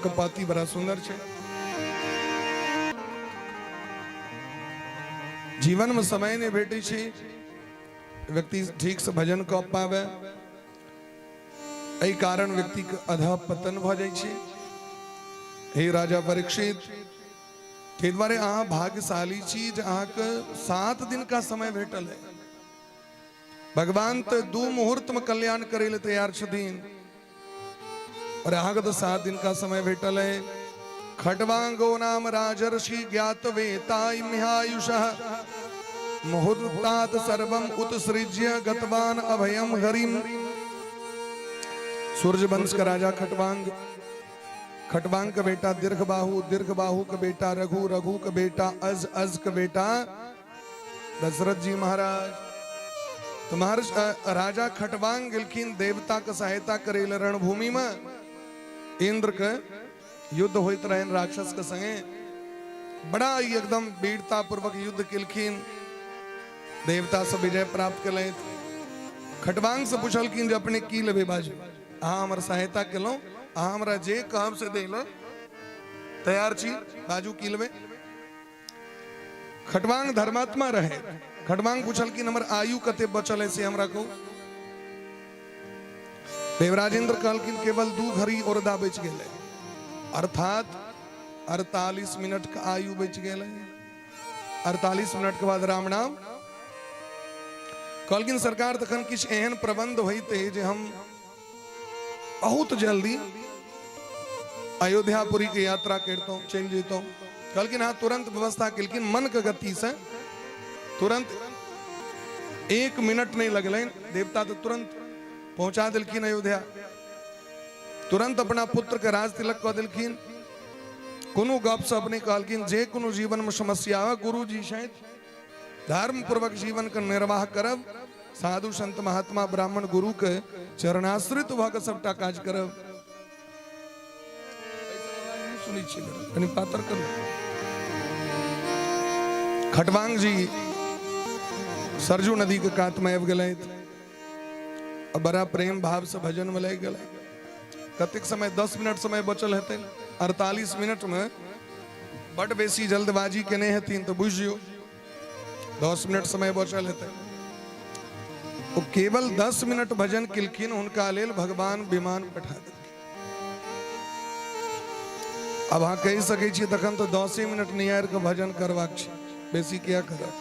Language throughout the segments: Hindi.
कपाती बड़ा सुंदर छे। जीवन में समय ने भेटे छे, व्यक्ति ठीक से भजन कऽ पावे, एहि कारण व्यक्ति के अधः पतन भ जाय छे। हे राजा परीक्षित, ते द्वारे अहाँ भाग्यशाली छी जे अहाँ के 7 दिन का समय भेटल है। भगवान तो 2 मुहूर्त में कल्याण करे ले तैयार छथिन और अहाँ के तो 7 दिन का समय भेटल है। खट्वांगो नाम राजर्षि ज्ञातवेता इम्यायुषः मुहूर्तात् सर्वम उत्सृज्य गतवान अभयम हरिम। सूर्य वंश का राजा खट्वांग, खट्वांग का बेटा दीर्घबाहु, दीर्घबाहु का बेटा रघु, रघु का बेटा अज, अज का बेटा दशरथ जी महाराज। तो महाराज राजा खट्वांग गिलखिन देवता का सहायता करे रणभूमि में। इंद्र के युद्ध होइत रहे राक्षस के संगे, बड़ा एकदम वीरता पूर्वक युद्ध किलखिन, देवता से विजय प्राप्त कले। खट्वांग से पूछलखिन जे अपने की लेबे बाजू, अहाँ हमर सहायता केलो, अहाँ हमरा जे कहब से देलो तैयार छी, बाजू की लेबे। खट्वांग धर्मात्मा रहे। खट्वांग पूछलखिन हमर आयु कते बचल है से हमरा को। देवराज इंद्र कहलखिन केवल 2 घड़ी और दा बच गेले, अर्थात 48 मिनट का आयु बच गेले। 48 मिनट के बाद राम नाम। कहलखिन सरकार तखन किछ एहन प्रबंध होइते जे हम बहुत जल्दी अयोध्यापुरी की यात्रा करता चल जेता। कहलखिन हाँ, तुरंत व्यवस्था केलखिन मन के गति से। तुरंत 1 मिनट नहीं लगल, देवता तो तुरंत पहुंचा दिलखिन अयोध्या। तुरंत अपना पुत्र के राज तिलक कह दिलखिन। कोनो गप सप नहीं कहलखिन, जे कोनो जीवन में समस्या हो गुरु जी शायद धर्म पूर्वक जीवन का निर्वाह करब, साधु संत महात्मा ब्राह्मण गुरु के चरणाश्रित भऽ सबटा काज करब। सुनी छी कनी पातर करू। खट्वांग जी सरजू नदी के कात में आबि गेलथि, बड़ा प्रेम भाव से भजन में लग गए। कतेक समय 10 मिनट समय बचल हेतै, 48 मिनट में बड़ बेसी जल्दबाजी केने हेथिन तो बुझियो 10 मिनट समय बचल हेतै। वो केवल 10 मिनट भजन किलखिन, हुनका लेल भगवान विमान पठा देलखिन। अब अहाँ कहि सकै छी तखन तो 10 मिनट निहार के भजन करबाक छै, बेसी क्या करब।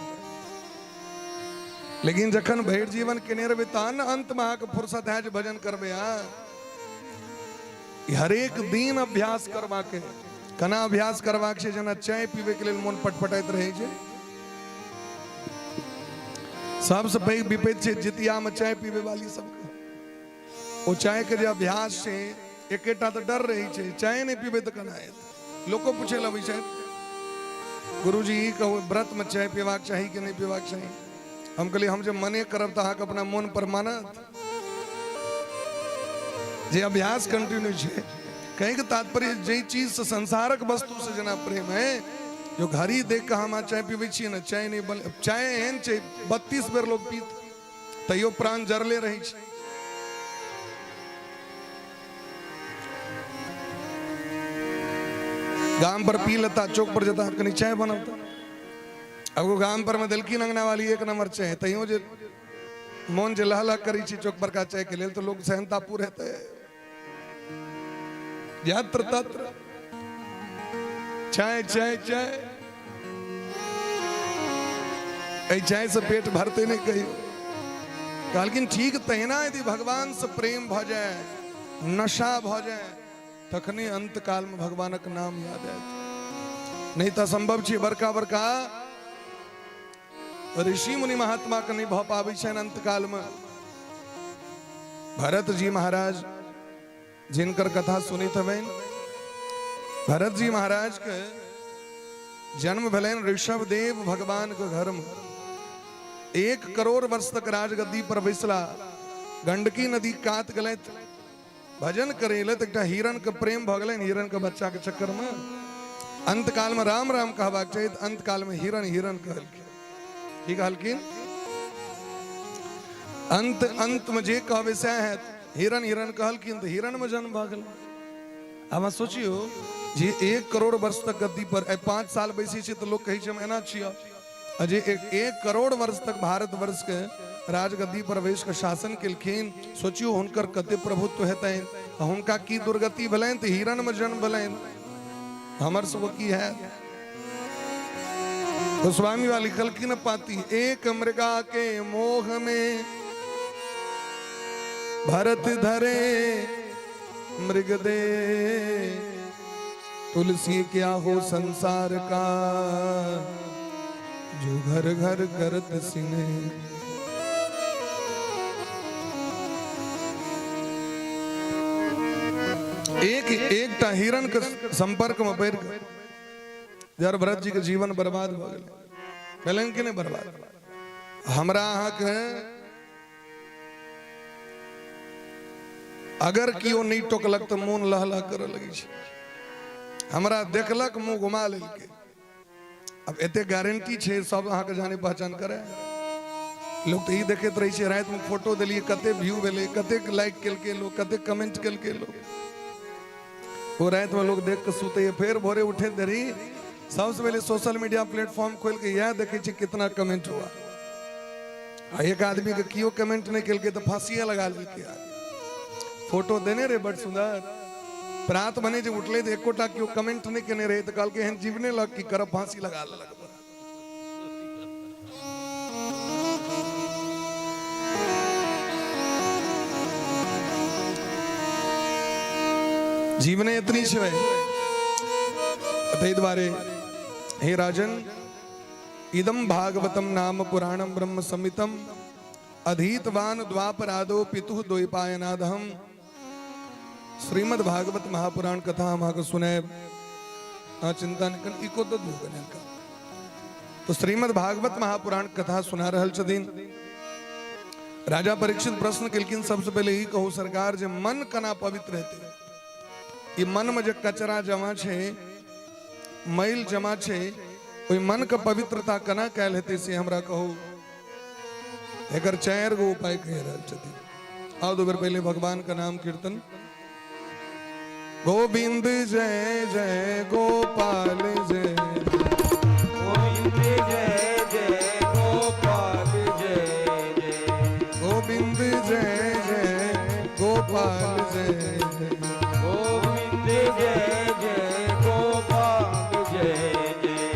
लेकिन जखन भरि जीवन केने रहबै तहन अंत में अहाँके फुर्सत है जे भजन करबै। हरेक दिन अभ्यास करबाक है। केना अभ्यास करबाक छै, जेना चाय पीबे के लेल मोन पटपटाइत रहै छै। सबसे पैघ विपत्ति छै जितिया में चाय पीबे वाली सबके। ओ चाय के जे अभ्यास छै, एकेटा तो डर रही छै, चाय नहीं पीबे तो केना हेतै। लोको पूछे लबै छै गुरुजी कहू व्रत में चाय पीबाक चाही कि नहीं पीबाक चाही। हम कहलिए हम जे मने करब तऽ अहाँके अपना मन पर मानत। जे अभ्यास कंटिन्यू छै, कहे के तात्पर्य जे चीज से संसारक वस्तु से जना प्रेम है, जो घड़ी देख के हम चाय पीबे छी ना, चाय नहीं बन, चाय एहन छै 32 बेर लोग पीत तैयो प्राण जरले रही छै। गांव पर पी लेता, चौक पर जाता कनी चाय बनता। अब वो गांव पर में दिलकी अंगना वाली 1 नंबर चाय, तैयो जे मन जे लहला करी छी चौक पर का चाय के लेल तो लोग सहनतापुर रहते यत्र तत्र चाय चाय चाय। चाय से पेट भरते नहीं कहियो। कहलखिन ठीक तहिना यदि भगवान से प्रेम भ जाए, नशा भ जाए, तखने अंत काल में भगवानक नाम याद आए। नहीं तो संभव छै बड़का बड़का ऋषि मुनि महात्मा के नहीं भ पाबै छनि अंत काल में। भरत जी महाराज जिनकर कथा सुनित हबैन, भरत जी महाराज के जन्म भेलैन ऋषभ देव भगवान के घर में। 1 करोड़ वर्ष तक राजगद्दी पर बैसला, गंडकी नदी कात गलैत भजन करेले तो एकटा हिरण के प्रेम भ गेलैन, हिरण के बच्चा के चक्कर में। अंत काल में राम राम कहबाक चाहिए, अंत काल में हिरण हिरण कहलखिन। की कहलखिन? अंत में जे कहबे सएह हैत। हिरण हिरण कहलखिन तो हिरण में जन्म भ गेल। हम सोचियो जे 1 करोड़ वर्ष तक गद्दी पर 5 साल बैसी छै तो लोग कहे छै हम एना छिया अजे 1 करोड़ वर्ष तक भारत वर्ष के राजगद्दी पर बैस के शासन केलखिन। सोचियो हुनकर कते प्रभुत्व हेतैन, हुनका की दुर्गति भेलैन तो हिरण में जन्म भेलैन, हमर सब की है। गोस्वामी वाली लिखलखिन पाती एक मृगा के मोह में भरत धरे मृग दे, तुलसी क्या हो संसार का जो घर घर करत सिने। एक हिरण के संपर्क में पैर जर भरत जी के जीवन बर्बाद हो गए, पहले के नहीं बर्बाद। हमरा हक है अगर कियो नहीं टोकलक तो मुंह लहला कर लगी छै, हमरा देखलक मुंह घुमा लेलके। अब एते गारंटी छे सब अहाँ के जाने पहचान करे। लोग तो ई देखैत रही छै रात में फोटो देलिए कते व्यू भेले, कते लाइक केलके लोग, कते कमेंट केलके लोग। वो रात में लोग देख के सुते, फिर भोरे उठे देरी सबसे पहले सोशल मीडिया प्लेटफॉर्म खोल के यह देखे छी कितना कमेंट हुआ। एक आदमी के कियो कमेंट नहीं केलके तो फांसियां लगा लेके फोटो देने रे बड़ सुंदर, प्रात बने जो उठले तो एकोटा क्यों कमेंट नहीं केने रहे तो कल के हन जीवने लग की करब फांसी लगा लग। जीवने इतनी छे तै द्वारे हे राजन इदम भागवतम नाम पुराणम ब्रह्म संहितम अधीतवान द्वापरादो पितुः द्वैपायनादहम। श्रीमद् भागवत महापुराण कथा हम आके सुने चिंतन कर इको तो दुगने का। तो श्रीमद् भागवत महापुराण कथा सुना रहल छथिन। राजा परीक्षित प्रश्न केलखिन सबसे पहले ही कहू सरकार जे मन कना पवित्र रहते, ये मन में जो कचरा जमा छे मैल जमा छे ओई मन का पवित्रता कना कैल हेते से हमरा कहू। एकर 4 गो उपाय कह रहल छथिन। आओ दो बार पहले भगवान का नाम कीर्तन। गोविंद जय जय गोपाल जय, गोविंद जय जय गोपाल जय जय, गोविंद जय जय गोपाल जय जय, गोविंद जय जय गोपाल जय जय,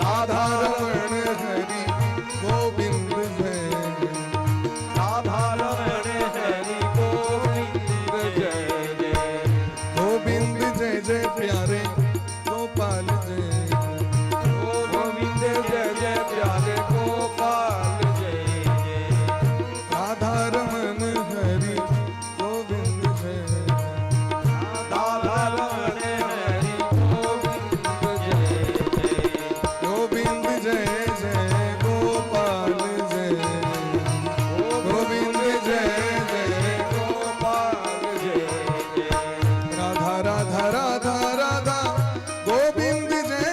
राधा रमण हरि गोविंद जय जय, राधा रमण हरि गोविंद जय जय, गोविंद जय जय प्यारे गोपाल जय जय, गोविंद जय जय प्यारे गोपाल जय जय, राधा रमन हरि गोविंद जय जय, राधा रमण हरि गोविंद जय जय, गोविंद जय जय गोपाल जय जय, गोविंद जय जय गोपाल जय जय, राधा राधा राधा राधा गोविंद जय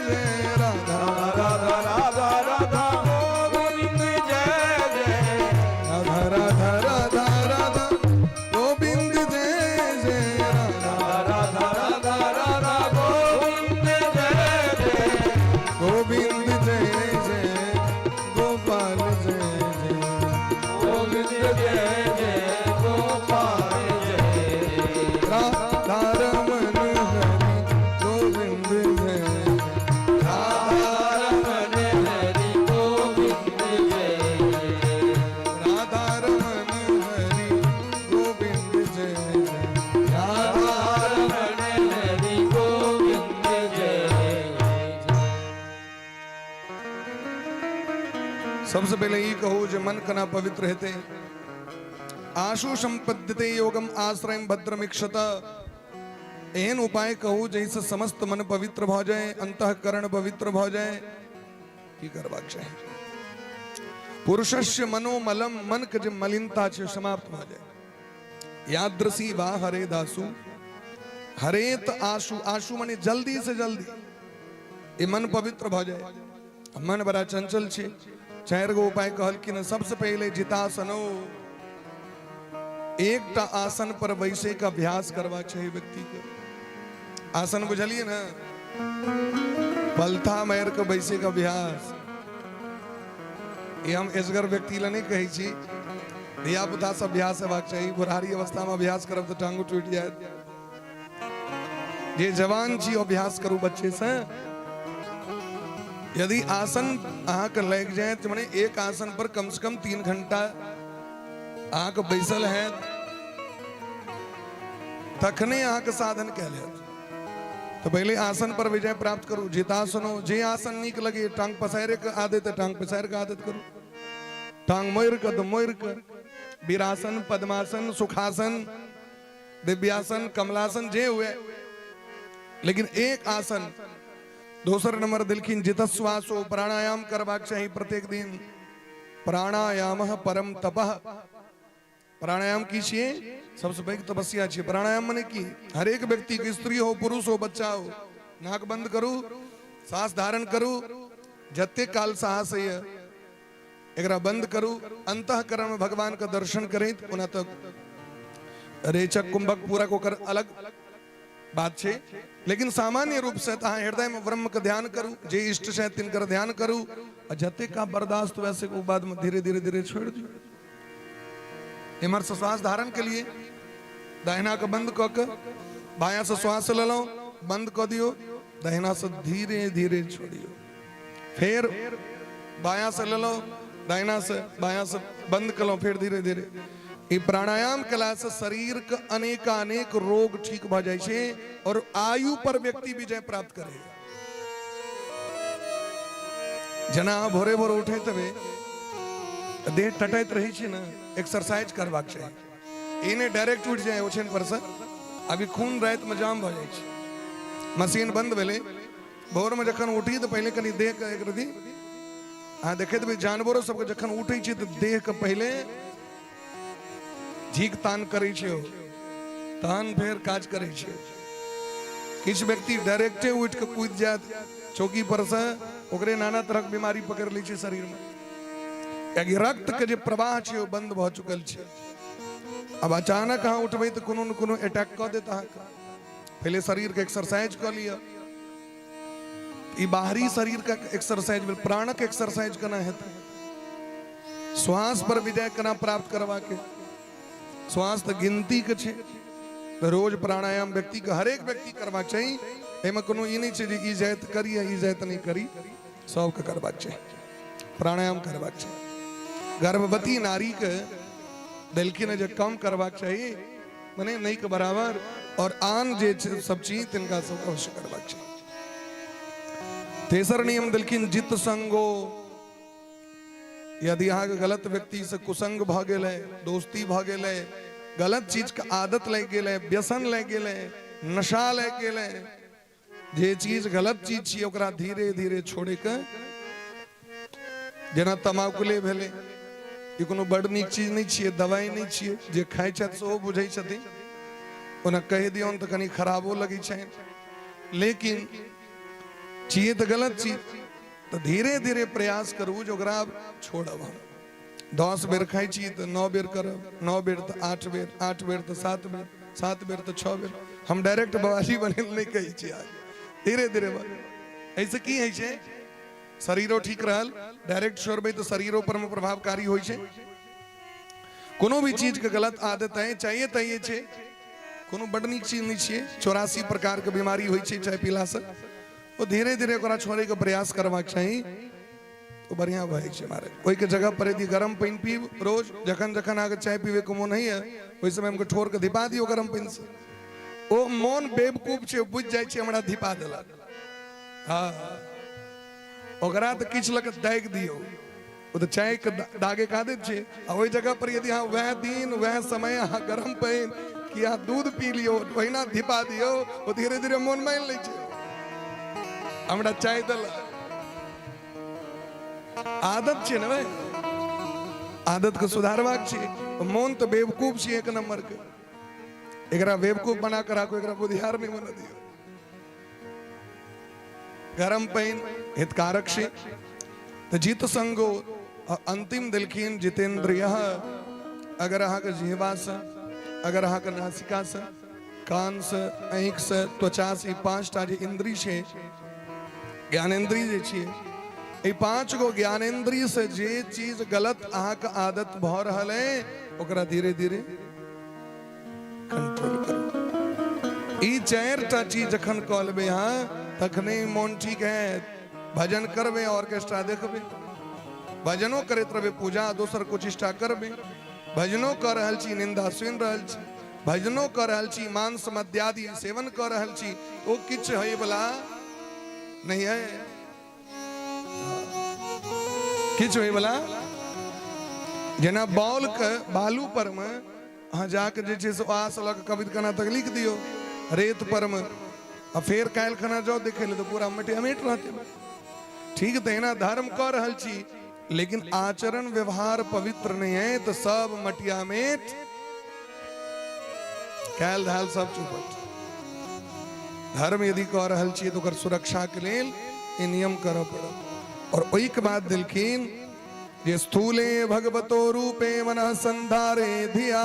जय राधा राधा राधा राधा गोविंद जय जय, राधा राधा राधा राधा गोविंद जय जय राधा राधा राधा राधा गोविंद जय जय, गोविंद जय जय गोपाल जय जय, गोविंद जय जय गोपाल जय जय, राधा रमन हरि गोविंद जय जय, राधा रमण हरि गोविंद जय जय, राधा रमन हरि गोविंद जय जय, राधा रमण हरि गोविंद जय जय। सबसे पहले ये कहूँ जो मन कना पवित्र रहते आशु संपद्यते योगम आश्रय भद्रमीक्षत। एहन उपाय कहूँ जैसे समस्त मन पवित्र भ जाए, अंतःकरण पवित्र भ जाए। की करबाक चाही पुरुषस्य मनोमलम, मन के जो मलिनता छे समाप्त भ जाए। यादृशी वा हरे दासु हरेत आशु, आशु माने जल्दी से जल्दी ये मन पवित्र भ जाए। मन बड़ा चंचल छे। 4 गो उपाय कहलखिन। सबसे पहले जितासनो, एकटा आसन पर बैसे का अभ्यास करवा चाहिए व्यक्ति के। आसन बुझलिए ना, बलथा मैर के बैसे का अभ्यास। ये हम एसगर व्यक्ति ला नहीं कही छी, धिया पुता से अभ्यास हेबाक चाहिए। बुढ़ारी अवस्था में अभ्यास करब तो टांगो टूट जाए। जे जवान छी अभ्यास करू बच्चे से। यदि आसन अहाँ के लग जाए तो माने एक आसन पर कम से कम 3 घंटा अहाँ के बैसल है, तखने अहाँ के साधन कह ले। तो पहले आसन पर विजय प्राप्त करू। जितासनो जे आसन नीक लगे, टांग पसारे के आदत है टांग पसार के आदत करू, टांग मोर के तो मोर के। वीरासन, पद्मासन, सुखासन, दिव्यासन, कमलासन जे हुए, लेकिन एक आसन। दूसरा नंबर दिलखिन जितस्वासो, प्राणायाम करवाक चाहिए प्रत्येक दिन। प्राणायाम परम तपः। प्राणायाम कीजिए, सबसे बड़ी तपस्या चाहिए। प्राणायाम माने की हर एक व्यक्ति की, स्त्री हो पुरुष हो बच्चा हो, नाक बंद करू, सांस धारण करू, जते काल साहस है एकरा बंद करू, अंतःकरण में भगवान का दर्शन करें। पुनः तक रेचक कुंभक पूरा को कर अलग बात छे, लेकिन सामान्य रूप से तहाँ हृदय में ब्रह्म का ध्यान करू, जे इष्ट से तिनकर ध्यान करू, और जते का बर्दाश्त वैसे को बाद में धीरे धीरे धीरे छोड़ दू। इमर से श्वास धारण के लिए दाहिना का बंद कर, बाया से श्वास ले लो, बंद कर दियो, दाहिना से धीरे धीरे छोड़ियो। फिर बाया से ले लो, दाहिना से बाया से बंद कर लो, फिर धीरे धीरे। ये प्राणायाम कला से शरीर के अनेक रोग ठीक भ जाए छे और आयु पर व्यक्ति विजय प्राप्त करेगा। जना भोरे भोरे उठे तबे देह टटैत रही छे ना, एक्सरसाइज करवाक चाहिए। इन्हें डायरेक्ट उठ जाए ओछेन पर से, अभी खून रात में जाम भ जाए छे। मशीन बंद भेले, भोर में जखन उठी तो पहले कनी देह के एक रति हाँ देखे तो जानवरों सबके जखन उठे छे तो देह के पहले झीक तान करे छे, तान फिर काज करे छे। किछ व्यक्ति डायरेक्टे उठ के कूद जात चौकी पर से, ओकरे नाना तरह के बीमारी पकड़ ली छे शरीर में, क्योंकि रक्त के जो प्रवाह छे वो बंद भ चुकल छे। अब अचानक हाँ उठबे तो कोनो न कोनो अटैक कर देता है। पहले शरीर के एक्सरसाइज कर लिया। ये बाहरी शरीर का एक्सरसाइज, प्राणक एक्सरसाइज करना है। श्वास पर विजय करना प्राप्त करवा के, श्वास तो गिनती के छे, तो रोज प्राणायाम व्यक्ति का हर एक व्यक्ति करवा चाहिए। एम कोनो ये नहीं छे ई जायत करी ई जायत नहीं करी, सबके करवा चाहिए, प्राणायाम करवा चाहिए। गर्भवती नारी के दिलखी ने जो कम करवा चाहिए मने नहीं के बराबर, और आन जे सब चीज तिनका सब अवश्य करवा चाहिए। तेसर नियम दिलखिन जित संगो। यदि यहाँ के गलत व्यक्ति से कुसंग भ गेले, दोस्ती भ गेले, गलत चीज के आदत लग गेले, व्यसन लग गेले, नशा लग गेले, जे चीज गलत चीज छी ओकरा धीरे धीरे छोड़े के। जेना तमाकुले भेले, ये कोनो बड़ नीक चीज नहीं छिए, दवाई नहीं छिए, जे खाइ छथि सेहो बुझै छथिन, ओना कहि दियौन तऽ कनी खराबो लगै छनि, लेकिन छिए तऽ गलत चीज, तो धीरे धीरे प्रयास करू जो ओकरा छोड़ब। हम 10 बेर खाई छी तो 9 बेर करब, 9 बेर तो 8 बेर, 8 बेर तो 7 बेर, 7 बेर तो 6 बेर। हम डायरेक्ट बवाली बने नहीं कही छी, आज धीरे धीरे ऐसे की है छे, शरीरो ठीक रहल। डायरेक्ट छोड़बे तो शरीरों पर में प्रभावकारी होय छे। कोनो भी चीज के गलत आदत है चाहिए तइए छे, कोनो बड़ नीक चीज नहीं छिए। 84 प्रकार के बीमारी होय छे चाय पीला से, वो धीरे धीरे ओकरा छोड़े के प्रयास करवाक चाहिए, तो बढ़िया भाई छे। मारे कोई के जगह पर यदि गरम पानी पीब रोज, जखन जखन आगे चाय पीवे को मन है वही समय हमको ठोर के धिपा दियो गरम पानी से। ओ मन बेवकूफ छे, बुझ जाय छे हमरा धिपा देला, हाँ ओकरा तो किछ लग दाग दियो, वो तो चाय के दागे का दे छे। आ वही जगह पर यदि हाँ वह दिन वह समय हाँ गरम पानी कि हाँ दूध पी लियो, वहीना धिपा दियो, वो धीरे धीरे मन मान ले छे हमरा चाय दला। आदत छे ना भाई, आदत को सुधारवाक छे। मन तो बेवकूफ छे एक नंबर के, एकरा बेवकूफ बना कर राखो, एकरा बुद्धियार नहीं बना दियो। गरम पानी हितकारक छे। तो जित संगो अंतिम दिलखिन जितेंद्रिय। अगर अहाँ के जीवा से, अगर अहाँ के नासिका से, कान से, आँख से, त्वचा से, 5टा जे इंद्री छे, ज्ञानेंद्री जे छिए, ए 5 गो ज्ञानेंद्री से जे चीज गलत अहाँके आदत भ रहल है ओकरा धीरे धीरे कंट्रोल करू। ई 4टा चीज जखन कऽ लेबै अहाँ तखने मोन ठीक है। भजन करबे, ऑर्केस्ट्रा देखबे, भजनो करैत रहबे, पूजा दोसर कुछ इष्टा करबे, भजनो कर रहल छी, निंदा सुनि रहल छी, भजनो कर रहल छी, मांस मद्यादि सेवन कर रहल छी, ओ किछ है वाला नहीं है, किछ है वाला। जेना बॉल के बालू पर में अहाँ जाके जे छै से आस लग कवित कना तक लिख दियो रेत पर में, आ फेर काल्हि खना जाओ देखे ले तो पूरा मटिया मेट रहते। ठीक तहिना धर्म कर रहल छी लेकिन आचरण व्यवहार पवित्र नहीं है तो सब मटिया मेट, कैल धाल सब चुपट। धर्म यदि कह रहल छी तो ओकर सुरक्षा के लेल ई नियम करऽ पड़त। और ओहि के बाद देलखिन जे स्थूले भगवतो रूपे मनः संधारे धिया।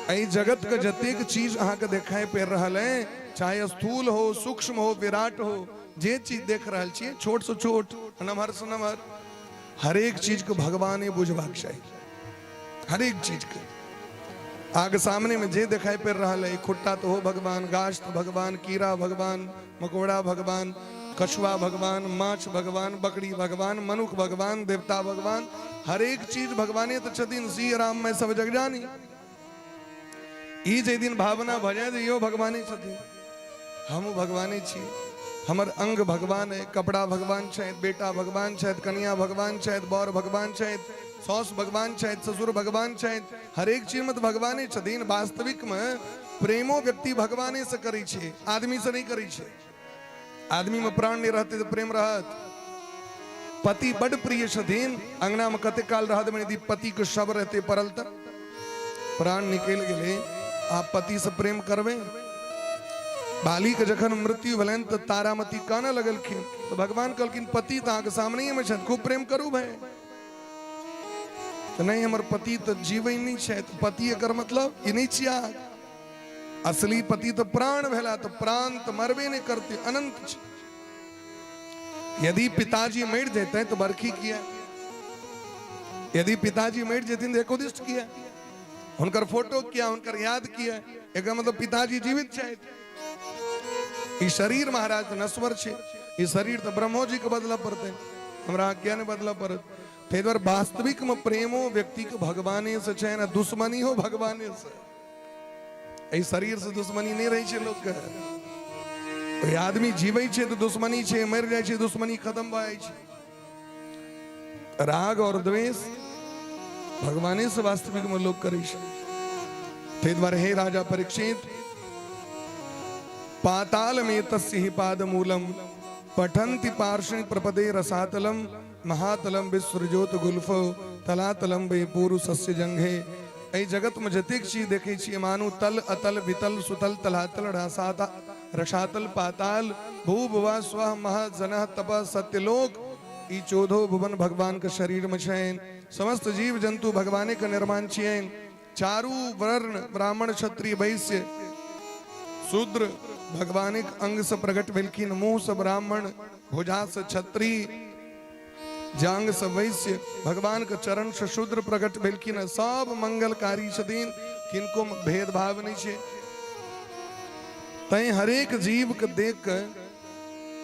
एहि जगत के जतेक चीज अहाँ के देखाई पड़ रहल है, चाहे स्थूल हो, सूक्ष्म हो, विराट हो, जे चीज देख रहल छियै, छोट से छोट, नमहर से नमहर, हरेक चीज को भगवाने बुझबाक चाहिए। हरेक चीज के आगे सामने में जे दिखाई पड़ रहा है, खुट्टा तो हो भगवान, गाछ तो भगवान, कीड़ा भगवान, मकोड़ा भगवान, कछुआ भगवान, माछ भगवान, बकरी भगवान, मनुख भगवान, देवता भगवान, हरेक चीज भगवाने तो छथिन। सिया राम में सब जग जानी। ई जे दिन भावना भजे दियो भगवाने छथिन, हम भगवाने छी, हमर अंग भगवान है, कपड़ा भगवान छथि, बेटा भगवान छथि, कन्या भगवान छथि, बर भगवान छथि, सौस भगवान छथि, ससुर भगवान छथि, हरेक चीज में तो भगवाने छथिन। वास्तविक में प्रेमो व्यक्ति भगवाने से करै छै, आदमी से नहीं करै छै। आदमी में प्राण नहीं रहते तो प्रेम रहत। पति बड़ प्रिय छथिन, अंगना में कते काल रहत में यदि पति के शव रहते परल त प्राण निकल गेले, आप पति से प्रेम करबे। बाली के जखन मृत्यु भेलन तो तारामती काना लगलखिन, तो भगवान कहलखिन पति तो आके सामने में छथि, खूब प्रेम करू भाई। तो नहीं, हमर पति तो जीवै नहीं छै, तो पति एकर मतलब ई नहीं छिया। असली पति तो प्राण भेला, तो प्राण तो मरबे नहीं करते, अनंत छै। यदि पिताजी मर जेते तो बरखी किया, यदि पिताजी मर जेथिन तो एकोदिष्ट किया, हुनकर फोटो किया, हुनकर याद किया, एकर मतलब पिताजी जीवित छथि। ई शरीर महाराज नश्वर छे, ई शरीर तो ब्रह्मो जी के बदला पड़ते, हमरा क्या नहीं बदला पड़त। ताहि दुआरे वास्तविक में प्रेमो व्यक्ति के भगवाने से छै, ना दुश्मनी हो भगवाने से। एहि शरीर से दुश्मनी नहीं रही छै लोग के। कोई आदमी जीवै छै तो दुश्मनी छै, मर जाय छै दुश्मनी खत्म भ जाय छै। राग और द्वेष भगवाने से वास्तविक में लोग करै छै। ताहि दुआरे हे राजा परीक्षित, पाताल में तस्य ही पादमूलम पठन्ति पार्षणि प्रपदे रसातलम महातलम विश्वजोत गुल्फो तलातलम वे पूरु सस्य जंघे। एहि जगत में जतेक चीज देखे छी, मानु तल अतल वितल सुतल तलातल रसाता रसातल पाताल भू भुवा स्व महा जनः तप सत्यलोक, ई 14 भुवन भगवान के शरीर में छैन। समस्त जीव जंतु भगवाने के निर्माण छियन। चारू वर्ण ब्राह्मण क्षत्रिय वैश्य शूद्र भगवानिक अंग से प्रकट भेलखिन। मुंह से ब्राह्मण, भुजा से क्षत्रिय, जांग से वैश्य, भगवान के चरण से शूद्र प्रकट भेलखिन। सब मंगलकारी छथिन, किनको भेदभाव नहीं छे। तै हरेक जीव के देख के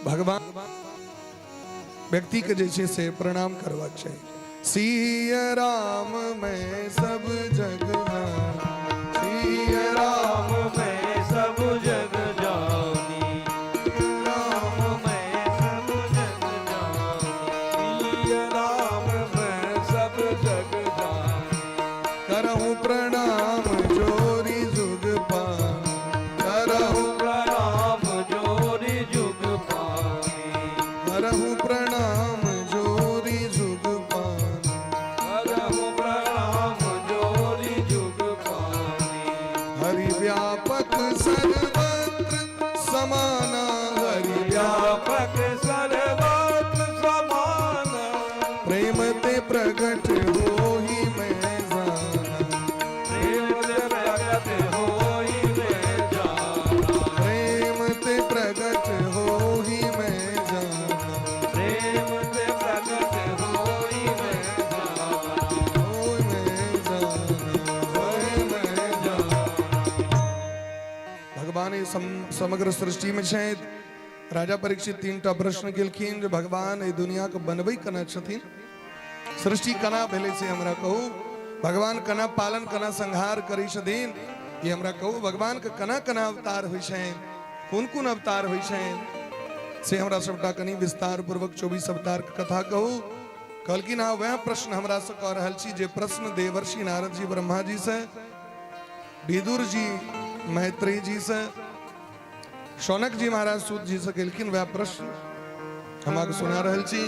भगवान व्यक्ति के जैसे से प्रणाम करवाक चाहिए। सिया राम मैं सब जग जानी, सिया राम मैं सब जग जानी, राम मैं सब जग जानी, सिया राम मैं सब जग जानी। करहूं प्रणाम जोरी जुग पान, करहूं प्रणाम जोरी जुग पानी, करहूं प्रणाम जोरी जुग पान, करहूं प्रणाम जोरी जुग पानी। हरि व्यापक समग्र सृष्टि में छथि। राजा परीक्षित 3टा प्रश्न केलखिन जे भगवान ए दुनिया के बनबै कना छथिन, सृष्टि कना भेलै से हमरा कहू, भगवान कना पालन कना संहार करै छथिन ये हमरा कहू, भगवान के कना कना अवतार होइ छनि, कोन कोन अवतार होइ छनि से हमरा सबटा कनी विस्तार पूर्वक 24 अवतार के कथा कहू। कहलखिन हाँ वह प्रश्न हमरा से कह रहल छी जे प्रश्न देवर्षि नारद जी ब्रह्मा जी से, विदुर जी मैत्रेय जी से, शौनक जी महाराज सूत जी से केलखिन वह प्रश्न हम आगे सुना रहल छी।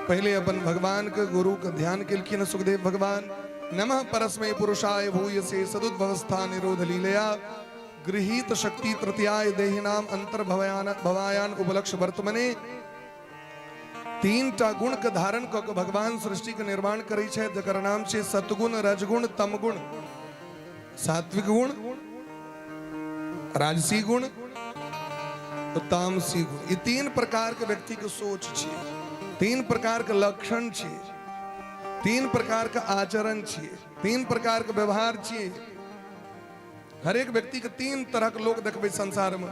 पहले अपन भगवान के गुरु के ध्यान केलखिन सुखदेव भगवान। नमः परस्मै पुरुषाय भूयसे सदुद्भवस्था निरोध लीलया गृहीत शक्ति तृतीयाय देहिनाम अंतर भवायान उपलक्ष्य वर्तमने। 3टा गुण के धारण क के भगवान सृष्टि के निर्माण करे छे, जकर नाम छे सतगुण, रजगुण, तमगुण। सात्विक गुण, राजसी गुण, तामसी गुण। ये 3 प्रकार के व्यक्ति के सोच छे, 3 प्रकार के लक्षण छे, 3 प्रकार का आचरण छे, 3 प्रकार के व्यवहार छे। हर एक व्यक्ति के 3 तरह के लोग देखबे संसार में।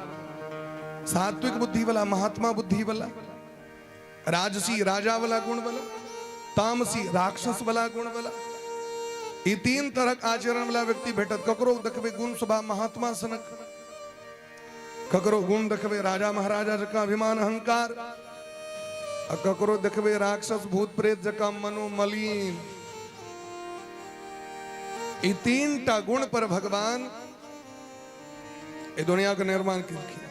सात्विक बुद्धि वाला, महात्मा बुद्धि वाला, राजसी राजा वाला गुण वाला, तामसी राक्षस वाला गुण वाला। ये 3 तरह के आचरण वाला व्यक्ति भेटत। ककरो देखबे गुण स्वभाव महात्मा सनक, ककरो गुण देखबे राजा महाराजा जका अभिमान अहंकार, ककरो देखबे राक्षस भूत प्रेत जका मनो मलिन। ये 3टा गुण पर भगवान ये दुनिया का निर्माण किलखिन।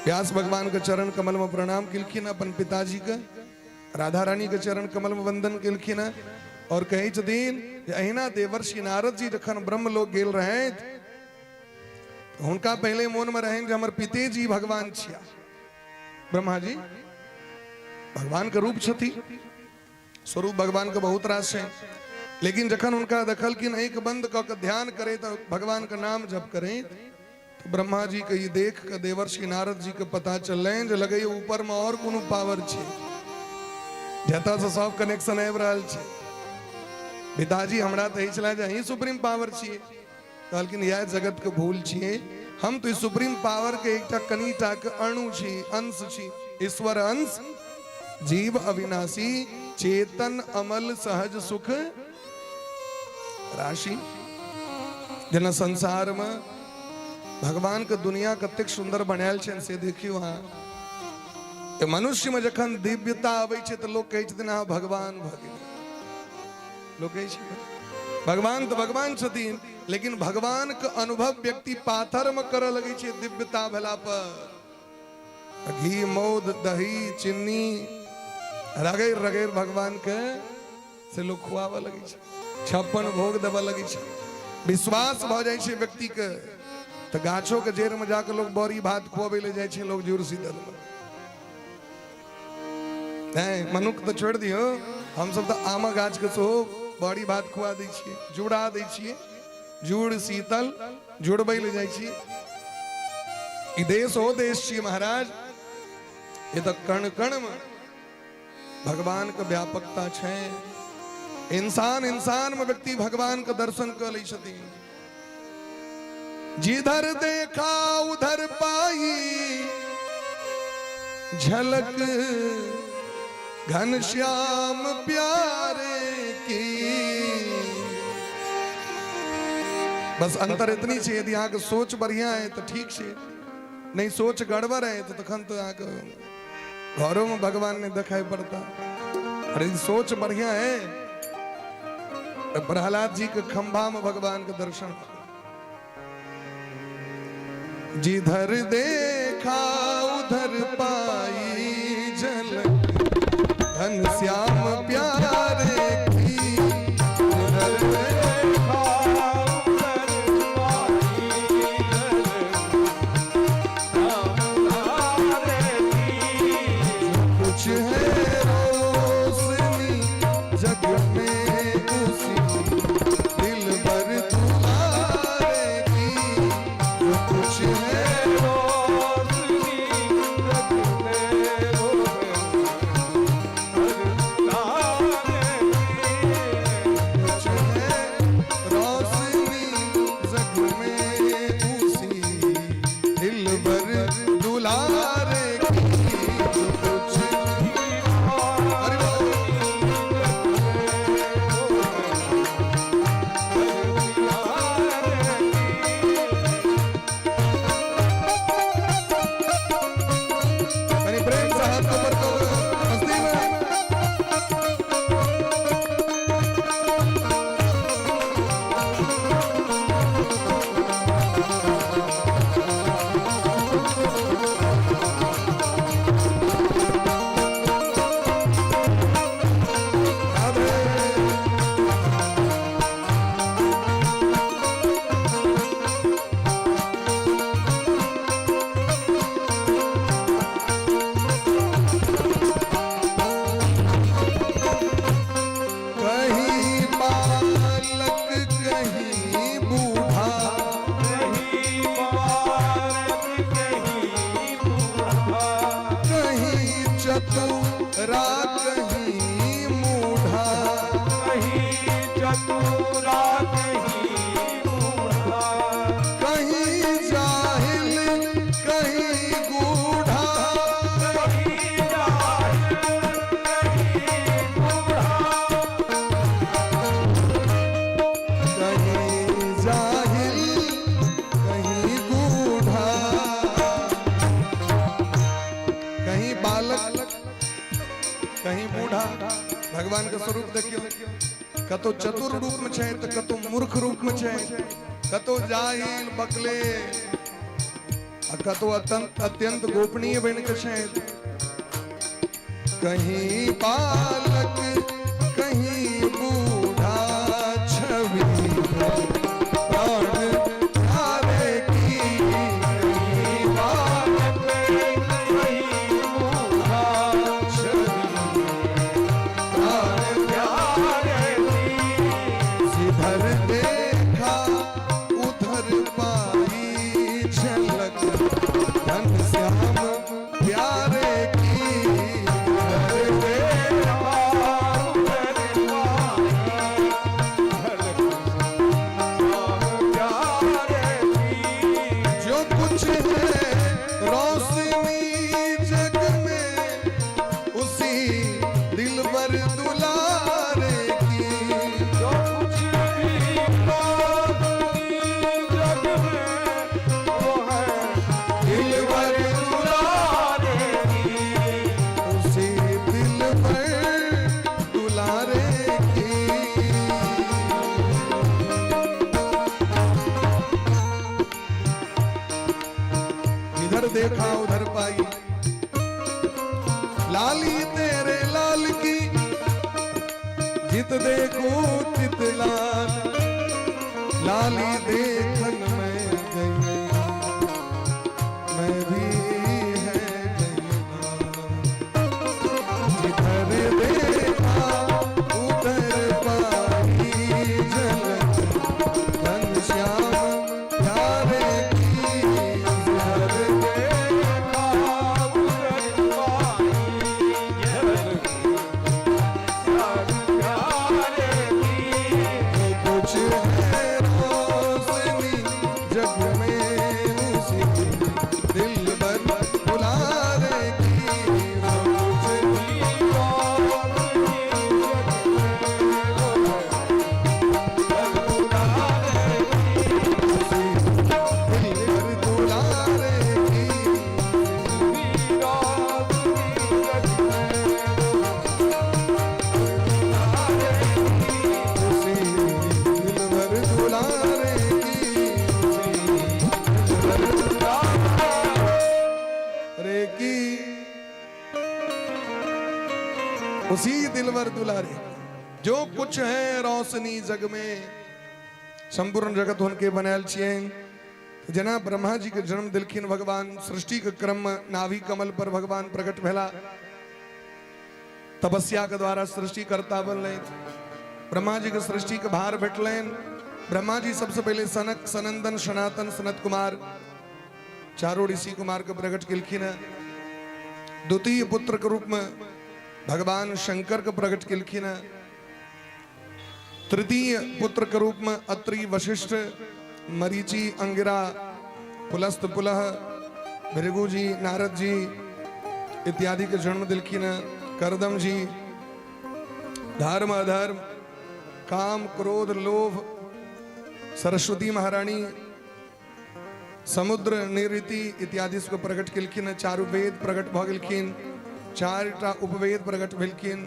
व्यास भगवान के चरण कमल में प्रणाम किलखिन, अपन पिताजी के राधा रानी के चरण कमल में वंदन किलखिन और कहे छथिन अहिना देवर्षि नारद जी जखन ब्रह्म लोक गेल रहे हुनका पहले मोन में रहे हमर पितेजी भगवान छिया। ब्रह्मा जी भगवान के रूप छथि, स्वरूप भगवान के बहुत रास है, लेकिन जखन उनका देखल कि नहीं के बंद क के ध्यान करे तो भगवान का नाम जप करें तो ब्रह्मा जी के ये देख के देवर्षि नारद जी के पता चल जो लगे ऊपर में और कोनो पावर छे, जता से सब कनेक्शन आबि रहल छे। पिताजी हमरा तो ही चला जाए सुप्रीम पावर छिए, कहलखिन यह जगत के भूल छिए, हम तो सुप्रीम पावर के एकटा कनीटा के अणु छी, अंश छी। ईश्वर अंश, जीव अविनाशी, चेतन अमल सहज सुख राशि। जना संसार में भगवान के दुनिया कतेक सुंदर बनायल छे से देखियो। हाँ मनुष्य में जखन दिव्यता आवे छे तो लोग कहे छथिन हाँ भगवान भगवान, लोग कहे छे भगवान तो भगवान छथिन, लेकिन भगवान के अनुभव व्यक्ति पाथर में करे लगे छे दिव्यता भेला पर। घी मौध दही चीनी रगैर रगैर भगवान के से लोग खुआवे लगे छे, 56 भोग देवे लगे छे। विश्वास भ जाय छे व्यक्ति के तो गाछो के जेर में जाकर लोग बड़ी भात खुआबे ले जाय छे लोग जुड़ शीतल में। मनुख तो छोड़ दियो, हम सब तो आम गाछ के सो बड़ी भात खुआ दै छिए, जुड़ा दै छिए, जुड़ शीतल जुड़बै ले जाय छिए। ई देश ओ देश छिए महाराज, ये तो कण कण में भगवान के व्यापकता छे। इंसान इंसान में व्यक्ति भगवान के दर्शन कर लै छथिन। जिधर देखा उधर पाई झलक घनश्याम प्यारे की। बस अंतर इतनी छे, यदि आगे सोच बढ़िया है तो ठीक छे, नहीं सोच गड़बड़ है तो तखन तो आगे घरों में भगवान ने दिखाई पड़ता। अरे सोच बढ़िया है तो प्रहलाद जी के खंभा में भगवान के दर्शन। जिधर देखा उधर पाई झलक घनश्याम प्यारे की। जिधर देखा उधर पाई झलक कुछ है रोशनी जग में उसी दिल भर तुम्हारे की। कुछ है रोशनी जग में मूढ़ा भगवान का स्वरूप देखियो कतो चतुर रूप में छे तो कतो मूर्ख रूप में छे कतो जाहिल बकले कतो अत्यंत गोपनीय बन के छे कहीं बालक कहीं बूढ़ा छवि प्राण प्यारे की कहीं बालक कहीं बूढ़ा छवि प्राण प्यारे की जिधर देखा उधर पाई झलक घनश्याम प्यारे की देखा उधर पाई लाली तेरे लाल की जित देखो चित लाल लाली देखन में गई मैं भी है जिधर देखा उधर पाई झलक घनश्याम प्यारे उसी दिलवर दुलारे जो कुछ है रोशनी जग में संपूर्ण जगत उनके बनायल छिए जना ब्रह्मा जी के जन्म दिलखिन भगवान सृष्टि के क्रम नाभि कमल पर भगवान प्रकट भेला तपस्या के द्वारा सृष्टि करता बनले ब्रह्मा जी के सृष्टि के भार भेटलेन ब्रह्मा जी सबसे पहले सनक सनंदन सनातन सनत कुमार चारों ऋषि कुमार को प्रकट किलखिन द्वितीय पुत्र के रूप में भगवान शंकर को प्रकट किलखिन तृतीय पुत्र के रूप में अत्रि वशिष्ठ मरीचि अंगिरा पुलस्त पुलह भृगु जी नारद जी इत्यादि के जन्म दिलखिन करदम जी धर्म अधर्म काम क्रोध लोभ सरस्वती महारानी समुद्र निरीति इत्यादि को प्रकट किलखिन चारु वेद प्रकट भगिलखिन चारटा उपवेद प्रकट भेलखिन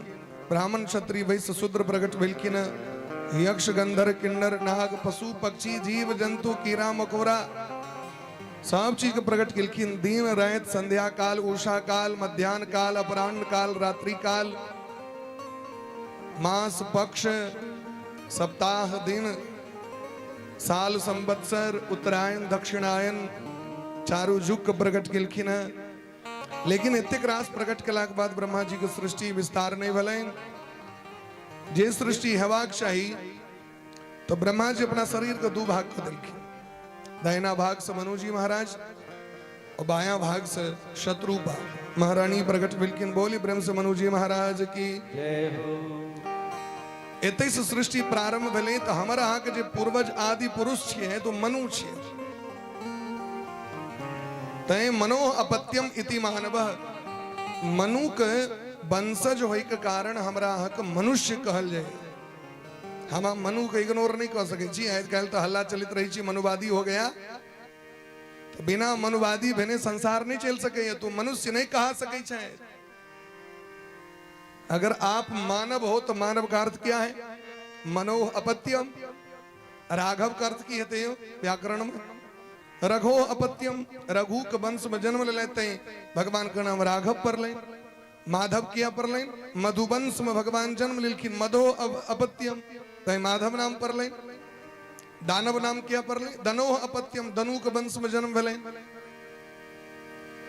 ब्राह्मण क्षत्रिय वैश्य शूद्र प्रकट भेलखिन यक्ष गंधर्व किन्नर नाग पशु पक्षी जीव जंतु कीड़ा मकोड़ा सब चीज के प्रकट किलखिन दिन रात संध्या काल उषा काल मध्याह्न काल अपराह्न काल रात्रि काल मास पक्ष सप्ताह दिन साल संवत्सर उत्तरायण दक्षिणायन चारु युग प्रकट किलखिन लेकिन इतक रास प्रकट कला के बाद ब्रह्मा जी की सृष्टि विस्तार नहीं भलन जे सृष्टि हेबाक चाहिए तो ब्रह्मा जी अपना शरीर को दो भाग कर दिलखिन दाहिना भाग से मनु जी महाराज और बाया भाग से शत्रुपा महारानी प्रकट भेलखिन बोली ब्रह्म से मनु जी महाराज की जय हो एते से सृष्टि प्रारंभ भेले तो हमारा अहाँ के जे पूर्वज आदि पुरुष छिए तो मनु छिए तय मनो अपत्यम इति मानवः मनु के वंशज होय के कारण हमरा अहाँ के मनुष्य कहल जाए हम मनु के इग्नोर नहीं कर सके छी आजकल तो हल्ला चलित रही छी मनुवादी हो गया तो बिना मनुवादी भेने संसार नहीं चल सके तो मनुष्य नहीं कहा सके छे अगर आप मानव हो तो मानव का अर्थ क्या है? मनो अपत्यम। राघव का अर्थ की है व्याकरण में? रघो अपत्यम, रघु के वंश में जन्म ले लेते हैं, भगवान का नाम राघव पर लें। माधव किया पर लें, मधुवंश में भगवान जन्म लेकिन मधो अपत्यम, तो माधव नाम पर लें। दानव नाम किया पर लें, दनो अपत्यम, दनु के वंश में जन्म भले,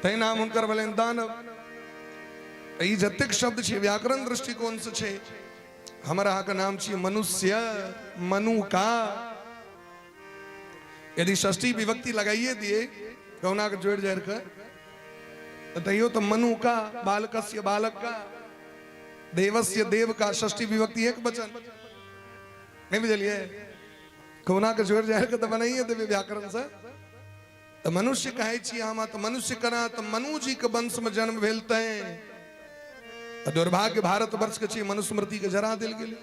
तय नाम उनकर भले दानव। ई जतिक शब्द छे व्याकरण दृष्टिकोण से छे। हमारा का नाम छे मनुष्य, मनु का। यदि षष्ठी विभक्ति लगाइए दिए कौना के जोड़ जाए कर तैयो तो मनु का, बालकस्य बालक का, देवस्य देव का, षष्ठी विभक्ति एक वचन नहीं बुझलिए? कौना के जोड़ जाए तो बनाइए देवे व्याकरण से। तो मनुष्य कहे छी हम, तो मनुष्य करा तो मनु जी के वंश में जन्म भेलते हैं। दुर्भाग्य भारत वर्ष के छी मनुस्मृति के जरा दिल गेले,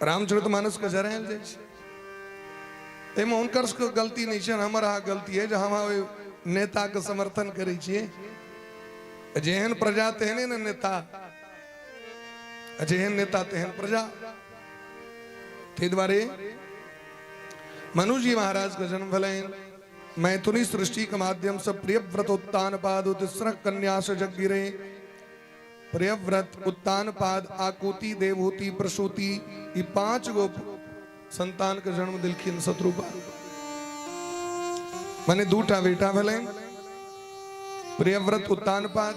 रामचरितमानस के जरायल जाय छै। एमे उनकर गलती नहीं है, हमारा गलती है जो हम नेता के समर्थन करे छिए। जेहन प्रजा तेहने न नेता, जेहन नेता तेहन प्रजा। ते द्वारे मनु जी महाराज का जन्म भले मैथुनी सृष्टि के माध्यम से प्रियव्रत उत्तान पाद उत्सृक कन्या से जग गिरे। प्रियव्रत, उत्तान पाद, आकुति, देवहूति, प्रसूति, ये 5 गो संतान का जन्म दिलखिन शत्रुपा। मैंने 2टा बेटा भले, प्रियव्रत, उत्तान पाद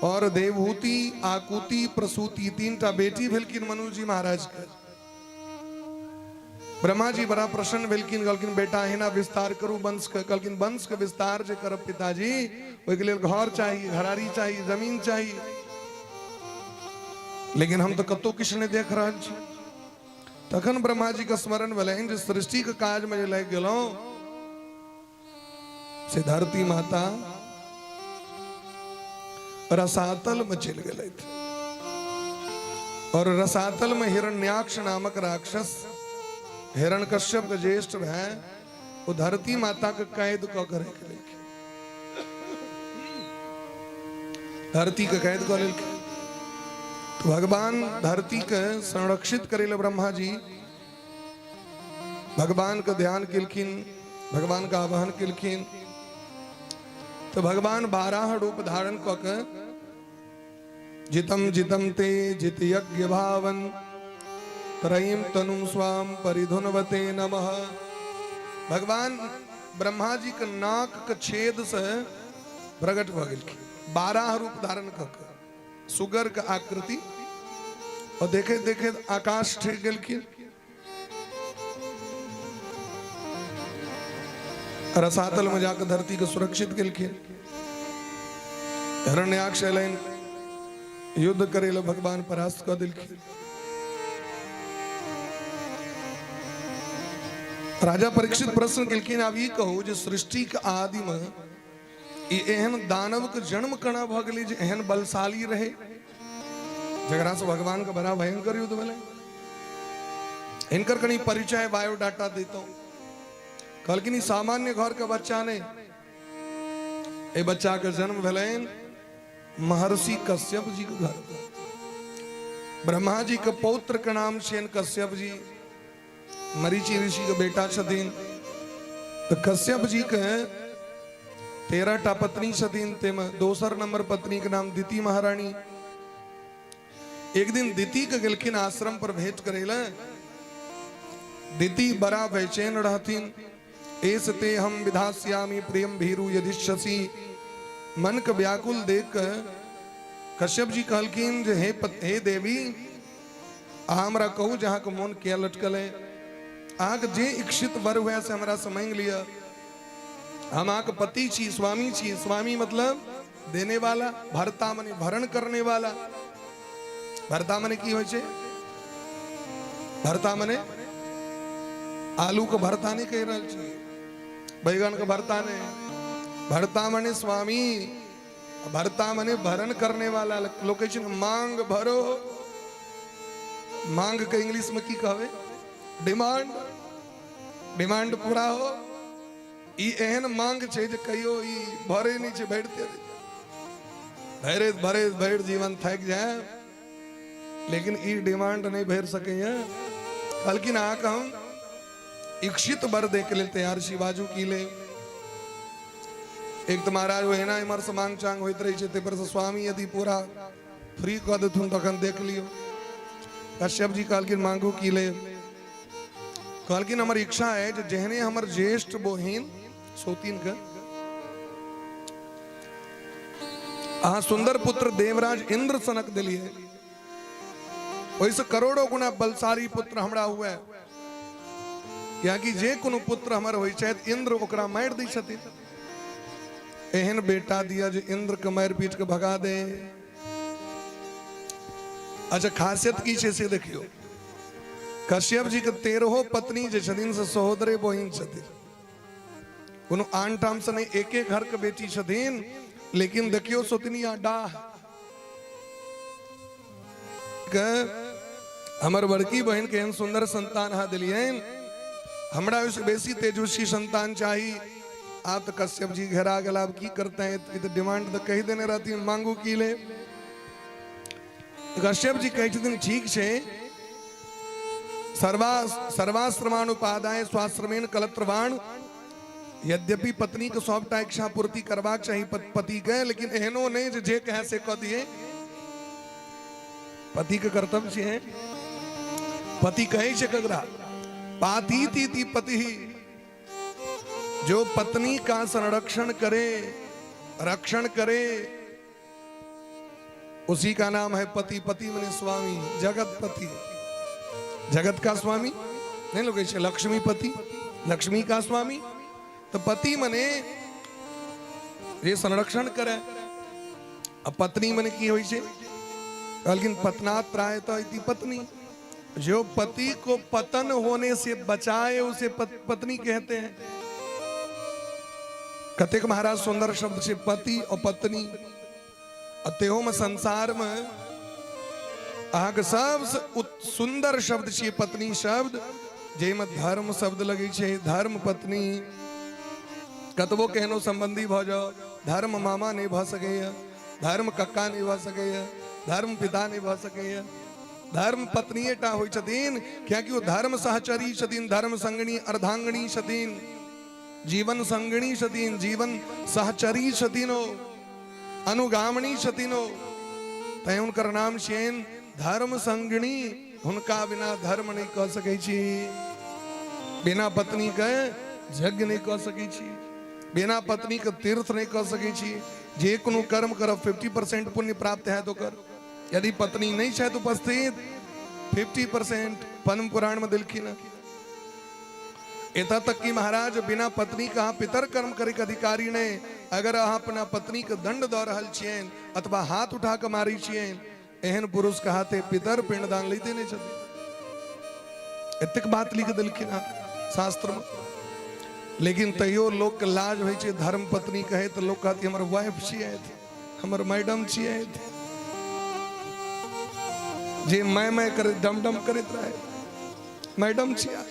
और देवहूति, आकुति, प्रसूति, 3टा बेटी भेलकिन मनु जी महाराज के। ब्रह्मा जी बड़ा प्रसन्न भेलकिन, कहलकिन बेटा हिना विस्तार करू वंश के। कहलकिन वंश के विस्तार जे करब पिताजी, ओहि के लिए घर चाहिए, घरारी चाहिए, जमीन चाहिए। लेकिन हम तो कतो किछ नहीं देख रहा छी। तखन ब्रह्मा जी का स्मरण भेलैन जे सृष्टि के काज में लग गेलौं से धरती माता रसातल में चल गए थे। और रसातल में हिरण्याक्ष नामक राक्षस, हिरण्यकश्यप के ज्येष्ठ है, वो धरती माता के कैद क करे के धरती के कैद कर ले। तो भगवान धरती के संरक्षित करेले ब्रह्मा जी भगवान का ध्यान किलखिन, भगवान का आवाहन किलखिन। तो भगवान 12 रूप धारण क जितम जितम ते जित यज्ञ भावन त्रयीम तनुम स्वाम परिधुनवते नमः। भगवान ब्रह्मा जी के नाक के छेद से प्रकट भ गेल, 12 रूप धारण क सुगर के आकृति। और देखे देखे आकाश ठेक गेलखिन। रसातल में जाकर धरती को सुरक्षित गेलखिन। हिरण्याक्ष अयलैन, युद्ध करेला भगवान परास्त क देलखिन। राजा परीक्षित प्रश्न केलखिन, आब ई कहू जे सृष्टि के आदि में एहन दानव के जन्म कना भ गेलै जे एहन बलशाली रहे, जकरा से भगवान का बड़ा भयंकर युद्ध भेलै। इनकर कनी परिचय बायोडाटा देता। कहलखिन ई सामान्य घर का बच्चा ने, ए बच्चा के जन्म भेलैन महर्षि कश्यप जी के घर। ब्रह्मा जी के पौत्र के नाम छेन कश्यप जी, मरीचि ऋषि के बेटा छथिन। तो कश्यप जी के 13टा पत्नी छथिन, तेम दोसर नंबर पत्नी के नाम दिति महारानी। एक दिन दिति के गेलखिन आश्रम पर भेंट करेला। दिति बड़ा बेचैन रहथिन। एस ते हम विधास्यामि प्रियम भीरु यदिष्यसि। मन के व्याकुल देख कश्यप जी कहलखिन जे हे देवी, हमरा कहू जहाँ के मन किया लटकल है, आग जे इच्छित वर हुआ से हमरा से मांग लिया। हम आके पति छी, स्वामी छी। स्वामी मतलब देने वाला, भरता मने भरण करने वाला। भरता मने की होय छे? भरता मने आलू के भरता नहीं कह रहल छी, बैगन के भरता ने। भरता मने स्वामी, भरता मने भरण करने वाला। लोग कहै छै मांग भरो, मांग के इंग्लिश में की कहवे? डिमांड। डिमांड पूरा हो। ई एहन मांग छे जे कहियो ई भरे नहीं छे, बैठते रहे। भैरे भरे भैर जीवन थक जाए लेकिन ई डिमांड नहीं भर सके कल की ना कहूं इच्छित बर देख ले तैयार शिवाजू की ले एक तो महाराज वो है ना इमर से मांग चांग होते रही थे पर स्वामी यदि पूरा फ्री कर देथुन तखन देख लियो कश्यप जी काल की मांगू की ले काल की हमारी इच्छा है जो जहने हमार ज्येष्ठ बोहीन सोतीन का सुंदर पुत्र देवराज इंद्र सनक दिलिए वैसे करोड़ों गुना बलशाली पुत्र हमरा हुआ है क्या कि जे कोनो पुत्र हमर होई छै इंद्र ओकरा मार दी छथिन एहन बेटा दिया जो इंद्र के मार पीट के भगा दे अच्छा खासियत की छै से देखियो कश्यप जी के 13 पत्नी जे छथिन से सहोदरे बहिन छथिन कोनो आन टाम से नहीं एक एक घर के बेटी छथिन लेकिन देखियो सोतनिया डाह के हमर बड़की बहन के एहन सुंदर संतान हा दिलियन हमरा उससे बेसी तेजस्वी संतान चाहिए आप तो कश्यप जी घेरा गला अब की करते हैं तो डिमांड तो कही देने रहती है मांगू की ले कश्यप जी कहे दिन ठीक छे सर्वाश्रमानुपादाय स्वाश्रमेण कलत्रवाण यद्यपि पत्नी के सबटा इच्छा पूर्ति करवाक चाहिए पति के लेकिन एहनो नहीं जे कहे से कह दिए पति के कर्तव्य है पति कहे से कगरा पाती ती पति जो पत्नी का संरक्षण करे रक्षण करे उसी का नाम है पति पति मने स्वामी जगत पति जगत का स्वामी नहीं लोग ऐसे लक्ष्मी पति लक्ष्मी का स्वामी तो पति मने ये संरक्षण करे अब पत्नी मने की होई छे लेकिन पत्नात त्रायत इति पत्नी जो पति को पतन होने से बचाए उसे पत्नी कहते हैं कतेक महाराज सुंदर शब्द से पति और पत्नी अतेहो में संसार में आग सबसे सुंदर शब्द छे पत्नी शब्द जे में धर्म शब्द लगे छे धर्म पत्नी कतबो कहनो संबंधी भ जाओ धर्म मामा नहीं भ सके धर्म कक्का नहीं भ सके धर्म पिता नहीं भ सके धर्म पत्नीटा होई छथिन क्योंकि वो धर्म सहचरी छथिन धर्म संगणी अर्धांगणी छथिन जीवन संगणी छथिन जीवन सहचरी छथिन अनुगामणी छथिन तै उनकर नाम छेन धर्म संगणी उनका बिना धर्म नहीं कह सके छी बिना पत्नी के यज्ञ नहीं कह सके छी बिना पत्नी के तीर्थ नहीं कह सके छी जे कोनो कर्म करब 50% पुण्य प्राप्त है तो कर यदि पत्नी नहीं है तो उपस्थित 50% पद्म पुराण में दिलखी न इतना तक कि महाराज बिना पत्नी का पितर कर्म करे के अधिकारी ने अगर अहाँ अपना पत्नी के दंड दऽ रहल छियन अथवा हाथ उठा के मारी छियन एहन पुरुष के हाथे पितर पिंडदान लेते नहीं छथिन एतेक बात लिख दिलखिन शास्त्र में लेकिन तैयो लोग के लाज होइ छै धर्म पत्नी कहे तो लोग कहती हमर वाइफ छियै हमर मैडम छियै जे मैं करे डम डम करत रहे मैडम छिया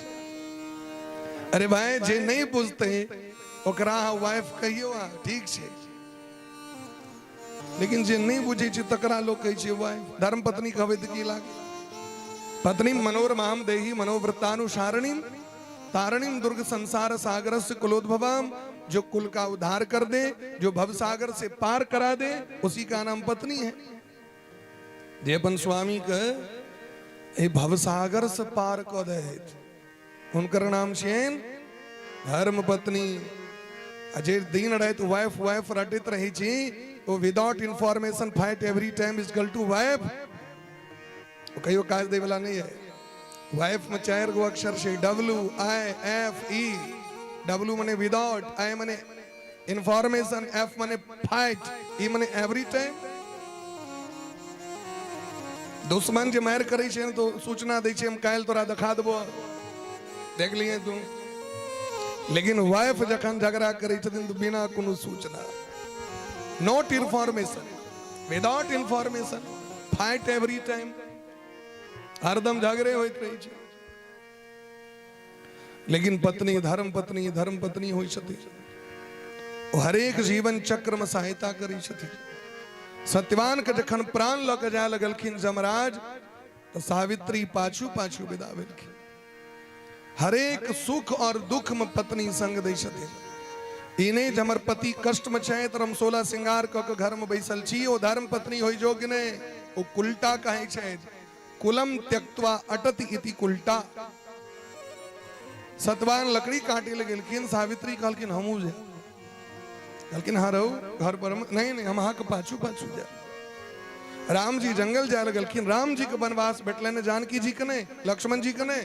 अरे भाई जे नहीं बुझते ओकरा वाइफ कहियो ठीक छे लेकिन जे नहीं बुझे छे तकरा लोग कहे छे वाइफ धर्म पत्नी कहबे त की लागे पत्नी मनोरमाम देही मनोवृत्तानुसारिणी तारणीम दुर्ग संसार सागर से कुलोद्भवाम जो कुल का उद्धार कर दे जो भव सागर से पार करा दे उसी का नाम पत्नी है देवन स्वामी के भव सागर से पार कर दे उनकर नाम छेन धर्म पत्नी अजय दिन रहे तो वाइफ वाइफ रटित रही छी वो without information fight every time is गल टू वाइफ कहियो काज दे वाला नहीं है वाइफ में 4 गो अक्षर से WIFE W मने विदाउट I मने इंफॉर्मेशन F मने फाइट E मने एवरी टाइम दुश्मन जे मार करे छे तो सूचना दै छे हम काल तोरा दिखा देबो देख लिए तू लेकिन वाइफ जखन झगड़ा करे छथिन तो बिना कोनो सूचना not information without information fight every time हरदम झगड़े होइत रही छे लेकिन पत्नी धर्म पत्नी होई छथि हरेक जीवन चक्र में सहायता करी छथि सत्यवान के जखन प्राण लग जाए लगलखिन जमराज तो सावित्री पाछू पाछू विदा भेलखिन। हरेक सुख और दुख में पत्नी संग दै छथिन। इने जमर पति कष्ट में छै तरम 16 श्रृंगार क के घर में बैसल छी ओ धर्म पत्नी होई जोग ने ओ कुलटा कहे छै कुलम त्यक्त्वा अटति इति कुलटा। सतवान लकड़ी काटे लगलखिन सावित्री कहलखिन हमहू जे कहलखिन हाँ रहू घर पर नहीं हम अहाँ के पाछू पाछू जाए। राम जी जंगल जाए लगलखिन। राम जी के वनवास भेटलनि जानकी जी के नहीं लक्ष्मण जी के नहीं।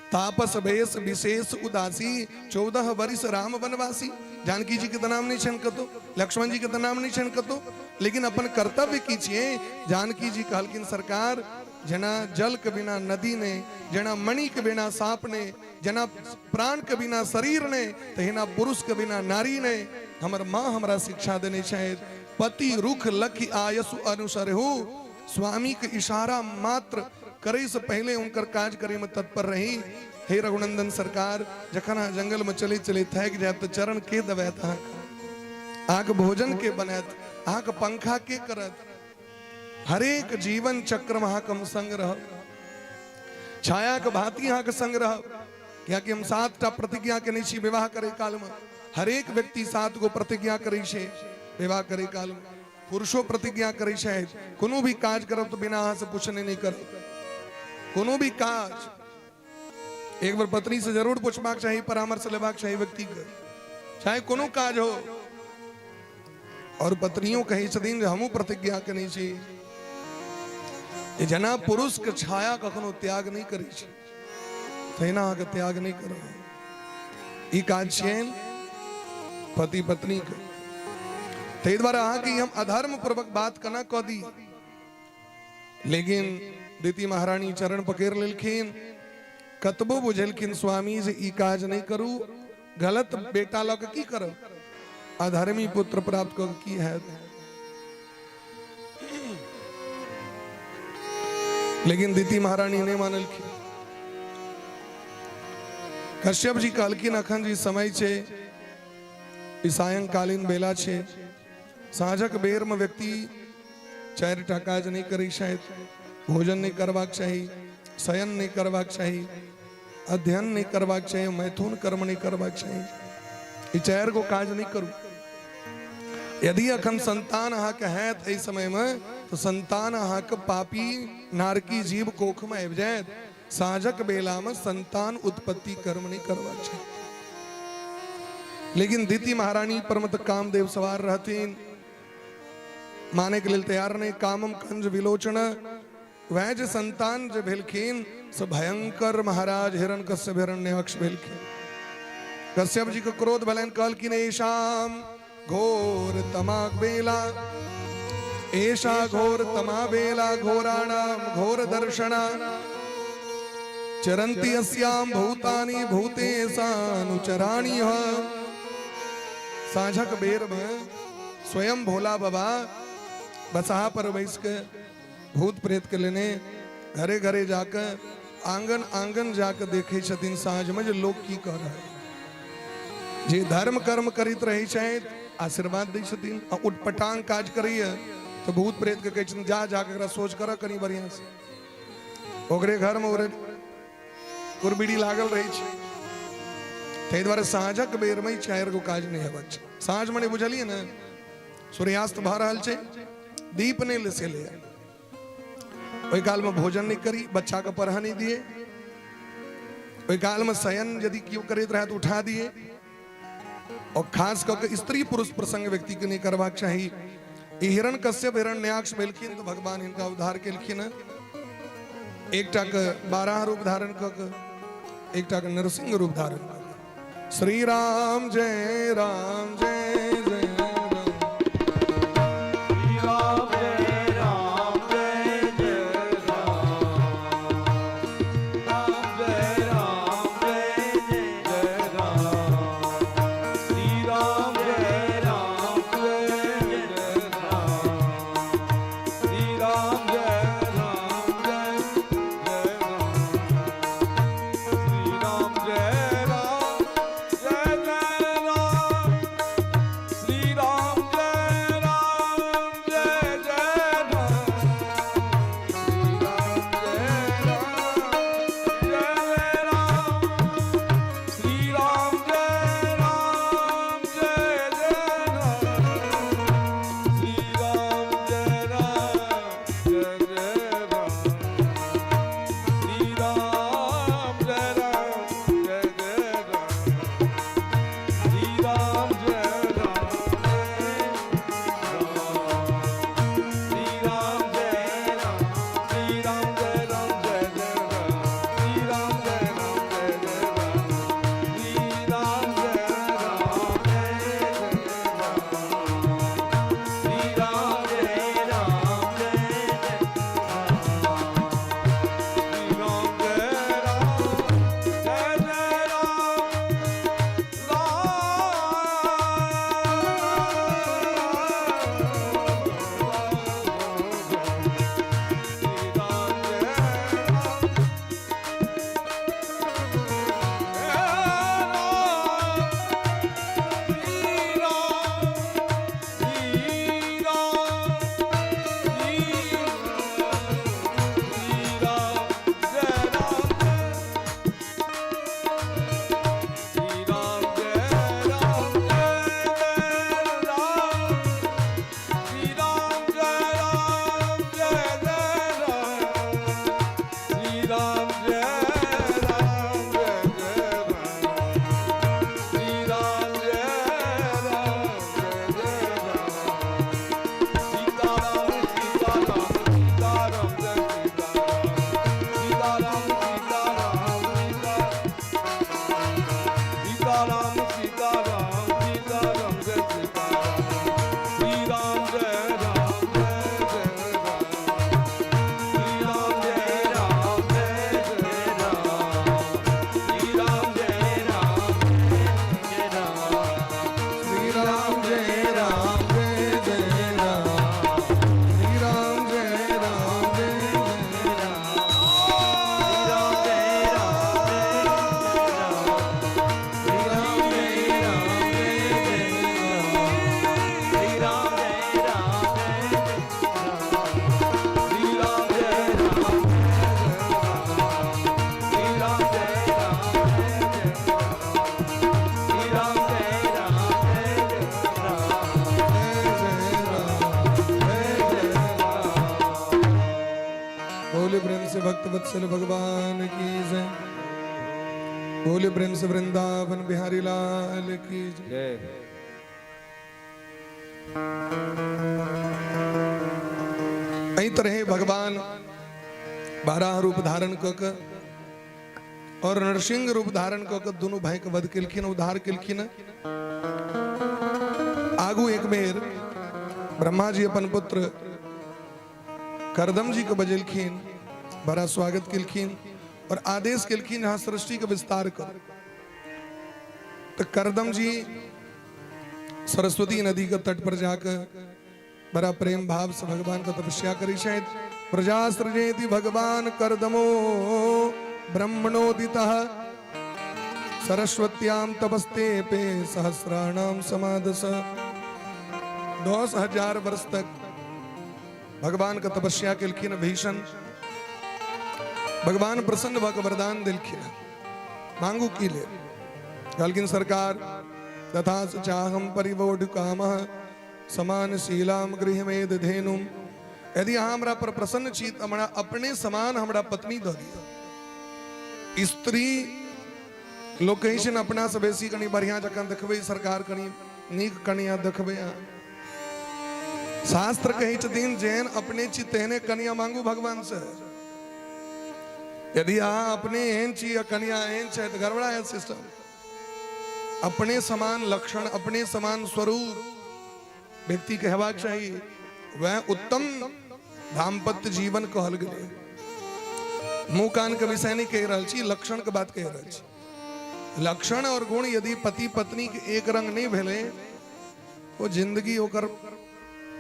तापस वेश विशेष उदासी 14 वर्ष राम वनवासी। जानकी जी के तो नाम नहीं छन कतो लक्ष्मण जी के तो नाम नहीं छन कतो लेकिन अपन कर्तव्य की छिए। जानकी जी कहलखिन सरकार जना जल के बिना नदी ने जना मणि के बिना सांप ने जना प्राण के बिना शरीर ने तहिना पुरुष के बिना नारी ने हमर माँ हमरा शिक्षा देने शायद पति रुख लखी आयसु अनुसर हो। स्वामी के इशारा मात्र करे से पहले उनकर काज करे में तत्पर रही। हे रघुनंदन सरकार जखन जंगल में चले चले थक जाए तो चरण के दबैत आग भोजन के बनैत आग पंखा के करत हरेक जीवन चक्र में हम संग रह छाया के भांति यहाँ के संग रह। क्या कि हम 7टा प्रतिज्ञा के नहीं विवाह करे काल में हरेक व्यक्ति 7 गो प्रतिज्ञा करे छे विवाह करे काल में। पुरुषों प्रतिज्ञा करे शायद कोनो भी काज करब तो बिना अहाँ से पूछने नहीं कर कोनो भी काज एक बार पत्नी से जरूर पूछबाक चाहिए परामर्श लेबाक चाहिए व्यक्ति के चाहे कोनो काज हो। और पत्नियों कही छथिन हमू प्रतिज्ञा कने छी जना पुरुष के छाया कखनो त्याग नहीं करी छी तहिना के त्याग नहीं करो। ई काज छियन पति पत्नी के ते द्वारा अहाँ की हम अधर्म पूर्वक बात कना कह दी। लेकिन दीति महारानी चरण पकड़ लेलखिन कतबो बुझेलखिन स्वामी से ई काज नहीं करू गलत बेटा लग की करो अधर्मी पुत्र प्राप्त कर की है। लेकिन दीति महारानी ने मानलखिन। कश्यप जी कहलखिन अखन जी समय छे ई सायंकालीन बेला छे साँझक बेर में व्यक्ति 4टा काज नहीं करी शायद भोजन नहीं करवाक चाहिए शयन नहीं करवाक चाहिए अध्ययन नहीं करवाक चाहिए मैथुन कर्म नहीं करवाक चाहिए ये 4 गो काज नहीं करू। यदि अखन संतान अहाँ के है इस समय में तो संतान अहाँ के पापी नारकी जीव कोख में आबि जाए। साँझक बेला में संतान उत्पत्ति कर्म नहीं करवाक चाहिए। लेकिन दीति महारानी पर मत कामदेव सवार रहतीन माने के लिए तैयार नहीं। कामम कंज विलोचन वह जो संतान जो भेलखिन से भयंकर महाराज हिरण्यकश्यप हिरण्याक्ष भेलखिन। कश्यप जी को क्रोध भलन कहलखिन ऐशाम घोर तमाक बेला ऐशा घोर तमा बेला घोराणाम घोर दर्शना चरंती अस्याम भूतानि भूतेशानुचराणि। साँझक बेर में स्वयं भोला बाबा बसहा पर बैस के भूत प्रेत के लेने घरे घरे जाकर आंगन आंगन जाकर देखे छथिन साँझ में जो लोग की कह रहे जे धर्म कर्म करित रही शायद आशीर्वाद दै छथिन उटपटांग काज करिए तो भूत प्रेत के कहे जा जाकर सोच कर कनी बढ़िया से ओकरे घर में ओरे कुरबिड़ी लागल रही छे। ते द्वारा साँझक बेर में 4 गो काज नहीं हेबाक छै। साँझ मने बुझलिए ना सूर्यास्त भ रहल छै दीप नहीं ले से ले ओई काल में भोजन नहीं करी बच्चा के पढ़ा नहीं दिए ओई काल में शयन यदि क्यों करित रहे तो उठा दिए। और खास करके स्त्री पुरुष प्रसंग व्यक्ति के नहीं करवाक चाहिए। हिरण्यकश्यप हिरण्याक्ष भेलखिन तो भगवान इनका उद्धार केलखिन। एकटा के 12 रूप धारण क एकटा के नरसिंह रूप धारण क। श्री राम जय राम जय जय भक्त वत्सल भगवान की जय। बोले प्रिंस वृंदावन बिहारी लाल की जय। जय कई तरह भगवान 12 रूप धारण कक और नरसिंह रूप धारण कक दोनों भाई के वध किलखिन उद्धार किलखिन। आगू एक बेर ब्रह्मा जी अपन पुत्र करदम जी को बजेलखिन, बड़ा स्वागत किलखिन और आदेश किलखिन यहाँ सृष्टि का विस्तार कर। तो करदम जी सरस्वती नदी के तट पर जाकर बड़ा प्रेम भाव से भगवान का तपस्या करी। शायद प्रजा सृजेति भगवान करदमो ब्रह्मणोदितः सरस्वत्याम तपस्ते पे सहस्राणाम समादस। 10,000 वर्ष तक भगवान का तपस्या किलखिन भीषण। भगवान प्रसन्न भग वरदान दिलखिन मांगू की ले कलकिन सरकार तथा चाहम परिवोढ़ काम समान शीलाम गृह में धेनुम। यदि हमरा पर प्रसन्न चीत हमरा अपने समान हमरा पत्नी दो दिया। स्त्री लोग कहीं से अपना से बेसी कनी बढ़िया जखन देखबे सरकार कनी नीक कनिया देखबे। शास्त्र कही छथिन जैन अपने ची तेहने कनिया मांगू भगवान से। यदि अपने एहन ची या कनिया एहन छे तो गड़बड़ा है सिस्टम। अपने समान लक्षण अपने समान स्वरूप व्यक्ति कहवाक चाहिए, वह उत्तम दाम्पत्य जीवन कहल गए। मुंह कान के विषय नहीं कह रहा छी, लक्षण के बात कह रहा छी। लक्षण और गुण यदि पति पत्नी के एक रंग नहीं भेले वो जिंदगी होकर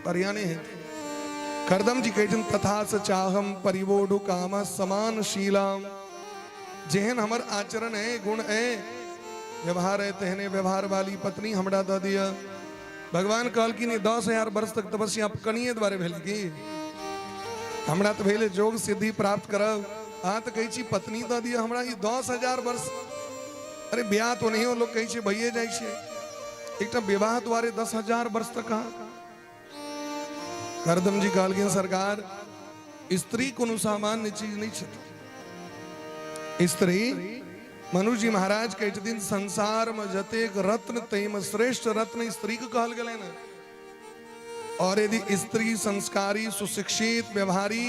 परियाने है। करदम जी कहते तथा स चाहम परिवोढ़ काम समान शीलाम। जेहन हमर आचरण है गुण है व्यवहार है तेहने व्यवहार वाली पत्नी हमरा दे दिया। भगवान कहल कि नहीं 10,000 वर्ष तक तपस्या कनिए द्वारे भेलेगी। हमरा तो भेले जोग सिद्धि प्राप्त करब तो कही छी पत्नी दे दिया हमरा। 10,000 वर्ष अरे ब्याह तो नहीं हो लोग कही छी भइए जाए छे। एक विवाह द्वारे 10,000 वर्ष तक कहा। करदम जी कहलखिन सरकार स्त्री कोनो सामान्य चीज नहीं छे। स्त्री मनु जी महाराज कहते दिन संसार में जतेक रत्न तैम श्रेष्ठ रत्न स्त्री को कहल गए ना। और यदि स्त्री संस्कारी सुशिक्षित व्यवहारी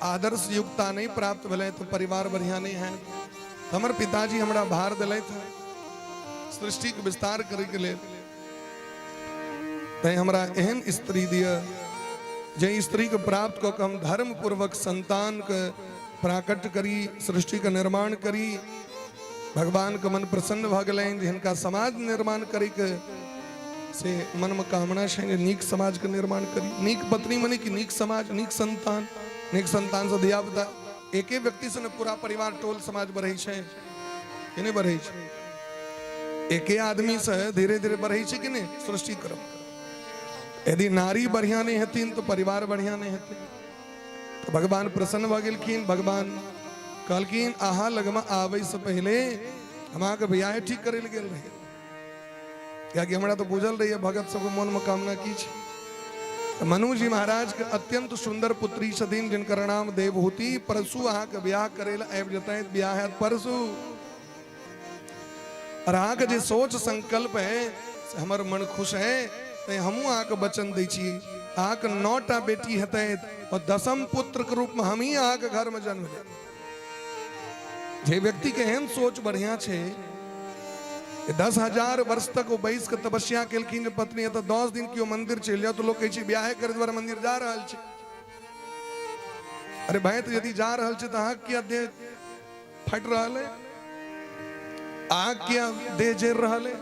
आदर्श युक्ता नहीं प्राप्त भले तो परिवार बढ़िया नहीं है। हमर पिताजी हमरा भार दिले था सृष्टि के विस्तार करे के लिए तय हमरा एहन स्त्री दिया जे स्त्री को प्राप्त को हम धर्म पूर्वक संतान के प्राकट करी सृष्टि का निर्माण करी। भगवान का मन प्रसन्न भ गए जिनका समाज निर्माण करी के से मन में कामना है नीक समाज का निर्माण करी। नीक पत्नी मने की नीक समाज नीक संतान से दिया बता एके व्यक्ति से न पूरा परिवार टोल समाज बढ़े कि नहीं बढ़े। एके आदमी से धीरे धीरे बढ़े कि नहीं सृष्टि क्रम। यदि नारी बढ़िया नहीं हतीन तो परिवार बढ़िया नहीं हती। तो भगवान प्रसन्न भ गेलखिन। भगवान कहलखिन आहा लगमा आवे से पहले हमारा के बियाह ठीक करे गेल रहे क्या कि हमरा तो बुझल रही है भगत सब मन में कामना की छे। तो मनु जी महाराज के अत्यंत सुंदर पुत्री छथिन जिनकर नाम देवहूति। परसु अहा के बियाह करेला आबि जतै बियाह है परसु। और अहा के जे सोच संकल्प है हमर मन खुश है ते हमहु अहा के वचन दै छी। अहा के 9टा बेटी हेतै और 10म पुत्र के रूप में हम ही अहा के घर में जन्म ले। जे व्यक्ति के एहन सोच बढ़िया छे 10,000 वर्ष तक वो बैस के तपस्या केलखिन पत्नी तो 10 दिन क्यों मंदिर चल जाओ तो लोग कहे ब्याह करे द्वारा मंदिर जा रहा छे। अरे भाई तो यदि जा रहा छे तो आँख क्या देह फट रहा है आँख क्या देह जेर रहा है।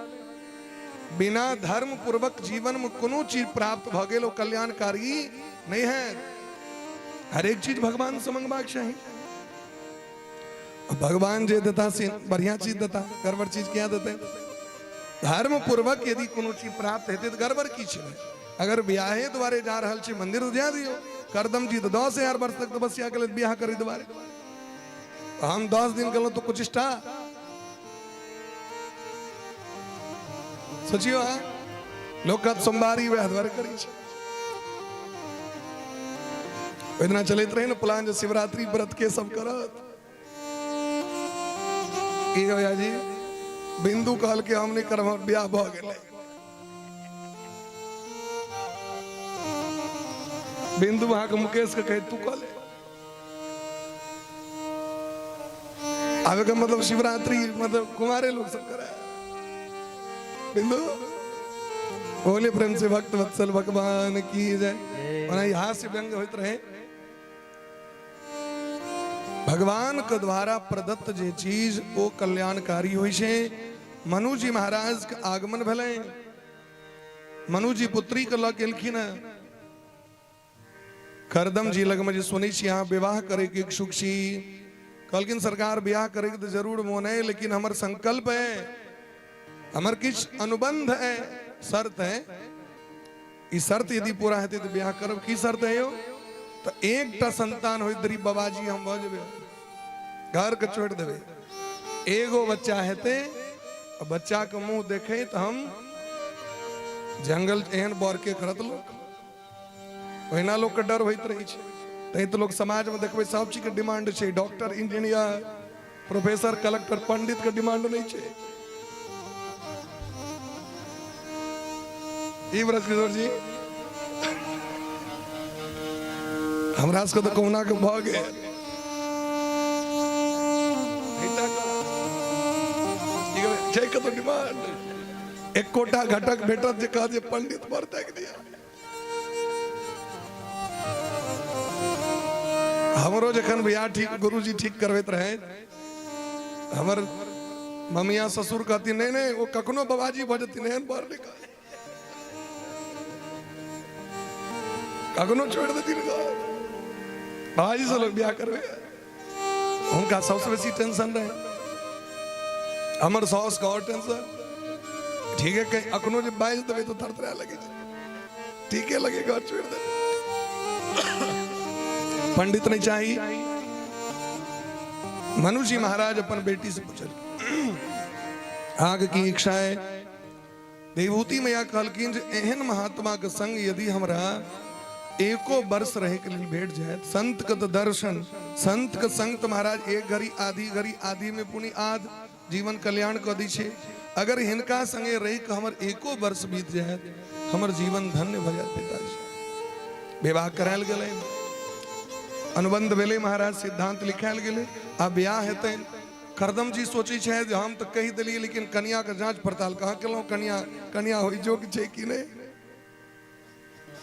बिना धर्म पूर्वक जीवन में कोनो चीज प्राप्त भ गेल कल्याणकारी नहीं है। हर एक चीज भगवान से मंगवाक चाहिए। भगवान जे देता से बढ़िया चीज देता गड़बड़ चीज क्या देते। धर्म पूर्वक यदि कोनो चीज प्राप्त हेते तो गड़बड़ की छे। अगर ब्याहे द्वारे जा रहल छे मंदिर तो जा दियो। करदम जी तो 10,000 वर्ष तक तपस्या के लिए ब्याह करे द्वारे हम 10 दिन गलो तो कुछ इष्टा सोचियो लोग सोमवारी वह द्वारे करी छे। इतना चलते रहे ना प्लान जो शिवरात्रि व्रत के सब करत की भैया जी बिंदु काल के हमने करम ब्याह भ गेले बिंदु वहां के मुकेश के कहे तू कल आवे का मतलब शिवरात्रि मतलब कुमारे लोग सब करा बिंदु बोले प्रेम से भक्त वत्सल भगवान की जय और यहाँ से व्यंग होते रहे भगवान के द्वारा प्रदत्त जे चीज वो कल्याणकारी होई छे मनु जी महाराज के आगमन भले मनु जी पुत्री के लग गेलखिन करदम जी लग में जे सुनी छी यहाँ विवाह करे के इच्छुक छी कहलखिन सरकार ब्याह करे तो जरूर मोन है लेकिन हमर संकल्प है हमर किछ अनुबंध है शर्त है इस शर्त यदि पूरा हेते तो ब्याह करब की शर्त है यो तो एक टा संतान हो दरी बाबाजी हम भ जेबे घर के छोड़ देवे एगो बच्चा हेते बच्चा के मुंह देखे तो हम जंगल एहन बर के करत लोग ओहिना लोग के डर होइत रही छे तै तो लोग समाज में देखबे सब चीज के डिमांड छे डॉक्टर इंजीनियर प्रोफेसर कलेक्टर पंडित के डिमांड नहीं छे ई व्रत किशोर जी हमरा से तो कौना के भ गए तो डिमांड एक कोटा घटक भेटत जे कह जे पंडित बर तक दिया हमरो जखन बियाह ठीक गुरुजी ठीक करबैत रहे हमर ममिया ससुर कहती नहीं नहीं वो कखनो बाबाजी भ जती नहीं बर निकाल कखनो छोड़ देती बाबाजी से लोग ब्याह करवे उनका सबसे बेसी टेंशन रहे हमर सॉस का और टेंशन ठीक है कहीं अखनो जब बाइज देवे तो थरथरा लगे ठीक है लगेगा और छोड़ दे पंडित नहीं चाहिए मनु जी महाराज अपन बेटी से पूछल आग की इच्छा है देवहूति मैया कहलकिन जे एहन महात्मा के संग यदि हमरा एको वर्ष रहे के लिए भेट जाए संत के दर्शन संत के संग तो महाराज एक घड़ी आधी में पुनि आध जीवन कल्याण कर दी छे अगर हिनका संगे रही के हमर एको वर्ष बीत जाए हमर जीवन धन्य भ जाए पिताजी विवाह करायल गेले अनुबंध भेले महाराज सिद्धांत लिखायल गेले आ ब्याह हेतै करदम जी सोची छे जे हम तो कहि देलिए लेकिन कन्या के जांच पड़ताल कहाँ केलौ कन्या होई जोग छे कि नहीं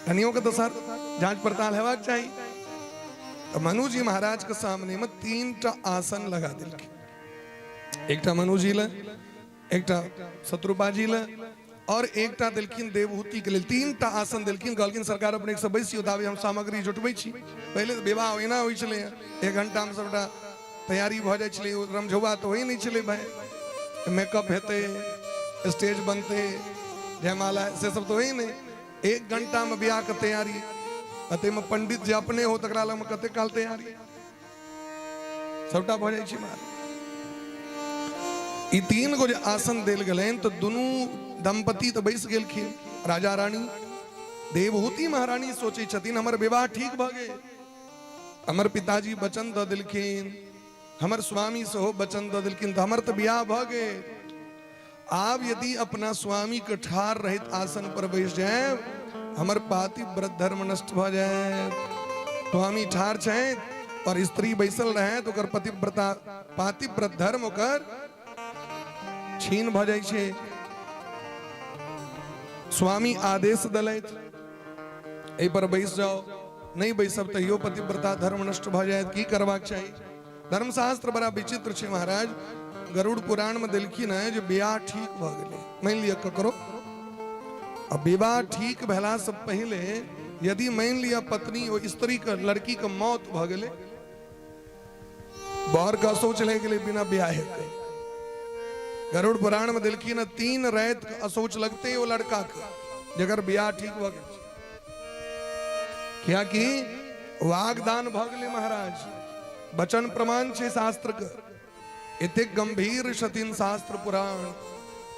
कन्याओं के तो सर जांच पड़ताल हेबाक चाहिए तो मनु जी महाराज के सामने में 3टा आसन लगा दिलखिन एकटा मनु जी ले एकटा शत्रुपा जी ले और एकटा दिलखिन देवहूति के लिए 3टा आसन दिलखिन कहलखिन सरकार अपने एक से बैसियो दावे हम सामग्री जुटबै छी पहले विवाह ओहिना होइ छले 1 घंटा में सबटा तैयारी भ जाय छले रमझौवा तो होई नहीं छले भाई मेकअप हेते स्टेज बनते जयमाला से सब तो होई नहीं 1 घंटा में ब्याह के तैयारी अते में पंडित जे अपने हो तकरा लग में कते काल तैयारी सबटा भ जाय छी महाराज ई 3 गो जे आसन देल गेलन तो दुनू दंपति तो बैस गेलखिन राजा रानी देवहूति महारानी सोचे छथिन हमर विवाह ठीक भ गेल हमर पिताजी वचन द दिलखिन हमर स्वामी सेहो वचन द दिलखिन तो हमर तो ब्याह भ गेल आब यदि अपना स्वामी के ठार रहित आसन पर बैस जाए हमर पातिव्रत धर्म नष्ट भ जाए स्वामी ठार छे और स्त्री बैसल रहे तो ओकर पतिव्रता पातिव्रत धर्म ओकर छीन भ जाय छे स्वामी आदेश दलैत एहि पर बैस जाओ नहीं बैसब तैयो पतिव्रता धर्म नष्ट भ जाए की करबाक चाहिए धर्मशास्त्र बड़ा विचित्र छे महाराज गरुड़ पुराण में दिलखिन है जो ब्याह ठीक भ गेले मान लिया ककरो अब विवाह ठीक भेला से पहले यदि मान लिया पत्नी और स्त्री का लड़की का मौत भ गेले बर का सोच ले गेले बिना ब्याह हेतै गरुड़ पुराण में दिलखिन 3 रात असोच लगते वो लड़का का जगर ब्याह ठीक भ गेल क्या कि वागदान भ गेले महाराज वचन प्रमाण छे शास्त्र के एते गंभीर छथिन शास्त्र पुराण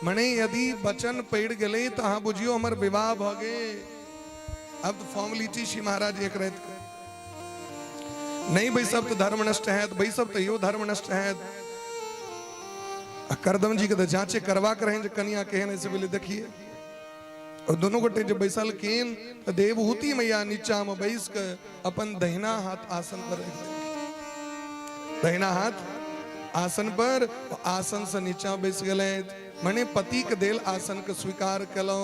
मने यदि वचन पड़ गए तो हाँ बुझियो हमर विवाह भ गए अब तो फॉर्मेलिटी छी महाराज एक रात के नहीं भाई सब तो धर्म नष्ट है, भाई सब तो यो धर्म नष्ट है। करदम जी के तो जांचे करवा कर हैं जो कन्या कहने से पहले देखिए, और दोनों गोटे जब बैसल कीन तो देवहूति मैया नीचा में बैस के अपन दहिना हाथ आसन पर रख देंगे। दहिना हाथ आसन पर, आसन से नीचा बैस गए मने पति के देल आसन के स्वीकार कलो,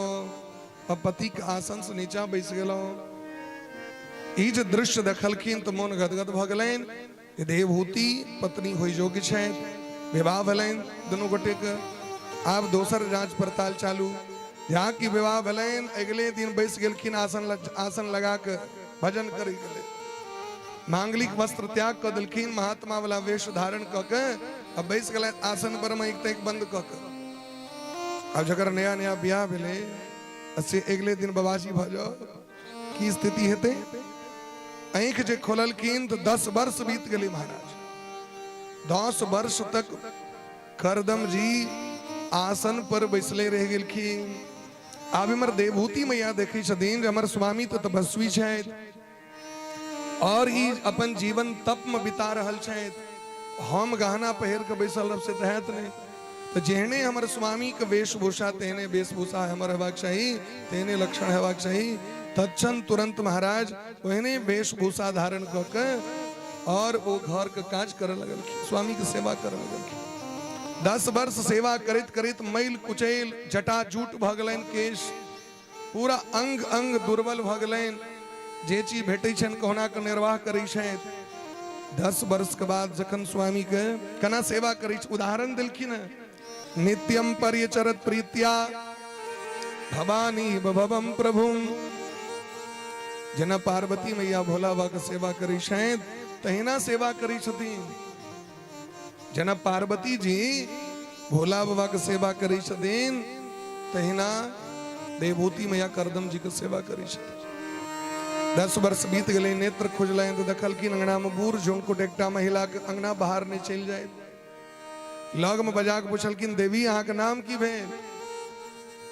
और पति के आसन से नीचा बैस गलो। ई जो दृश्य देखलखिन तो मन गदगद भ गलैन। देवहूति पत्नी होई जोगी छै, विवाह भलैन दोनों गोटे के। आब दोसर जांच पड़ताल चालू, जहाँ की विवाह भलैन अगले दिन बैस गेलखिन आसन लगा के भजन करी गले। मांगलिक वस्त्र त्याग कर दिलखिन, महात्मा वाला वेश धारण क के अब बैस गए आसन पर में एक बंद क के। अब जकर नया नया ब्याह भेले असे अगले दिन बबाजी भ जाओ की स्थिति हेते। आंख जे खोललखिन तो 10 वर्ष बीत गए महाराज। 10 वर्ष तक करदम जी आसन पर बैसले रह गेलखिन। आब हमर देवहूति मैया देखी छथिन हमर स्वामी तो तपस्वी छथि और ई अपन जीवन तप में बिता रहल छथि। हम गहना पहिर के बैसल रह से तहत नहीं, तो जेहने हमर स्वामी के वेशभूषा तेहने वेशभूषा हमर हेबाक चाही, तेहने लक्षण हेबाक चाही। तत्क्षण तुरंत महाराज ओहने वेशभूषा धारण क के और वो घर के काज करे लगल, स्वामी के सेवा करे लगल। 10 वर्ष सेवा करित करित मैल कुचैल जटा जूट भ गलैन, केश पूरा अंग अंग दुर्बल भ गलैन। जे चीज भेटै छन कहुना के निर्वाह करै छथि। 10 वर्ष के बाद जखन स्वामी के कना सेवा करै छ, उदाहरण देलखिन। नित्यम पर्यचरत प्रीत्या भवानी भवम प्रभुम। जना पार्वती मैया भोला बाबा के सेवा करै छथि तहिना सेवा करै छथिन। जना पार्वती जी भोला बाबा के सेवा करै छथिन तहिना देवहूति मैया करदम जी के सेवा करै छथिन। 10 वर्ष बीत गए, नेत्र खुजल तो देखलखिन अंगना में बूढ़ झुनकुट एकटा महिला के अंगना बाहर नहीं चल जाए। लग में बजा के पूछलखिन देवी अहाँ के नाम की भेल?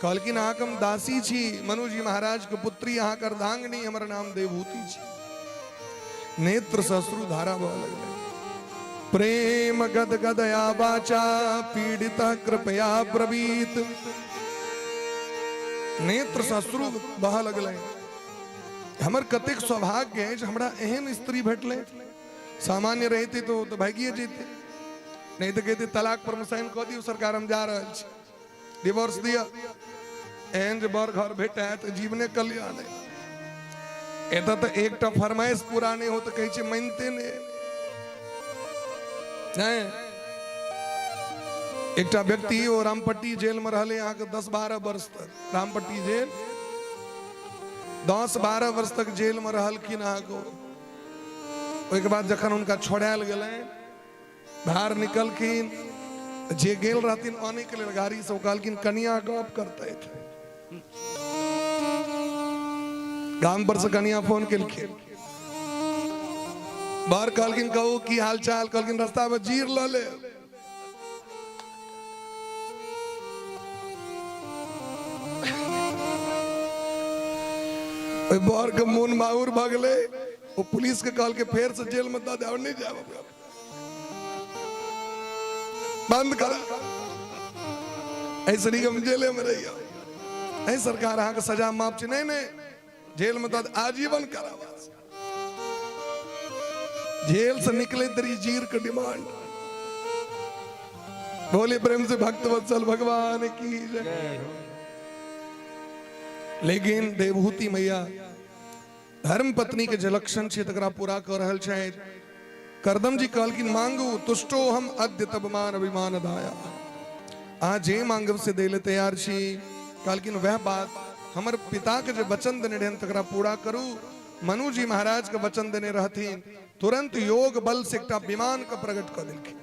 कहलखिन अहाँ हम दासी छी, मनु जी महाराज के पुत्री, अहाँ के अर्धांगिनी, हमर नाम देवहूति छी। नेत्र सश्रु धारा बह लगल। प्रेम गद गदया वाचा पीड़ित कृपया ब्रवीत। नेत्र सश्रु बह लगल। हमर कतेक सौभाग्य है हमरा एहन स्त्री भेटले। सामान्य रहते तो भागिए जेते, नहीं तो कहते तलाक पर मुसाइन कह दियो सरकार हम जा रहे छी, डिवोर्स दिया। एहन जे बर घर भेटा है तो जीवने कल्याण है। एता तो एकटा फरमाइश पूरा नहीं हो तो कहे छे मानते नहीं। एकटा व्यक्ति वो रामपट्टी जेल में रहले यहाँ के 10-12 वर्ष तक। रामपट्टी जेल 10-12 वर्ष तक जेल में रहलखिन। ओके बाद जखन उनका छोड़ायल गए, बाहर निकलखिन, जे गेल रहथिन आने के लिए गाड़ी से कहलखिन कन्या गप करते थे। गांव पर से कन्या फोन केलखिन, बाहर कहलखिन कहू की हाल चाल, कहलखिन रास्ता में जीर ल ले। बाहर के मुन माहूर भगले, वो पुलिस के कहल के फेर से जेल में दे नहीं जाए, बंद कर, ऐसे नहीं हम जेले में रहिए। ऐ सरकार अहाँ के सजा माफ छी, नहीं नहीं जेल में दद आजीवन कारावास। जेल से निकले तेरी जीर का डिमांड। बोले प्रेम से भक्त वत्सल भगवान की जय। लेकिन देवहूति मैया धर्म पत्नी के जलक्षण छे तकरा पूरा कर रहल छथि। करदम जी कहलखिन मांगू तुष्टो हम अद्य तब मान अभिमान दाया। आ जे मांगब से देले तैयार छी। कहलखिन वह बात हमर पिता के जो वचन देने रहन तकरा पूरा करू। मनु जी महाराज के वचन देने रहथिन, तुरंत योग बल से एकटा विमान का प्रकट कर दिलखिन,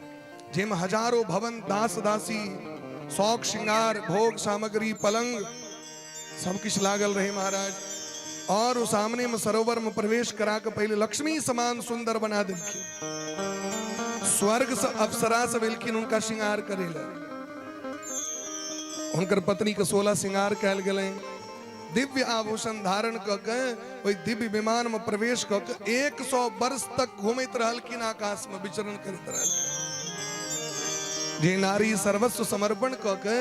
जेम हजारों भवन दास दासी शौक श्रृंगार भोग सामग्री पलंग सब कुछ लागल रहे महाराज। और उस सामने में सरोवर में प्रवेश करा के पहले लक्ष्मी समान सुंदर बना दिलखिन। स्वर्ग से अप्सरा से बिलखिन उनका श्रृंगार करेला। उनकर पत्नी के 16 श्रृंगार कैल गए। दिव्य आभूषण धारण के वही दिव्य विमान में प्रवेश के 100 वर्ष तक घूमत रहलखिन, आकाश में विचरण करते रहलखिन। जे नारी सर्वस्व समर्पण के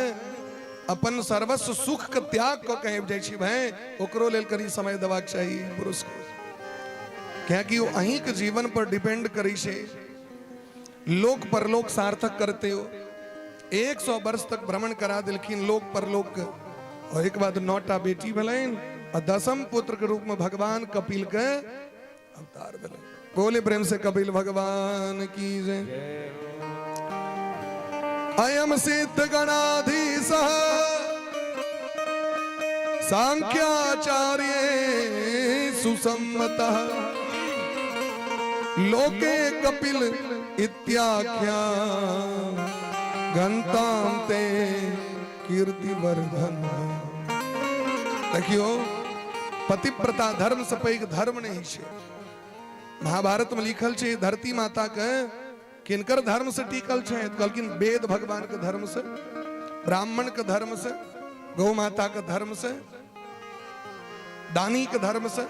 अपन सर्वस्व सुख के त्याग कहे जाइ छी भाई, ओकरो लेल कनी समय देबाक चाहिए पुरुष को, क्या कि वो अहीं के जीवन पर डिपेंड करी छे। लोक परलोक सार्थक करते हो 100 वर्ष तक भ्रमण करा दिलखिन लोक परलोक के, और एक बाद 9टा बेटी भलेन और 10म पुत्र के रूप में भगवान कपिल के अवतार भले। बोले प्रेम से कपिल भगवान की जय। अयम सिद्ध गणाधीश सांख्याचार्य सुसम्मतः लोके कपिल इत्याख्या घंटाम ते कीर्तिवर्धन। देखियो पतिव्रता धर्म से पैघ धर्म नहीं छे। महाभारत में लिखल छे धरती माता के किनकर धर्म से टिकल छे, कहलकिन वेद भगवान के धर्म से, ब्राह्मण के धर्म से, गौ माता के धर्म से, दानी के धर्म से,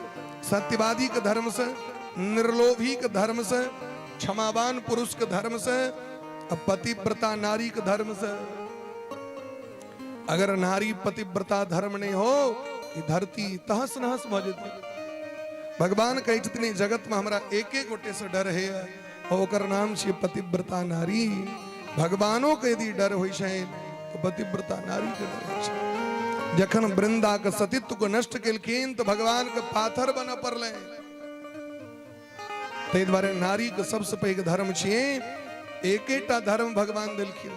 सत्यवादी के धर्म से, निर्लोभी के धर्म से, क्षमावान पुरुष के धर्म से, पतिव्रता नारी के धर्म से। अगर नारी पतिव्रता धर्म नहीं हो, ये धरती तहस नहस हो जाती। भगवान कहे जितनी जगत में हमरा एक एक गोटे से डर है, और ओकर नाम छे पतिव्रता नारी। भगवानों के यदि डर हो तो पतिव्रता नारी के डर हो। जखन वृंदा के सतीत्व को नष्ट केलखिन तो भगवान के पाथर बन पड़ले। ते द्वारे नारी के सबसे पैघ धर्म छे। एकेटा धर्म भगवान दिलखिन,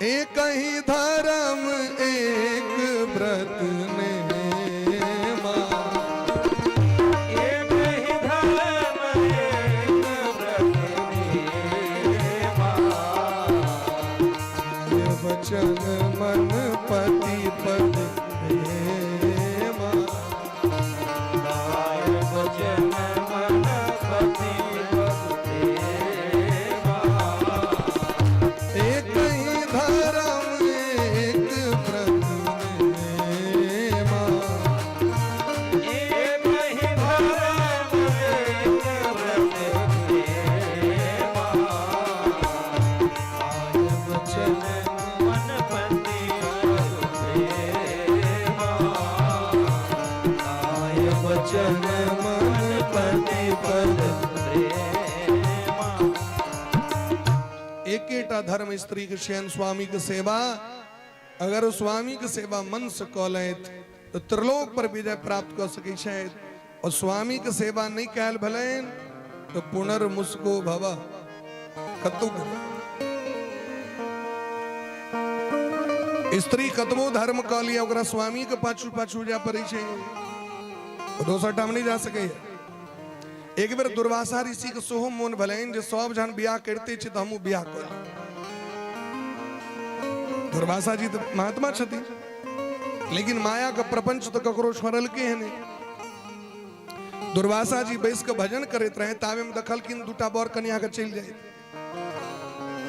एक ही धर्म एक व्रत ने वचन मन पति पद प्रेमा। वचन मन पति पद प्रेमा। एक ही धर्म एक व्रत नेमा। एक ही धर्म एक व्रत प्रेमा। वचन वचन मन पति पद प्रेमा। एकेटा धर्म स्त्री के शयन स्वामी के सेवा। अगर स्वामी के सेवा मन से क लैत तो त्रिलोक पर विजय प्राप्त कर सकै छथि, और स्वामी के सेवा नहीं कैल भलेन तो पुनर्मुस्को भव कतु। स्त्री कतबो धर्म क लिया, ओकरा स्वामी के पाछू पाछू जा पड़े छे, दोसर ठाम नहीं जा सके। एक बेर दुर्वासा ऋषि के सोहो मोन भलेन जे सब जन बियाह करते छे त हमहु बियाह कर। दुर्वासा जी तो महात्मा छथि, लेकिन माया का प्रपंच तो ककरो छोड़ल के है नहीं। दुर्वासा जी बैस के भजन करते रहे, तावे में देखलखिन दूटा बर कन्या के चल जाए,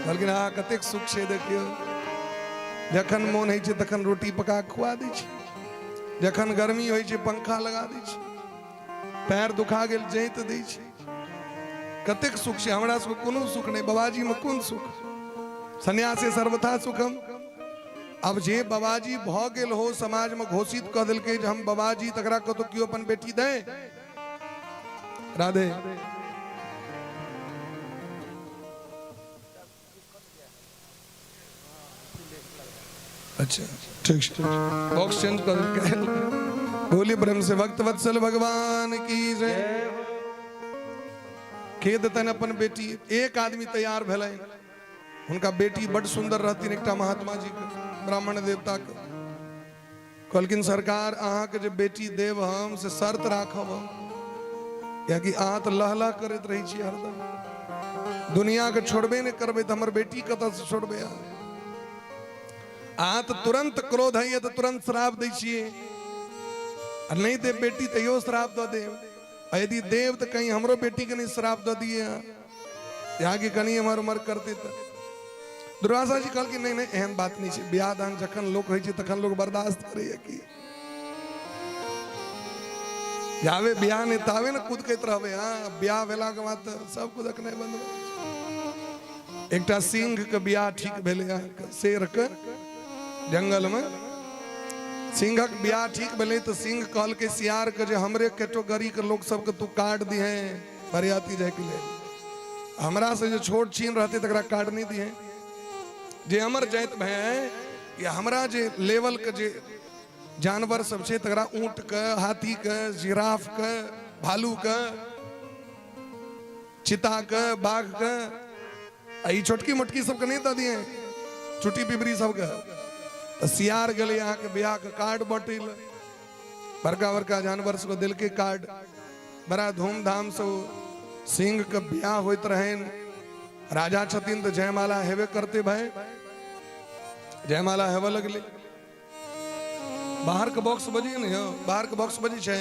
कहलखिन आ कतेक सुख छे देखियो। जखन मोन है छे तखन रोटी पका खुआ दै छे, जखन गर्मी होइ छे पंखा लगा दै छे, पैर दुखा गेल जैत दै छे। कतेक सुख छे, हमरा सब कोनो सुख नहीं, बाबाजी में कोन सुख। सन्यासे सर्वथा सुखम। अब जे बाबाजी भ गेल हो, समाज में घोषित क देलकै जे हम बाबाजी, तकरा कतो कियो अपन बेटी दे। राधे। अच्छा ठीक ठीक, बॉक्स चेंज कर के बोली प्रेम से भक्त वत्सल भगवान की जय। खेद तन अपन बेटी, एक आदमी तैयार भेलै, उनका बेटी बड़ सुंदर रहती। एकटा महात्मा जी के, ब्राह्मण देवता के, कहलखिन सरकार अहाँ के जे बेटी देव हम से शर्त राखब, कियाकि अहाँ तो लहला करैत रही छी हरदम, दुनिया के छोड़बे नहीं करबे तो हमर बेटी कतऽ से छोड़बे। अहाँ तो तुरंत क्रोध है तो तुरंत श्राप दै छियै, नहीं दे बेटी तैयो श्राप दऽ देब। यदि देव तो कहीं हमरो बेटी के नहीं श्राप दऽ दिए, यहाँ की कनी हमर उमर करते तो। दुर्वासा जी कहल कि नहीं नहीं एहन बात नहीं है, बियाह दान जखन लोग रहै छै तखन लोग बर्दाश्त करैया कि जावे ब्याह ने तावे न कूद के रहवे। हाँ ब्याह वेला के बाद सब कुछ नहीं बंद भए। एकटा सिंह के ब्याह ठीक भेले शेर के जंगल में। सिंहक ब्याह ठीक भेले तो सिंह कहल के सियार के जे हमरे कैटेगरी के लोग सबके तू काट दी है बरियाती जाए के लिए। हमरा से जो छोट छीन रहते तकरा काट नहीं दिए। जे अमर जात भय या हमरा जे लेवल के जे जानवर सब छे तकरा ऊंट के, हाथी के, जिराफ के, भालू के, चिता के, बाघ के, आई छोटकी मोटकी सबके नहीं दे दिए, छुट्टी पिपरी सबके। तो सियार गले यहाँ के ब्याह के कार्ड बटिल, बड़का बड़का जानवर सबको दिल के कार्ड बड़ा धूमधाम से सिंह के ब्याह होत रहे। राजा छतीन तो जयमाला हेवे करते भाई, जयमाला हेवे लगले। बाहर के बॉक्स बजी नहीं हो, बाहर के बॉक्स बजी छे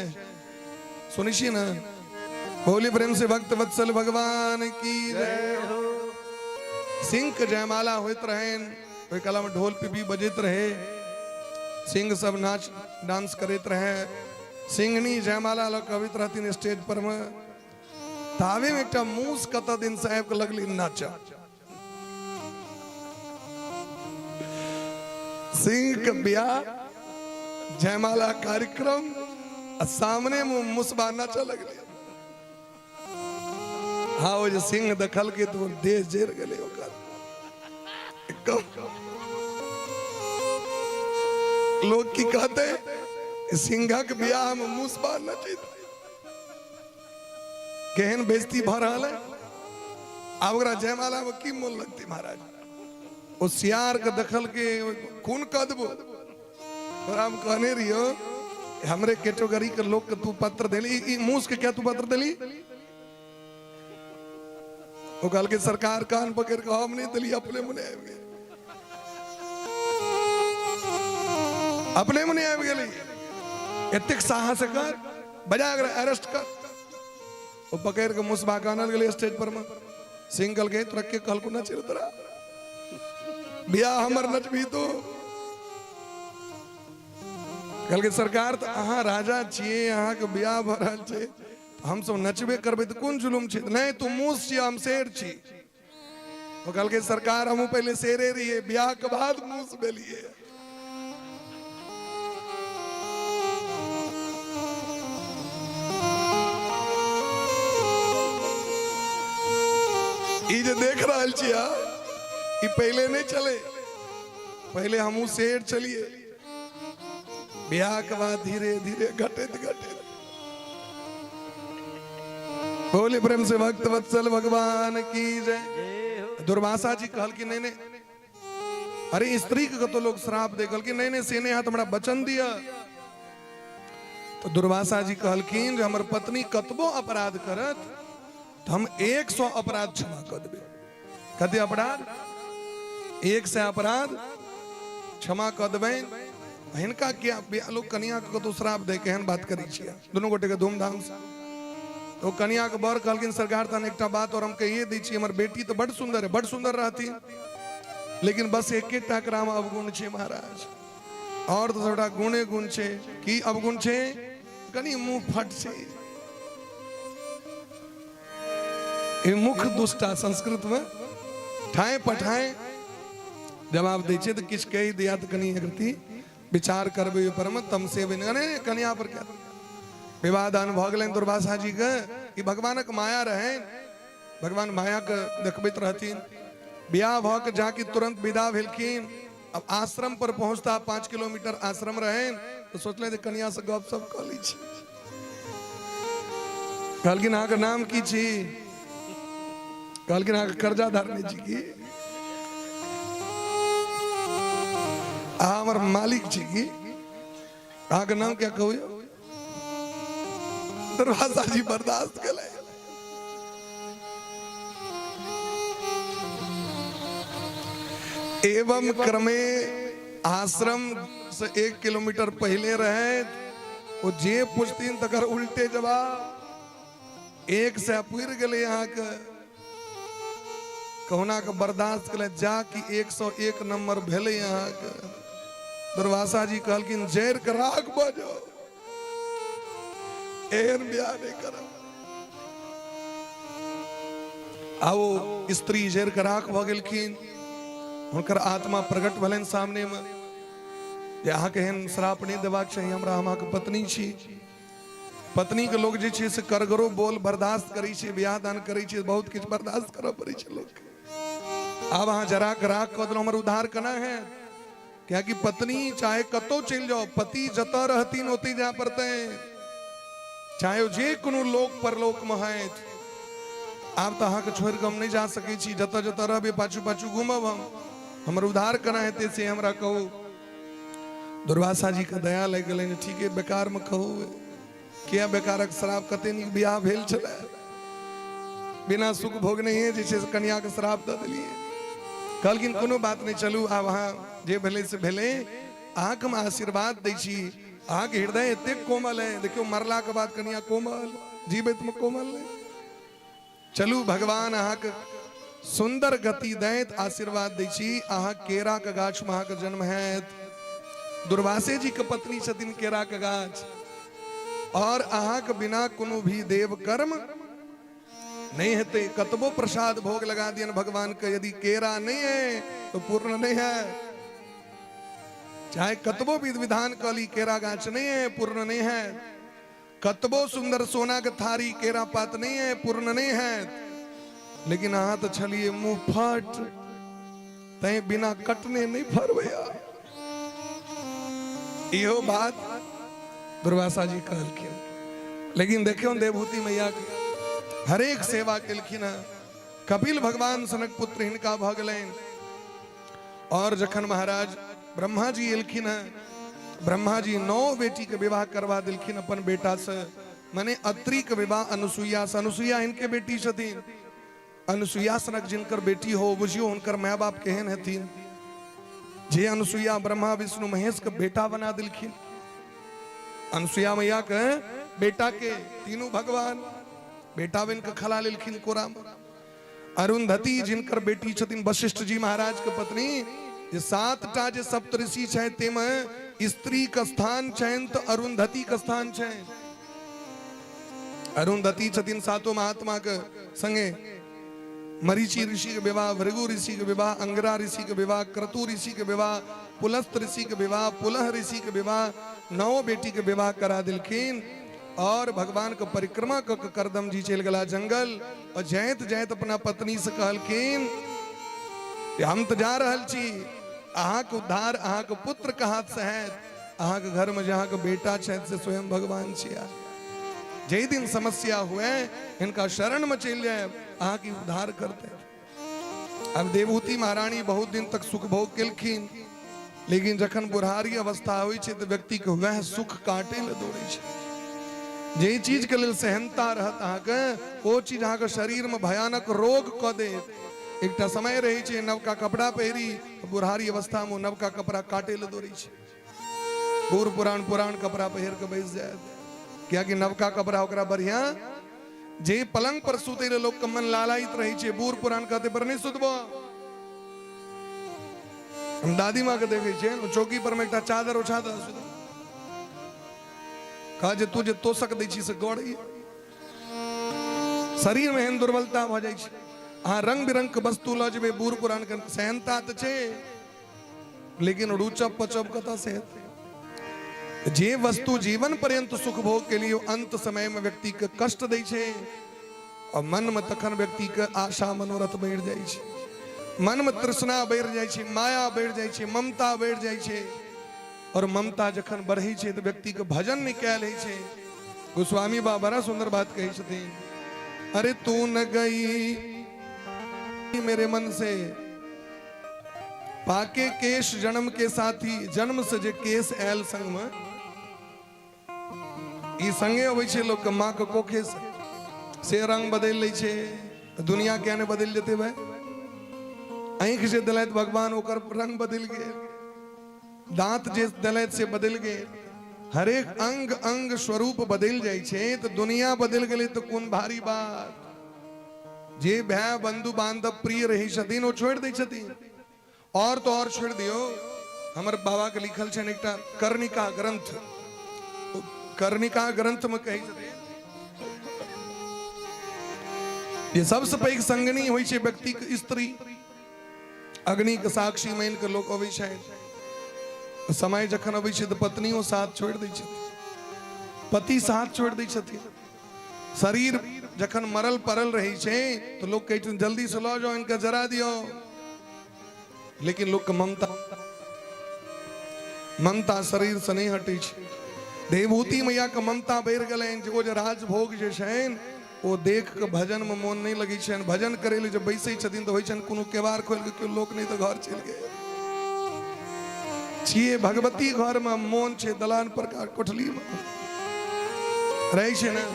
सुनिशी ना। होली प्रेम से भक्त वत्सल भगवान की जय हो। सिंह के जयमाला होत रहे, कोई कला में ढोल पिपी बजत रहे, सिंह सब नाच डांस करते रहे। सिंहनी जयमाला लोग कवित रहती स्टेज पर में। तावे में एक मूस कत दिन साहब के लगली नाचा। सिंह के ब्याह जयमाला कार्यक्रम सामने मुसबा नाचा लगले। हाँ वो जो सिंह दखल के तो देश जेर गले लोग की कहते सिंघा के ब्याह में मुसबा नचित केहन बेइज्जती भ रहा है। अब जयमाला में की मोल लगती महाराज। वो सियार के दखल के खून कदबो और हम कहने रहियो हमरे कैटेगरी के लोग के तू पत्र देली मूस के क्या तू पत्र देली। वो कल के सरकार कान पकड़ के हम नहीं दिली, अपने मुने अपने मुने आवे गेली। एतिक साहस कर बजा अगर अरेस्ट कर। वो पकड़ के मुसबा कानल गेली स्टेज पर में। सिंह कल के रख के कल को नच तरा ब्याह हमर नचबी तो कल के सरकार तो अहाँ राजा छिए, अहाँ के ब्याह भ रहल छे, हम सब नचबे करबे तो कौन जुलुम छे। नहीं तू मूस छी, हम शेर छी। वो कल के सरकार हम पहले शेरे रहिए, ब्याह के बाद मूस भेलिए। ई जे देख रहल छिया ई पहले नहीं चले, पहले हमू शेर चलिए, ब्याह के बाद धीरे धीरे घटे घटे। बोले प्रेम से भक्त वत्सल भगवान की जय। दुर्वासा जी कहल कि नहीं नहीं, अरे स्त्री को तो लोग श्राप दे, कहल कि नहीं नहीं सेने हाथ हमारा वचन दिया। तो दुर्वासा जी कहल कि हमर पत्नी कतबो अपराध करत तो हम 100 अपराध क्षमा कर देबे। कते अपराध 100 अपराध क्षमा कर देबे। हिनका क्या लोग कन्या को तो श्राप दे केहन बात करी छिया दोनों गोटे के धूमधाम से। तो कन्या के बर कहलकिन सरकार तन एकटा बात और हम कहिए दी छी, हमर बेटी तो बड़ सुंदर है, बड़ सुंदर रहती, लेकिन बस एकेटा कराम अवगुण छे महाराज, और तो सबटा गुणे गुण छे। की अवगुण छे? कनी मुंह फट छे। ए मुख दुष्टा संस्कृत में ठाए पठाए जवाब दे छे, तो किछ कही दिया तो कनी करती विचार करबे पर में तम से बिन कन्या पर क्या विवादान भ गेलन दुर्वासा जी के कि भगवानक माया रहे, भगवान माया के देखबैत रहथिन। ब्याह भ के जाके तुरंत विदा भेलखिन। अब आश्रम पर पहुंचता 5 किलोमीटर आश्रम रहे, तो सोचले जे कन्या से गप सप क ली छी। कहलकिन अहाँ के नाम की छी? कहलकिन अहाँ के कर्जा धारने छी की? हमर मालिक छी की? अहाँ के नाम क्या कहू? दुर्वासा जी बर्दाश्त कर ले। एवं क्रमे आश्रम से 1 किलोमीटर पहले रहे, वो जे पूछतीन तकर उल्टे जवाब। 1 से पुर गए यहाँ के कहुना के बर्दाश्त कर जा कि 101 नंबर भेले यहाँ के। दुर्वासा जी कहलकिन जैर के राख बजो। एहन ब्याह नहीं करब। आओ स्त्री जेर के राख भ गेलखिन, हुनकर आत्मा प्रकट भलन सामने में जे अहाँके एहन श्राप नहीं देबाक चाहिए, हमरा हम अहाँके पत्नी छी। पत्नी के लोग जे छै से करगरो बोल बर्दाश्त करै छै, बियाह दान करै छै, बहुत किछु बर्दाश्त करऽ पड़ै छै लोग। आब अहाँ जरा के राख कऽ देलहुँ, हमर उद्धार केना है? क्या कि पत्नी चाहे कतौ चलि जाओ, पति जतऽ रहथिन ओतै जाय पड़तै, चाहे ओ जे कोनो लोक परलोक में है। आब तऽ अहाँके छोड़ि कऽ हम नहीं जा सकै छी, जतऽ जतऽ रहबै पाछू पाछू घूमब हम, हमर उद्धार केना हेतै से हमरा कहू। दुर्वासा जी के दया लग गेलनि, ठीक है बेकार में कहू, किया बेकारक श्राप, कते नीक बियाह भेल छलै, बिना सुख भोगने जे छै से कन्या के श्राप दऽ देलियै। कहलखिन कोनो बात नहीं, चलू आब अहाँ जे भेलै से भेलै, अहाँके हम आशीर्वाद दै छी, अहाँके हृदय एतेक कोमल है, देखियो मरला के बाद कन्या कोमल, जीवित में कोमल नहीं। चलू भगवान अहाँके सुंदर गति दैत, आशीर्वाद दै छी, अहाँ केरा के गाछ में अहाँके जन्म हैत। दुर्वासे जी के पत्नी छथिन केरा के गाछ, और अहाँके बिना कोनो भी देव कर्म नहीं हेते। कतबो प्रसाद भोग लगा दियन भगवान के, यदि केरा नहीं है तो पूर्ण नहीं है। चाहे कतबो विधि विधान कली, केरा गाछ नहीं है पूर्ण नहीं है। कतबो सुंदर सोना के थारी, केरा पात नहीं है पूर्ण नहीं है। लेकिन अहाँ तो छलिए मुंह फट, तय बिना कटने नहीं फरबैया। इहो बात दुर्वासा जी कहलखिन। लेकिन देखियो देवभूति मैया के हरेक सेवा केलखिन। कपिल भगवान सनक पुत्र हिनका भ गेलनि, और जखन महाराज ब्रह्मा जी एलखिन, ब्रह्मा जी 9 बेटी के विवाह करवा दिलखिन अपन बेटा से, माने अत्रि के विवाह अनुसुईया से। अनुसुईया इनके बेटी छथिन। अनुसुईया सनक जिनकर बेटी हो, बुझियो हुनकर माय बाप केहन हथिन, जे अनुसुईया ब्रह्मा विष्णु महेश के बेटा बना दिलखिन। अनुसुईया मैया के बेटा के तीनों भगवान बेटा बन के खला लेलखिन कोरा में। अरुंधति जिनकर बेटी छथिन वशिष्ठ जी महाराज के पत्नी, जे 7टा जे सप्तऋषि छै तेमे स्त्री का स्थान छैन तो अरुंधति का स्थान छैन। अरुंधति छथिन 7 महात्मा के संगे मरीचि ऋषि के विवाह, भृगु ऋषि के विवाह, अंगरा ऋषि के विवाह, क्रतु ऋषि के विवाह, पुलस्त ऋषि के विवाह, पुलह ऋषि के विवाह, 9 बेटी के विवाह करा दिलखिन। और भगवान के परिक्रमा क करदम जी चल गला जंगल, और जैत जैत अपना पत्नी से कहलखिन हम तो जा रहल छी, अहाँ के उद्धार अहाँ के पुत्र के हाथ से है, अहाँ के घर में जहाँ के बेटा छै से स्वयं भगवान छिया। जे दिन समस्या हुए इनका शरण में चल जाए, अहाँ की उद्धार करते। अब देवहूति महारानी बहुत दिन तक सुख भोग केलखिन, लेकिन जखन बुढ़ारी अवस्था होइ छै तो व्यक्ति के वह सुख काटे ले दौड़े छै। जे चीज के लेल सहनता रहत अहाँ के, ओ चीज अहाँ के शरीर में भयानक रोग क दे। एकटा समय रहे छै नवका कपड़ा पहिरी, बुढ़ारी अवस्था में नवका कपड़ा काटे ले दौड़े छै। बूढ़ पुरान कपड़ा पहिर के बैस जाए, क्या कि नवका कपड़ा ओकरा बढ़िया। जे पलंग पर सुते ले लोग के मन लालायित रहे छै, बूढ़ पुरान कहते पर नहीं सुतबो। हम दादी माँ के देखे छियै, चौकी पर में एकटा चादर ओछा दे सुत, कहा जे तू जे तोषक दै छी से गौड़ै। शरीर में एहन दुर्बलता भ जाइ छै। अहाँ रंग बिरंग के वस्तु ल जेबै, बूढ़ पुरान के सहनता त छै, लेकिन रुचब पचब कतऽ से हेतै। जे वस्तु जीवन पर्यंत सुख भोग के लिए अंत समय में व्यक्ति के कष्ट दै छै, और मन में तखन व्यक्ति के आशा मनोरथ बढ़ जाइ छै, मन में तृष्णा बढ़ जाइ छै, माया बढ़ जाइ छै, ममता बढ़ जाइ छै। और ममता जखन बढ़ै छै तो व्यक्ति के भजन निकाल है छै। गोस्वामी बा बड़ा सुंदर बात कही छथिन, अरे तू न गई मेरे मन से, पाके केश जन्म के साथी। जन्म से जे केश आयल संग में, ई संगे अबै छै लोग के माँ के कोखे से रंग बदल लै छै। दुनिया क्या ने बदल जेते भाई, आंख जे दिलैत भगवान ओकर रंग बदल गए, दांत जे दिलैत से बदल गए, हरेक अंग अंग स्वरूप बदल जाय छै। तो दुनिया बदल गई तो कोन भारी बात। जे भाई बंधु बांधव प्रिय रही छथिन वो छोड़ दै छथिन, और तो और छोड़ दियो। हमर बाबा के लिखल छन एकटा कर्णिका ग्रंथ, कर्णिका ग्रंथ में कही छथिन ये सबसे पैघ संगनी होइ छै व्यक्ति के स्त्री अग्नि के साक्षी मान के लोक अबै छै समय जखन अबै छै तो पत्नियों साथ छोड़ दै छथिन पति साथ छोड़ दै छथिन शरीर जखन मरल परल रही छे तो लोग कहते हैं जल्दी से लो जाओ इनका जरा दियो लेकिन लोग ममता ममता शरीर से नहीं हटे छे देवभूति मैया के ममता बढ़ गए जो राजभोग जे छन वो देख के भजन में मोन नहीं लगी छन भजन करे ले जब बैसे छथिन तो होइ छन कोनो केवार खोल के केओ लोक नहीं तो घर चल गए छिए भगवती घर में मोन छे दलान पर का कोठली में रहे छे ना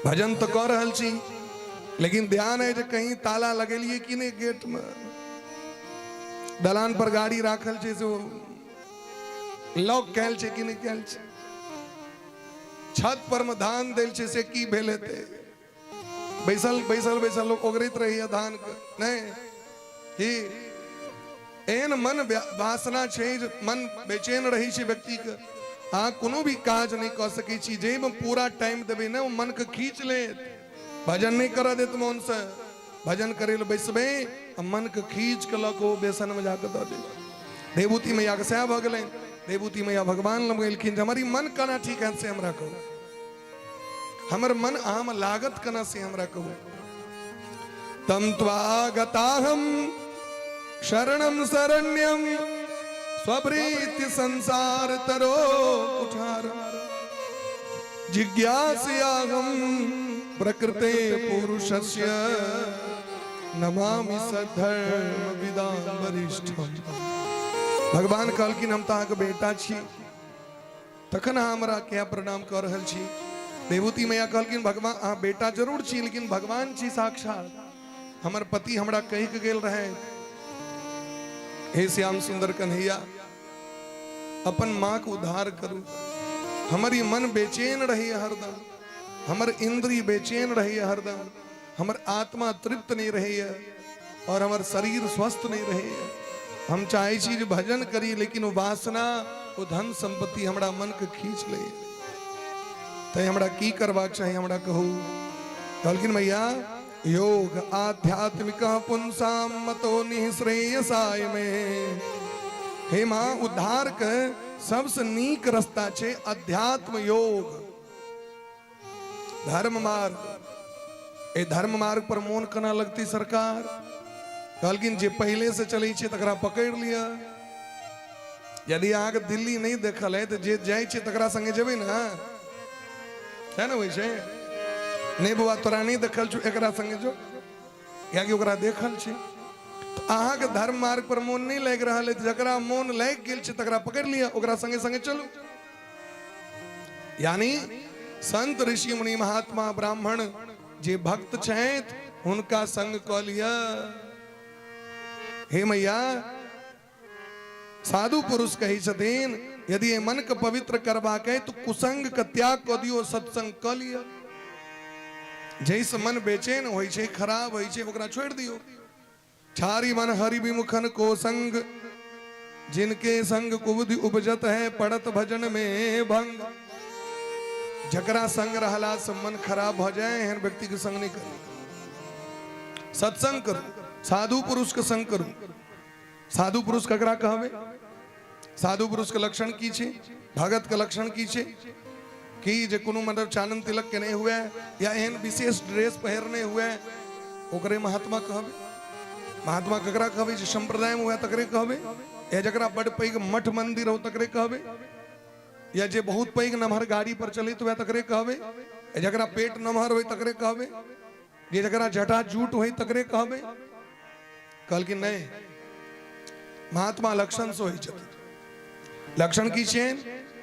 भजन तो कर रहल छी लेकिन ध्यान है जो कहीं ताला लगेलिए कि नहीं गेट में दलान पर गाड़ी राखल छे से लॉक कैल छे कि नहीं कैल छे छत पर में धान देल छे से की भेल हेते बैसल बैसल बैसल लोग ओगरित रही है धान के नहीं कि एन मन वासना छे जे मन बेचैन रही छे व्यक्ति के हाँ कोनो भी काज नहीं कर सके छी जे में पूरा टाइम देबे ना वो मन के खींच ले भजन नहीं कर देत मन से भजन करे ले बैसबे मन के खींच के लको बेसन में जाकर दे दे देवभूति मैया के सह भ गेलै देवभूति मैया भगवान लग गेलखिन जे हमारी मन कना ठीक है से हमरा कहो हमर मन आम लागत कना से हमरा कहो तम त्वागताहम शरणम शरण्यम स्वप्रीति संसार तरो कुठार जिज्ञासयाहम प्रकृते पुरुषस्य नमामि सद्धर्म विदाम वरिष्ठम भगवान कहलखिन हम ताके बेटा छी तखन हमरा क्या प्रणाम कर रहल छी देवभूति मैया कहलखिन भगवान अहाँ बेटा जरूर छी लेकिन भगवान छी साक्षात हमर पति हमरा कहि के गेल रहे हे श्याम सुंदर कन्हैया अपन माँ को उद्धार करू हमारी मन बेचैन रही है हरदम हमर इंद्री बेचैन रही है हरदम हमर आत्मा तृप्त नहीं रही है और हमर शरीर स्वस्थ नहीं रही है हम चाहे छी भजन करी लेकिन वो वासना वो धन संपत्ति हमरा मन के खींच ले तो हमरा की करवाक चाहिए हमरा कहू कहलखिन मैया योग आध्यात्मिक पुंसाम मतो निःश्रेयसाय में हे मां उद्धार के सबसे नीक रास्ता छे अध्यात्म योग धर्म मार्ग ए धर्म मार्ग पर मोन कना लगती सरकार कहलखिन जे पहले से चले छे तकरा पकड़ लिया यदि अहाँ के दिल्ली नहीं देखल है तो जे जाय छे तकरा संगे जेबे ना है ना वैसे नहीं बुआ तोरा नहीं देखल छु एकरा संगे जो या कि ओकरा देखल छे तो अहाँ के धर्म मार्ग पर मोन नहीं लग रहा है जकरा मोन लग गेल छे तकरा पकड़ लिया ओकरा संगे संगे चलो यानी संत ऋषि मुनि महात्मा ब्राह्मण जे भक्त छैत उनका संग क लिया हे मैया साधु पुरुष कही छथिन यदि ये मन के पवित्र करबाक है तो कुसंग के त्याग क दियो सत्संग क लिया जैसे मन बेचैन होई छे खराब होई छे ओकरा छोड़ दियो छारी मन हरि विमुखन को संग जिनके संग कुबुद्धि उपजत है पड़त भजन में भंग जकरा संग रहला से मन खराब हो जाए हर व्यक्ति के संग नहीं करो सत्संग करो साधु पुरुष के संग करो साधु पुरुष ककरा कहबे साधु पुरुष के लक्षण की छे भगत के लक्षण की छे कि जे कोनो मतलब चानन तिलक के नहीं हुए या एहन विशेष ड्रेस पहरने हुए ओकरे महात्मा कहबे महात्मा ककरा कहबे जे संप्रदाय में हुए तकरे कहबे या जकरा बड़ पैघ मठ मंदिर हो तकरे कहबे या जे बहुत पैघ नमहर गाड़ी पर चलित हुए तकरे कहबे या जकरा पेट नमहर हो तकरे कहबे ये जकरा जटा जूट हो तकरे कहबे कहल कि नहीं महात्मा लक्षण से होई छथिन लक्षण की छे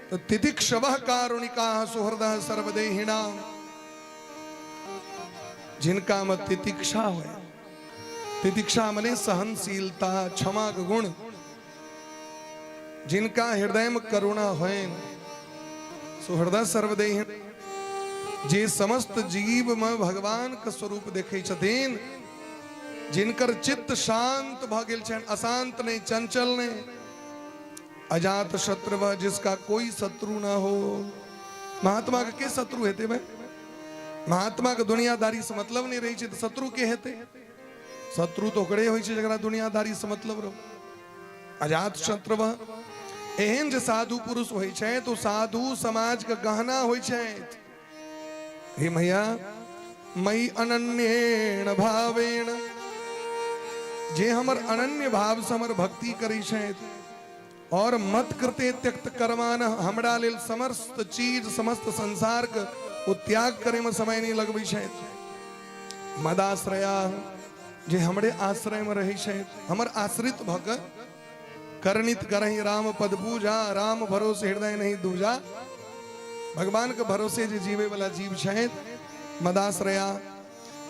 तो तितिक्षवः कारुणिकाः सुहृदः सर्वदेहिनां जिनका में तितिक्षा है तितिक्षा मने सहनशीलता क्षमा का गुण जिनका हृदय में करुणा है सुहृदय सर्वदेहि जे समस्त जीव में भगवान का स्वरूप देखे छथिन जिनकर चित्त शांत भ गेल छन अशांत नहीं चंचल नहीं अजात शत्रु वह जिसका कोई शत्रु ना हो। महात्मा के शत्रु हेते भाई? महात्मा के दुनियादारी से मतलब नहीं रही तो शत्रु के हेते? शत्रु तो ओकरे होई छे जकरा दुनियादारी से मतलब रहो। अजात शत्रु वह एहन जे साधु पुरुष होई छे तो साधु समाज का गहना होई छे। हे मैया मई अनन्येण भावेण जे हमर अनन्य भाव से हमर भक्ति करी छे और मत कृते त्यक्त कर्मान हमरा लेल समस्त चीज समस्त संसार के वो त्याग करे में समय नहीं लगबी छे। मदाश्रया जे हमरे आश्रय में रही छे हमर आश्रित भक करनित करहि राम पद पूजा राम भरोसे हृदय नहीं दूजा। भगवान के भरोसे जे जीवे वाला जीव छे मदाश्रया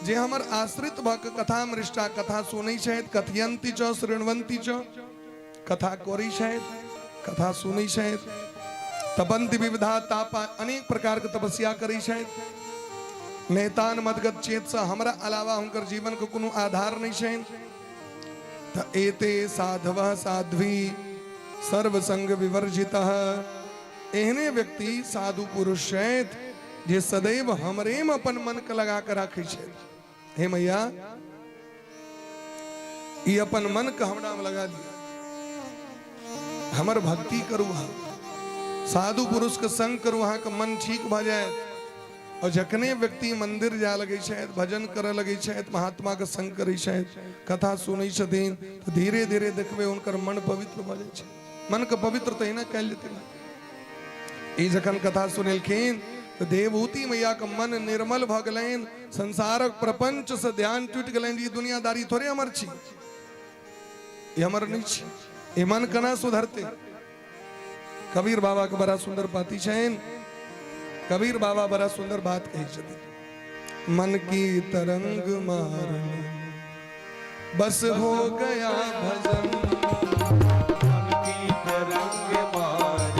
जे हमर आश्रित भक कथा मृष्टा कथा सुनै छे कथयंती च शृण्वन्ति च कथा कोरी छे कथा सुनै छे तपंति विविधा तापा अनेक प्रकार के तपस्या करी छे। नेतान मदगत चेत से हमरा अलावा हुनकर जीवन को कोनो आधार नहीं छे। त एते साधव साध्वी सर्व संग विवर्जितः एहने व्यक्ति साधु पुरुष छे जे सदैव हमरे में अपन मन के लगा कर राखे छे। हे मैया ई अपन मन के हमरा में लगा दिया हमर भक्ति करू साधु पुरुष के संग करू वहां का मन ठीक भ जाए। और जखने व्यक्ति मंदिर जा लगे छे भजन करे लगे छे महात्मा के संग करे छे कथा सुनै छथिन तो धीरे धीरे देखबे उनकर मन पवित्र भ जाय छे। मन के पवित्र तो ना कैल लेते ई जखन कथा सुनेलखिन तो देवभूति मैया का मन निर्मल भ गेलैन संसारक प्रपंच से ध्यान टूट गेलैन। ई दुनियादारी थोड़े हमर छी ई हमर नहीं छी ई मन कना सुधरते। कबीर बाबा के बड़ा सुंदर पाती छेन। कबीर बाबा बड़ा सुंदर बात कही छथिन मन की तरंग मार बस हो गया भजन मन की तरंग मार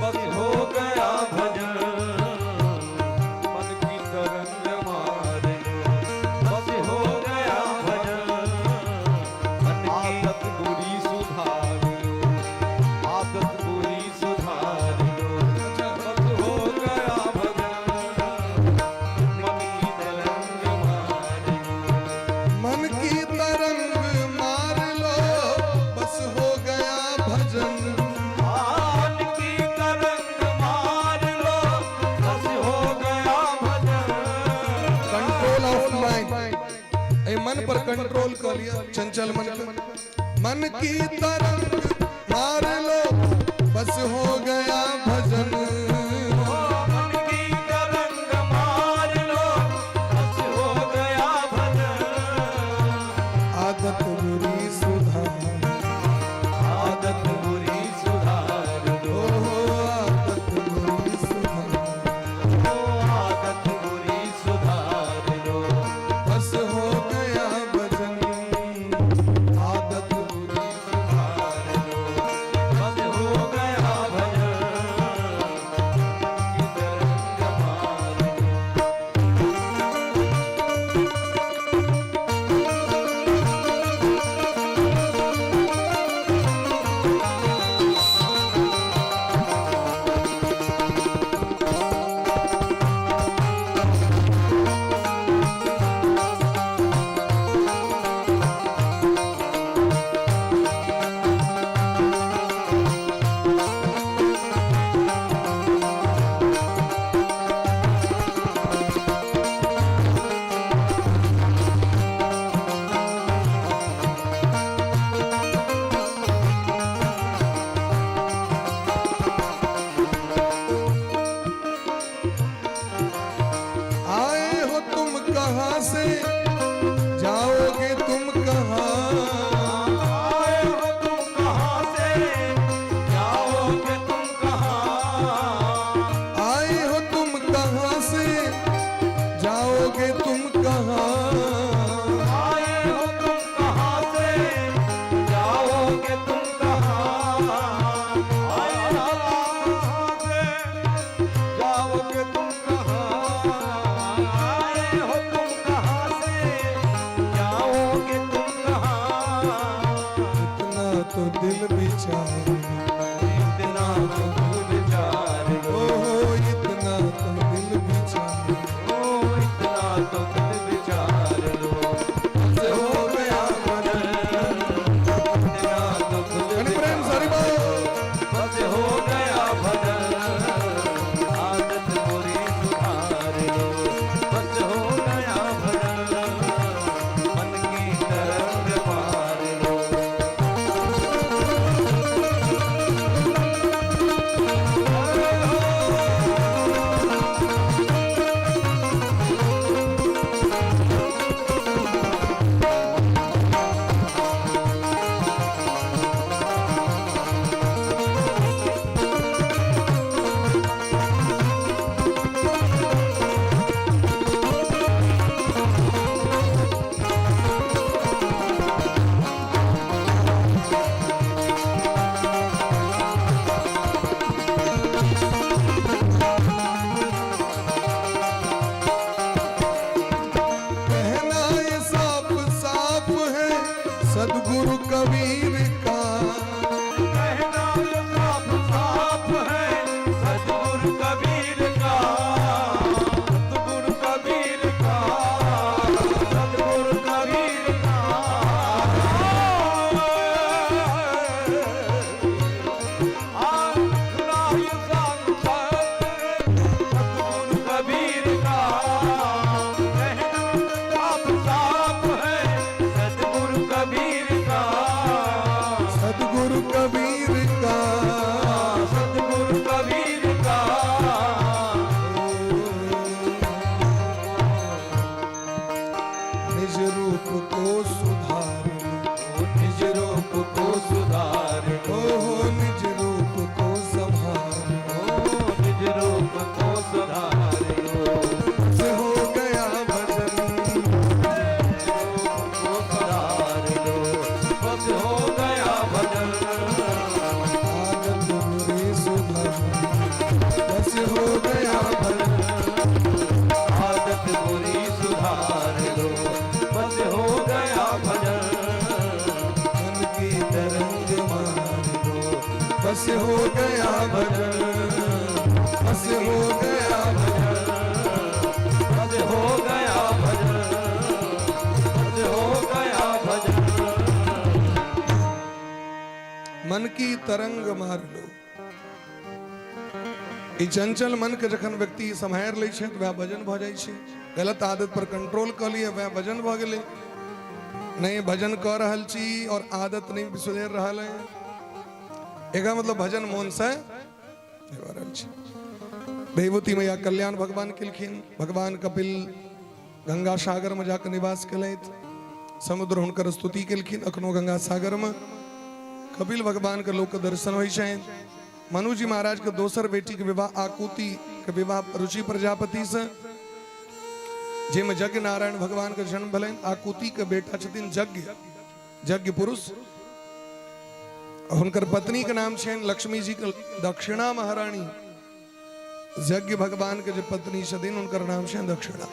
बस हो गया भजन मन की तरंग मार बस हो गया भजन आदत बुरी सुधार आदत बुरी सुधार बस हो गया भजन मन की तरंग मार मन की तरंग मार लो बस हो गया भजन मन की तरंग मार लो बस हो गया भजन कंट्रोल ऑफ माइंड ए मन पर कंट्रोल कर लिया चंचल मन पे। मन की तरंग मार लो बस हो गया भजन मन की तरंग मार लो बस हो गया भजन आदत बुरी सुधार आदत बुरी सुधार दो आदत बुरी सुधार आदत बुरी सुधार दो बस हो गया भजन आदत बुरी सुधार दो बस हो गया भजन गया भजन, आदत बुरी सुधार लो, बस हो गया भजन। मन की तरंग मार लो, बस हो गया भजन, बस हो गया भजन, बस हो गया भजन, बस हो गया भजन। मन की तरंग मार लो। ई चंचल मन के जखन व्यक्ति सम्हार लै छै, वह भजन भ जाइ छै। गलत आदत पर कंट्रोल क लिए, वह भजन भ गेलै। नहीं भजन क रहल छी और आदत नहीं सुधर रहल है, एका मतलब भजन मोन से भ रहल छी। देवती मैया कल्याण भगवान केलखिन। भगवान कपिल गंगा सागर में जाकर निवास केलथि। समुद्र हुनकर स्तुति केलखिन। अखनो गंगा सागर में कपिल भगवान के लोक दर्शन होइ छनि। मनु जी महाराज के दोसर बेटी के विवाह आकुति के विवाह रुचि प्रजापति से, जेमे यज्ञ नारायण भगवान के जन्म भलन। आकुति के बेटा छथिन यज्ञ पुरुष। हुनकर पत्नी के नाम छनि लक्ष्मी जी के दक्षिणा महारानी। यज्ञ भगवान के जो पत्नी छथिन हुनकर नाम छनि दक्षिणा।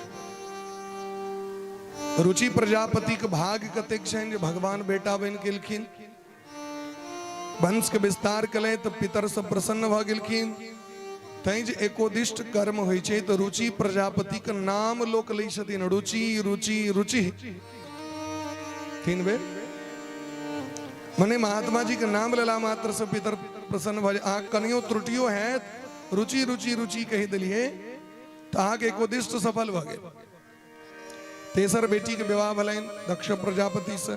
रुचि प्रजापति के भाग्य कतेक छनि जे भगवान बेटा बनि गेलखिन, वंश के विस्तार कले तो पितर से प्रसन्न भ गेलखिन। तैं जे एकोदिष्ट कर्म होइ छै तो रुचि प्रजापति के नाम लोक लै छथिन। रुचि रुचि रुचि तीन बेर मने महात्मा जी के नाम लेला मात्र से पितर प्रसन्न भ जाय। कनियो त्रुटियो है रुचि रुचि रुचि कहि देलिए तो अहाँके एकोदिष्ट सफल भ गेल। तेसर बेटी के विवाह भलैन दक्ष प्रजापति से।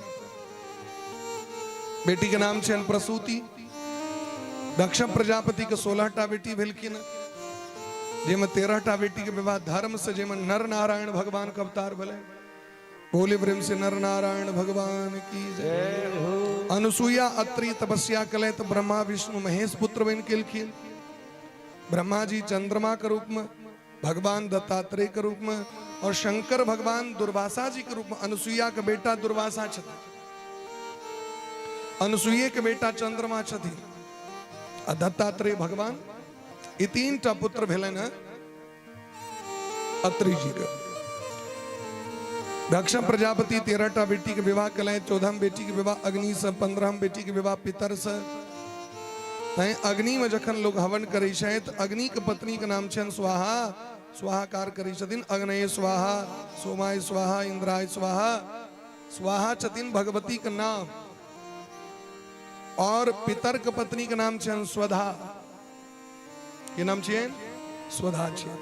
बेटी के नाम छनि प्रसूति। दक्ष प्रजापति के 16टा बेटी भेलखिन, जेमे 13टा बेटी के विवाह धर्म से, जेमे नर नारायण भगवान के अवतार भले। बोले प्रेम से नर नारायण भगवान की जय। अनुसुईया अत्रि तपस्या कले तो ब्रह्मा विष्णु महेश पुत्र बन केलखिन। ब्रह्मा जी चंद्रमा के रूप में, भगवान दत्तात्रेय के रूप में और शंकर भगवान दुर्वासा जी के रूप में। अनुसुईया के बेटा दुर्वासा छथिन, अनुसुईया के बेटा चंद्रमा छथिन, और दत्तात्रेय भगवान। ये 3टा पुत्र भेलन अत्रि जी के। दक्ष प्रजापति 13टा बेटी के विवाह कले। 14वीं बेटी के विवाह अग्नि से, 15वीं बेटी के विवाह पितर से। अग्नि में जखन लोग हवन करे छै तो अग्नि के पत्नी के नाम छन स्वाहा। स्वाहाकार करे छथिन। अग्नये स्वाहा, सोमाय स्वाहा, इंद्राय स्वाहा। स्वाहा छथिन भगवती के नाम। और पितर के पत्नी के नाम छन स्वधा। के नाम छियन स्वधा छियन।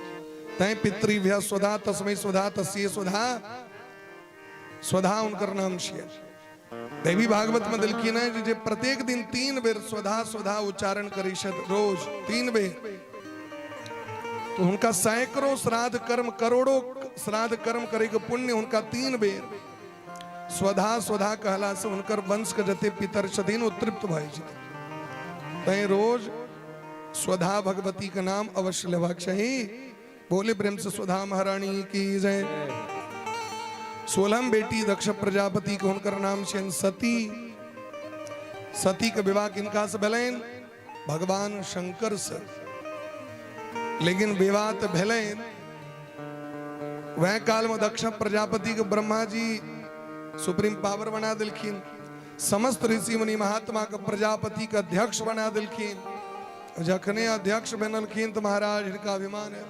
तै पितृभ्य स्वधा तस्मै स्वधा तस्यै स्वधा। स्वधा उनकर नाम छियन। देवी भागवत में दिलखिन है जे प्रत्येक दिन 3 बेर स्वधा स्वधा उच्चारण करी छथि, रोज 3 बेर। तो उनका सैकड़ों श्राद्ध कर्म, करोड़ों श्राद्ध कर्म करे के पुण्य उनका 3 बेर स्वधा स्वधा कहला से उनकर वंश के जते पितर छथिन तृप्त भय छथिन। तै रोज स्वधा भगवती का नाम अवश्य लेबाक चाही। बोले प्रेम से स्वधा महारानी की जय। 16वीं बेटी दक्ष प्रजापति के हुनकर नाम छनि सती। सती के विवाह किनका से भेलैन? भगवान शंकर से। लेकिन विवाह तो भेलैन वह काल में दक्ष प्रजापति के ब्रह्मा जी सुप्रीम पावर बना दिलखिन। समस्त ऋषि मुनि महात्मा के प्रजापति के अध्यक्ष बना दिलखिन। जखने अध्यक्ष बनलखिन तो महाराज इनका अभिमान है,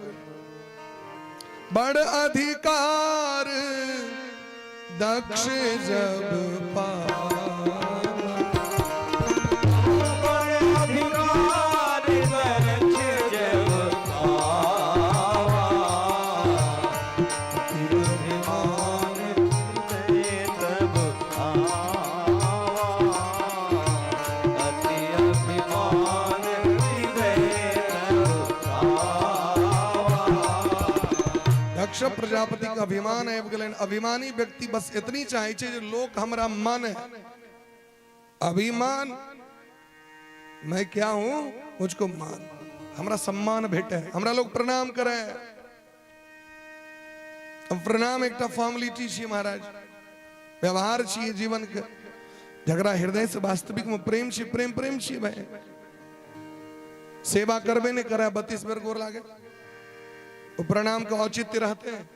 बड़ अधिकार दक्ष जब पावा। दक्ष प्रजापति का अभिमान है। अभिमानी व्यक्ति बस इतनी चाहे जो लोग हमारा मन है। अभिमान मैं क्या हूं, मुझको मान, हमारा सम्मान भेटे, हमरा लोग प्रणाम करे। प्रणाम एक फॉर्मेलिटी छी महाराज, व्यवहार छी जीवन के। झगड़ा हृदय से वास्तविक में प्रेम छी, प्रेम प्रेम छी भाई। सेवा करबे नहीं करे 32 बेर गोर लागे, वो प्रणाम का औचित्य रहते हैं,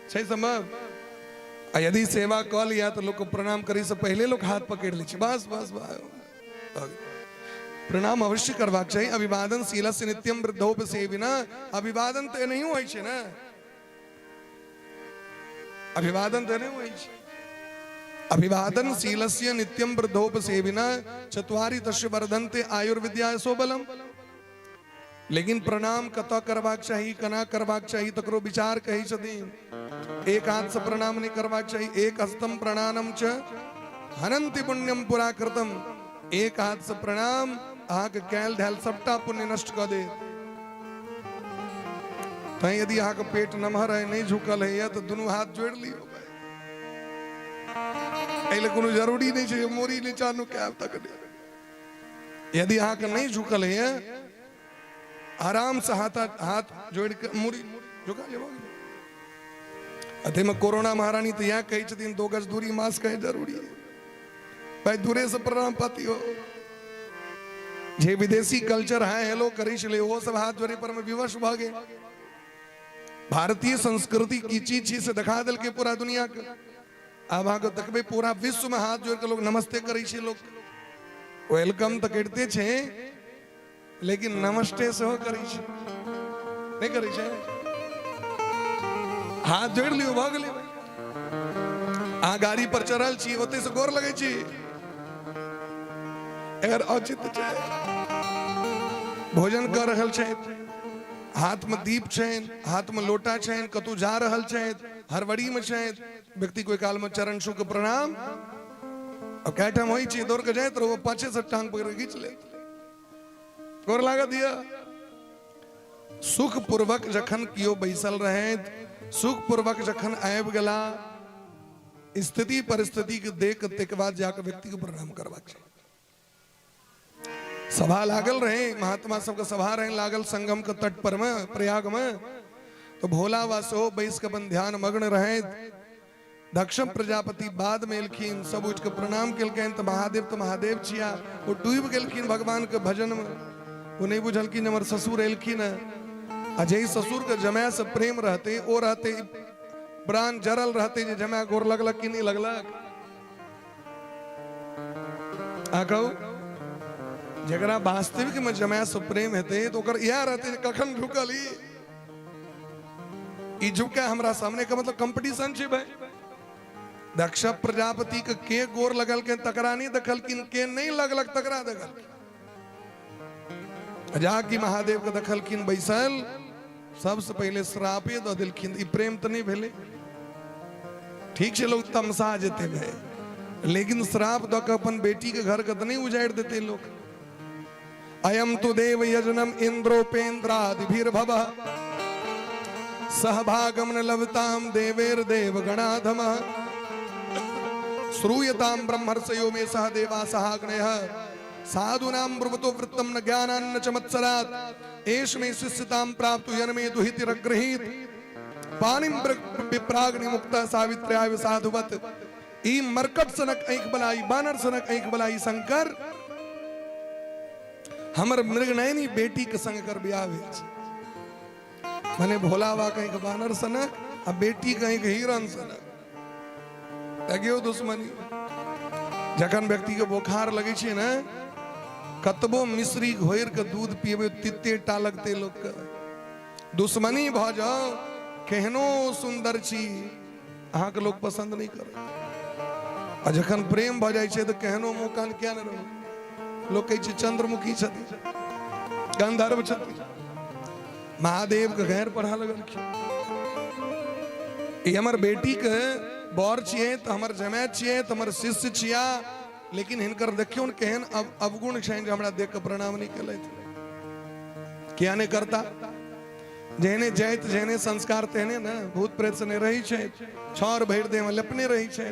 सही संभव। आ यदि सेवा क लिया तो लोग को प्रणाम करी से पहले लोग हाथ पकड़ ली, बस बस बस। प्रणाम अवश्य करवाक चाहिए। अभिवादन शीलस्य नित्यम वृद्धोप सेविना। अभिवादन तो नहीं हुआ है ना, अभिवादन तो नहीं हुआ है। अभिवादन शीलस्य नित्यम वृद्धोप सेविना चत्वारि तस्य वर्धन्ते आयुर्विद्या सोबलम। लेकिन प्रणाम कत करवाक चाहिए, कना करवाक चाहिए, तकरो विचार कही छथिन। एक हाथ से प्रणाम नहीं करवाक चाहिए। एक हस्तम प्रणानम च हनंति पुण्यम पुरा कृतम। एक हाथ से प्रणाम आह के कैल धैल सबटा पुण्य नष्ट कर दे। तो यदि आह का पेट नमहर है, नहीं झुकल है, तो दोनों हाथ जोड़ लियो। ऐले कोनो जरूरी नहीं चाहिए मोरी ने चानू क्या तक नहीं। यदि आह का नहीं झुकल है, आराम से हाथ जोड़ के मोरी झुका ले। अथे में कोरोना महारानी तो यहाँ कही छथिन 2 गज दूरी मास्क है जरूरी है। भाई दूरे से प्रणाम पाती हो। जे विदेशी कल्चर है हेलो करी चले वो सब हाथ जोड़े पर में विवश भागे। भारतीय संस्कृति की चीज से दिखा दिल के पूरा दुनिया का। अब आगे तकबे पूरा विश्व में हाथ जोड़ के लोग नमस्ते करी छे, लोग वेलकम तो कहते छे, लेकिन नमस्ते से हो करी छे नहीं करी छे। हाथ जोड़ लियो भाग लियो। आ गाड़ी पर चढ़ल छी ओते से गोर लगे छी। अगर औचित्य छे भोजन कर रहल छे, हाथ में दीप छेन, हाथ में लोटा छेन, कतु जा रहल छे, हरवड़ी में छे, व्यक्ति कोई काल में चरण छू के प्रणाम और कैठम होई छी दौड़ के जाए तो वो पाछे से टांग पकड़ के खींच ले गोर लागा दिया। सुख पूर्वक जखन कियो बैसल रहे, सुख पूर्वक जखन आबि गेला, स्थिति परिस्थिति के देख के बाद जाकर व्यक्ति को प्रणाम करवा चाहिए। सभा लागल रहे, महात्मा सबके सभा रहे लागल संगम के तट पर में प्रयाग में, तो भोला वासो बैस के अपन ध्यान मग्न रहे। दक्ष प्रजापति बाद में एलखिन, सब उठ के प्रणाम केलखिन। तो महादेव छिया वो डूब गेलखिन भगवान के भजन में। वो नहीं बुझलखिन हमर ससुर एलखिन। अजय ससुर के जमाय से प्रेम रहते, ओ रहते प्राण जरल रहते, जे जमाय गोर लगलक कि नहीं लगलक। आ कहू जरा वास्तविक में जमाय से प्रेम हेते तो ओकर यह रहते कखन झुकल ई झुका हमरा सामने का मतलब कंपटीशन छे भाई। दक्ष प्रजापति के गोर लगल के तकरा नहीं देखल किन के नहीं लगलक तकरा देखल। जाकी महादेव के देखल किन बैसल, सबसे पहले श्रापे दो दिलखिन। ई प्रेम तो नहीं भेले, ठीक से लोग तमसा जेते भाई, लेकिन श्राप दो के अपन बेटी के घर के तो नहीं उजाड़ देते लोग। अयम तु देव यजनम इंद्रोपेन्द्रादिभिर्भव सहभागम न लभताम देवेर देव गणाधम श्रूयताम ब्रह्मर्षयो में सह देवा सहाग्नयः साधुनां ब्रुवतो वृत्तम न ज्ञानान्न च मत्सरात् एष में शिष्यतां प्राप्तु यन्मे दुहितिरग्रहीत पानिम विप्राग्नि मुक्तः सावित्र्याय साधुवत। ई मरकट सनक ऐंख बलाई, बानर सनक ऐंख बलाई शंकर हमर मृगनयनी बेटी के संग कर ब्याह भेल छै। मने भोलावा कहीं के बानर सनक आ बेटी कहीं के हिरण सनक लगियो दुश्मनी। जखन व्यक्ति के बुखार लगे छे ना, कतबो मिश्री घोर के दूध पीबे तिते टा लगते लोग के। दुश्मनी भ जाओ केहनो सुंदर छी अहाँ के लोग पसंद नहीं करे। आ जखन प्रेम भ जाय छे तो केहनो मुकान क्या न रहो। लोग कहे चंद्रमुखी छथि, गंधर्व छथि, महादेव के गैर पढ़ा लगल। हमर बेटी के बर छिए तो हमर जमाय छिए तो हमर शिष्य छिया, लेकिन हिनकर देखियो केहन अवगुण छे जे हमरा देख के प्रणाम नहीं केलथि। क्या नहीं करता जेहने जाइत जेहने संस्कार तेहने ना भूत प्रेत से रही छे। छौर भर दे में लपने रही छे,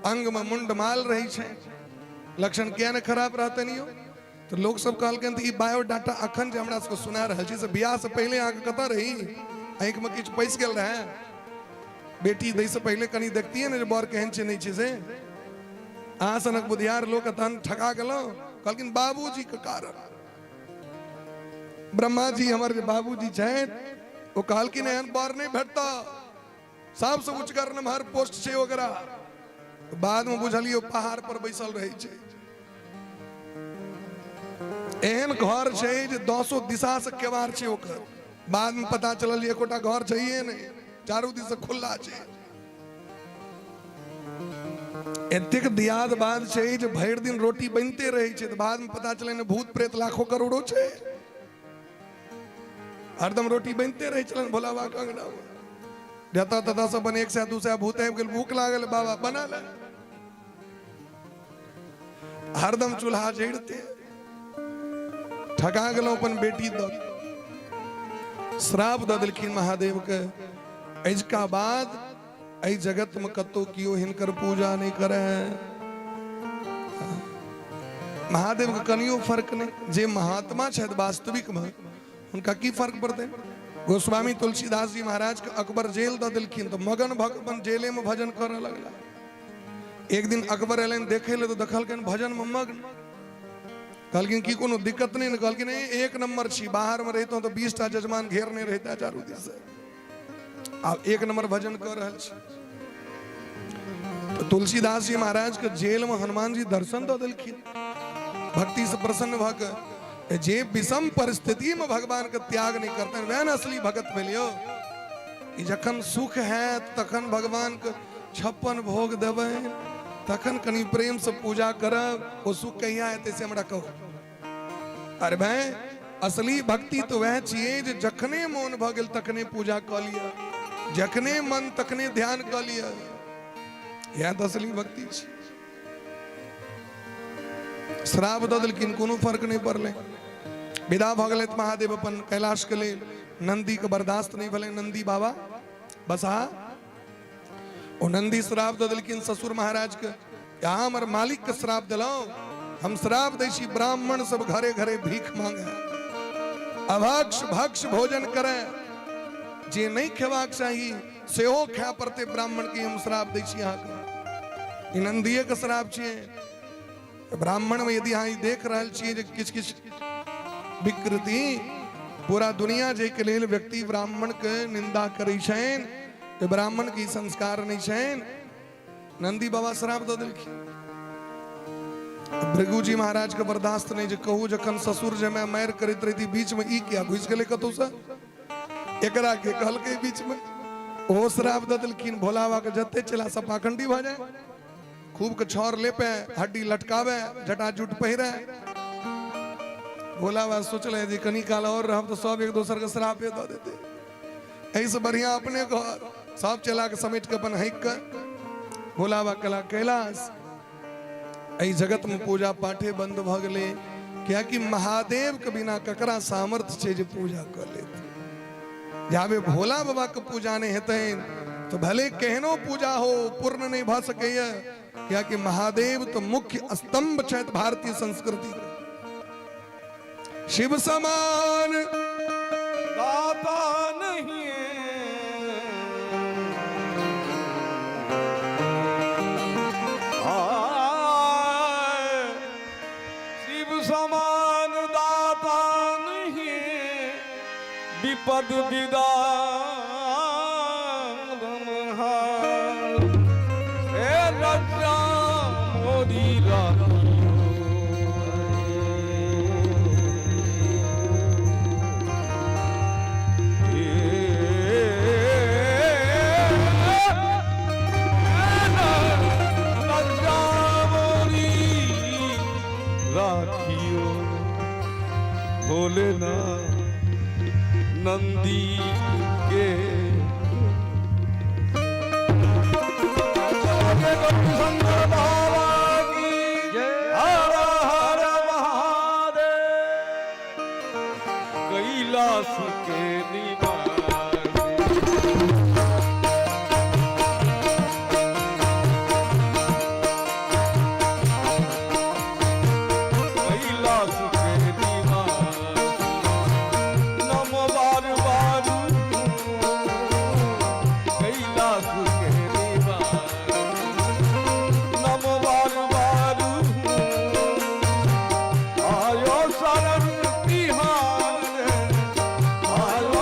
अंग में मुंड माल रही छे, लक्षण क्या ने खराब रहते नहीं हो। तो लोग सब कहलकन ई बायोडाटा अखन जे हमरा सबको सुना रहल छी से बियाह से पहले आके कता रही आंख में किछ पैस गेल रहे। बेटी दै से पहले कनी देखती है ना बर केहन छै नहीं छै से। अहाँ सनक बुधियार लोग तहन ठका गेलो। कहलकिन बाबूजी के कारण ब्रह्मा जी हमर जे बाबूजी छै वो कहल कि नहीं बार नहीं भेटता साफ से उच्च कर हर पोस्ट छे वगैरह बाद में बुझलियो पहाड़ पर बैसल रहे छे एहन घर छे जे 200 दिशा से केवार छे ओकर बाद में पता चलल एकोटा घर चाहिए नहीं चारों दिशा खुला छे एतेक दियाद बाद छे जे भर दिन रोटी बनते रहे छे तो बाद में पता चले ने भूत प्रेत लाखों करोड़ों छे हरदम रोटी बनते रहे चलन भोला बाबा कंगना देता तथा सब बने एक से दूसरा भूत है भूख लागल बाबा बना ले हरदम चूल्हा जड़ते ठगा गलो अपन बेटी द श्राप द दिलखिन महादेव के अजका बाद ऐ जगत में कतो कियो हिनकर पूजा नहीं करे महादेव के कनियो फर्क नहीं जे महात्मा छथि वास्तविक में उनका की फर्क पड़ते गोस्वामी तुलसीदास जी महाराज के अकबर जेल द दिलखिन तो मगन भगवान जेले में भजन करे लगला एक दिन अकबर एलन देखे ले तो देखलखिन भजन में मग्न कहलखिन की कोनो दिक्कत नहीं कहलखिन एक नंबर छी बाहर में रहतो तो 20 टा जजमान घेरने रहता चारों दिस से आप एक नंबर भजन कर रहल छी तो तुलसीदास जी महाराज के जेल में हनुमान जी दर्शन द दिलखिन भक्ति से प्रसन्न भक जे विषम परिस्थिति में भगवान के त्याग नहीं करते हैं वह असली भगत भेलियो जखन सुख है तखन भगवान के 56 भोग देवे तखन कनी प्रेम से पूजा करब वो सुख कहिया हेतै से हमरा कहो अरे भाई असली भक्ति तो वह छिए जे जखने मोन भ गेल तखने पूजा क लिया जखने मन तखने ध्यान क लिया यह तो असली भक्ति छी श्राप द देलखिन कोनो फर्क नहीं पड़ले विदा भ गेलैथ महादेव अपन कैलाश के लेल नंदी के बर्दाश्त नहीं भले नंदी बाबा बस हाँ ओ नंदी श्राप द देलखिन ससुर महाराज के यहाँ हमर मालिक के श्राप दिलो हम श्राप दै छी ब्राह्मण सब घरे घरे भीख मांगे अभक्ष भक्ष भोजन करे जे नहीं खेबाक चाहिए सेहो खाय पड़ते ब्राह्मण के हम श्राप दै छी यहाँ के नंदिये के श्राप छिए ब्राह्मण में यदि यहाँ देख रहा छे किछ किछ विकृति पूरा दुनिया जे के लेल व्यक्ति ब्राह्मण के निंदा करे छेन तो ब्राह्मण की संस्कार नहीं छेन नंदी बाबा श्राप द देलखिन भृगु जी महाराज के बर्दाश्त नहीं जे कहू जखन ससुर जे मैं मार करैत रही बीच में ई किया घुस गेले कतौ से एकरा के कहल के बीच में ओ श्राप द देलखिन भोला बाबा के जते चला सपाखंडी भ जाए खूब के छौर लेपे हड्डी लटकावे जटा जुट पहिरे भोला बाबा सोचले जी कनी काल और रहब तो सब एक दूसर के श्रापे दे देते ऐसे बढ़िया अपने घर सब चला के समेट के अपन हैक कर भोला बाबा कला कैलाश ऐ जगत में पूजा पाठे बंद भ गेले क्या कि महादेव के बिना ककरा सामर्थ्य छे जे पूजा कर लेते जाबे भोला बाबा के पूजा नहीं हेतै तो भले कहनो पूजा हो पूर्ण नहीं भ सकैया क्या कि महादेव तो मुख्य स्तंभ छथि भारतीय संस्कृति शिव समान दाता नहीं शिव समान दाता नहीं विपद विदा भोलेना नंदी के शंकर बाबा की हर हर महादेव कैलाश के आयो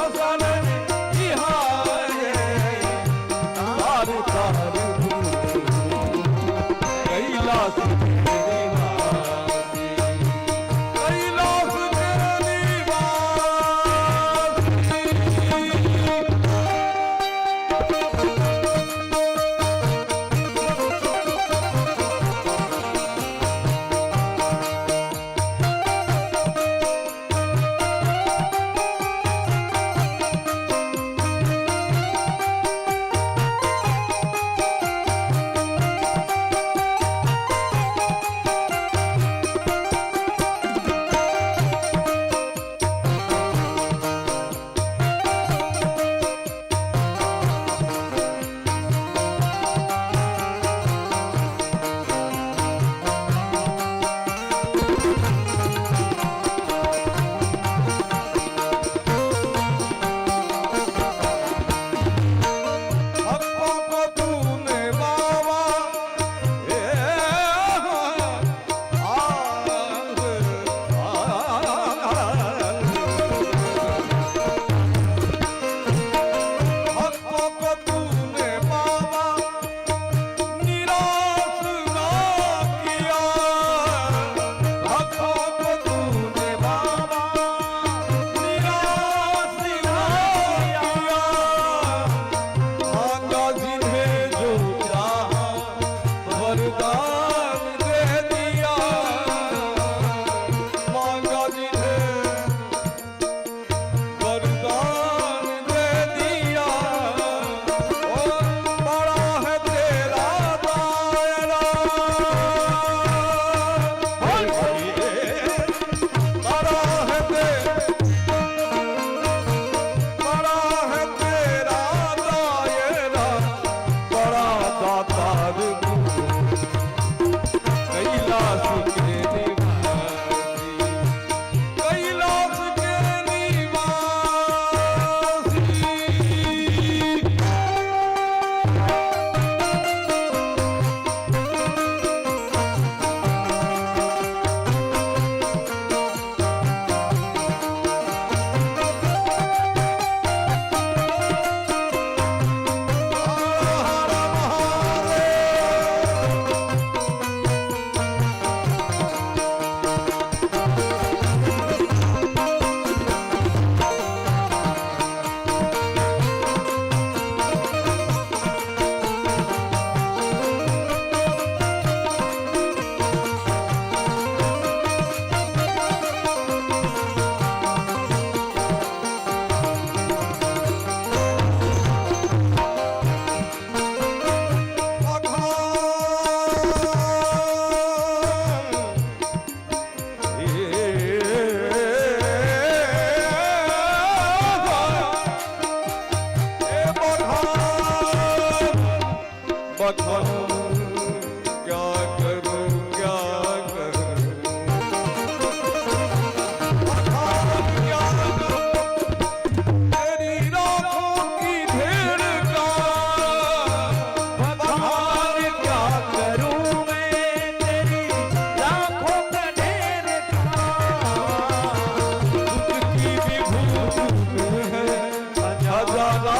शरण बताऊं क्या करूं क्या करूं क्या करूं तेरी राहों की ढेर का बखान क्या करूं मैं तेरी राहों का ढेर का तुझकी विभूति है खजाना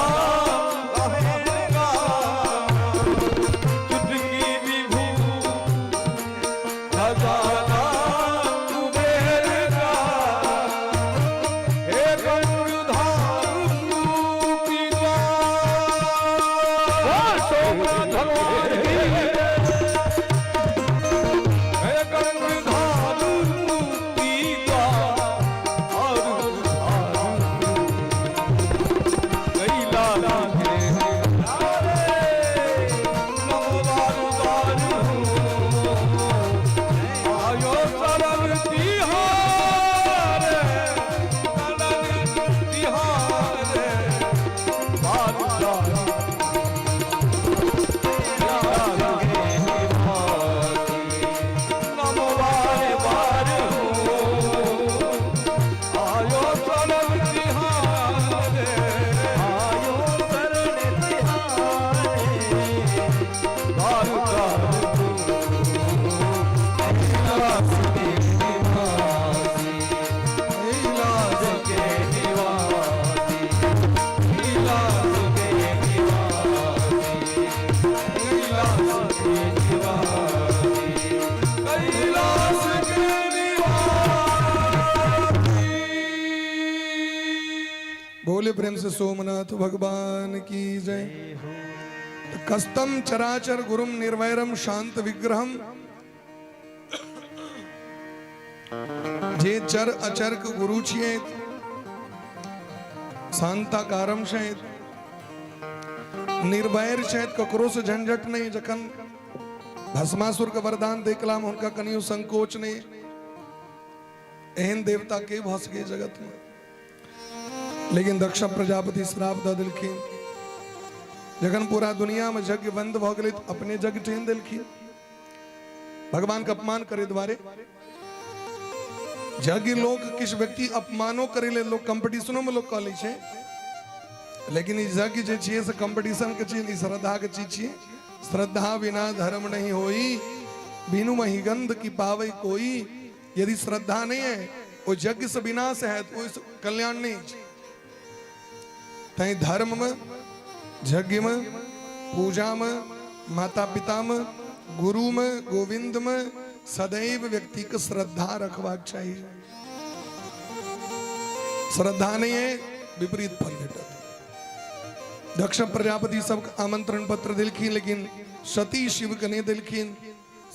बोले प्रेम से सोमनाथ भगवान की जय। कस्तम चराचर गुरुम निर्वैरम शांत विग्रहम जे चर अचर के गुरु छिए शांताकारम शायद निर्वैर शायद ककरो से झंझट नहीं। जखन भस्मासुर का वरदान देखलाम उनका कनियो संकोच नहीं। एहन देवता के भस गए जगत में। लेकिन दक्ष प्रजापति श्राप द दिलखिन जखन पूरा दुनिया में यज्ञ बंद भ गए तो अपने यज्ञ टेन दिलखिन भगवान का अपमान करे द्वारे। यज्ञ लोग किस व्यक्ति अपमानो करे ले लोग कंपटीशनों में लोग कॉलेज है। लेकिन इस यज्ञ जे छिए से कंपटीशन के चीज श्रद्धा के चीज छिए। श्रद्धा बिना धर्म नहीं होई बिनु मही गंध की पावई कोई। यदि श्रद्धा नहीं है वो यज्ञ से विनाश है तो कल्याण नहीं। तई धर्म में यज्ञ में पूजा में माता पिता में गुरु में गोविंद में सदैव व्यक्ति को श्रद्धा रखवाक चाहिए। श्रद्धा नहीं है विपरीत फल भेटत। दक्ष प्रजापति सब आमंत्रण पत्र दिलखिन लेकिन सती शिव के नहीं दिलखिन।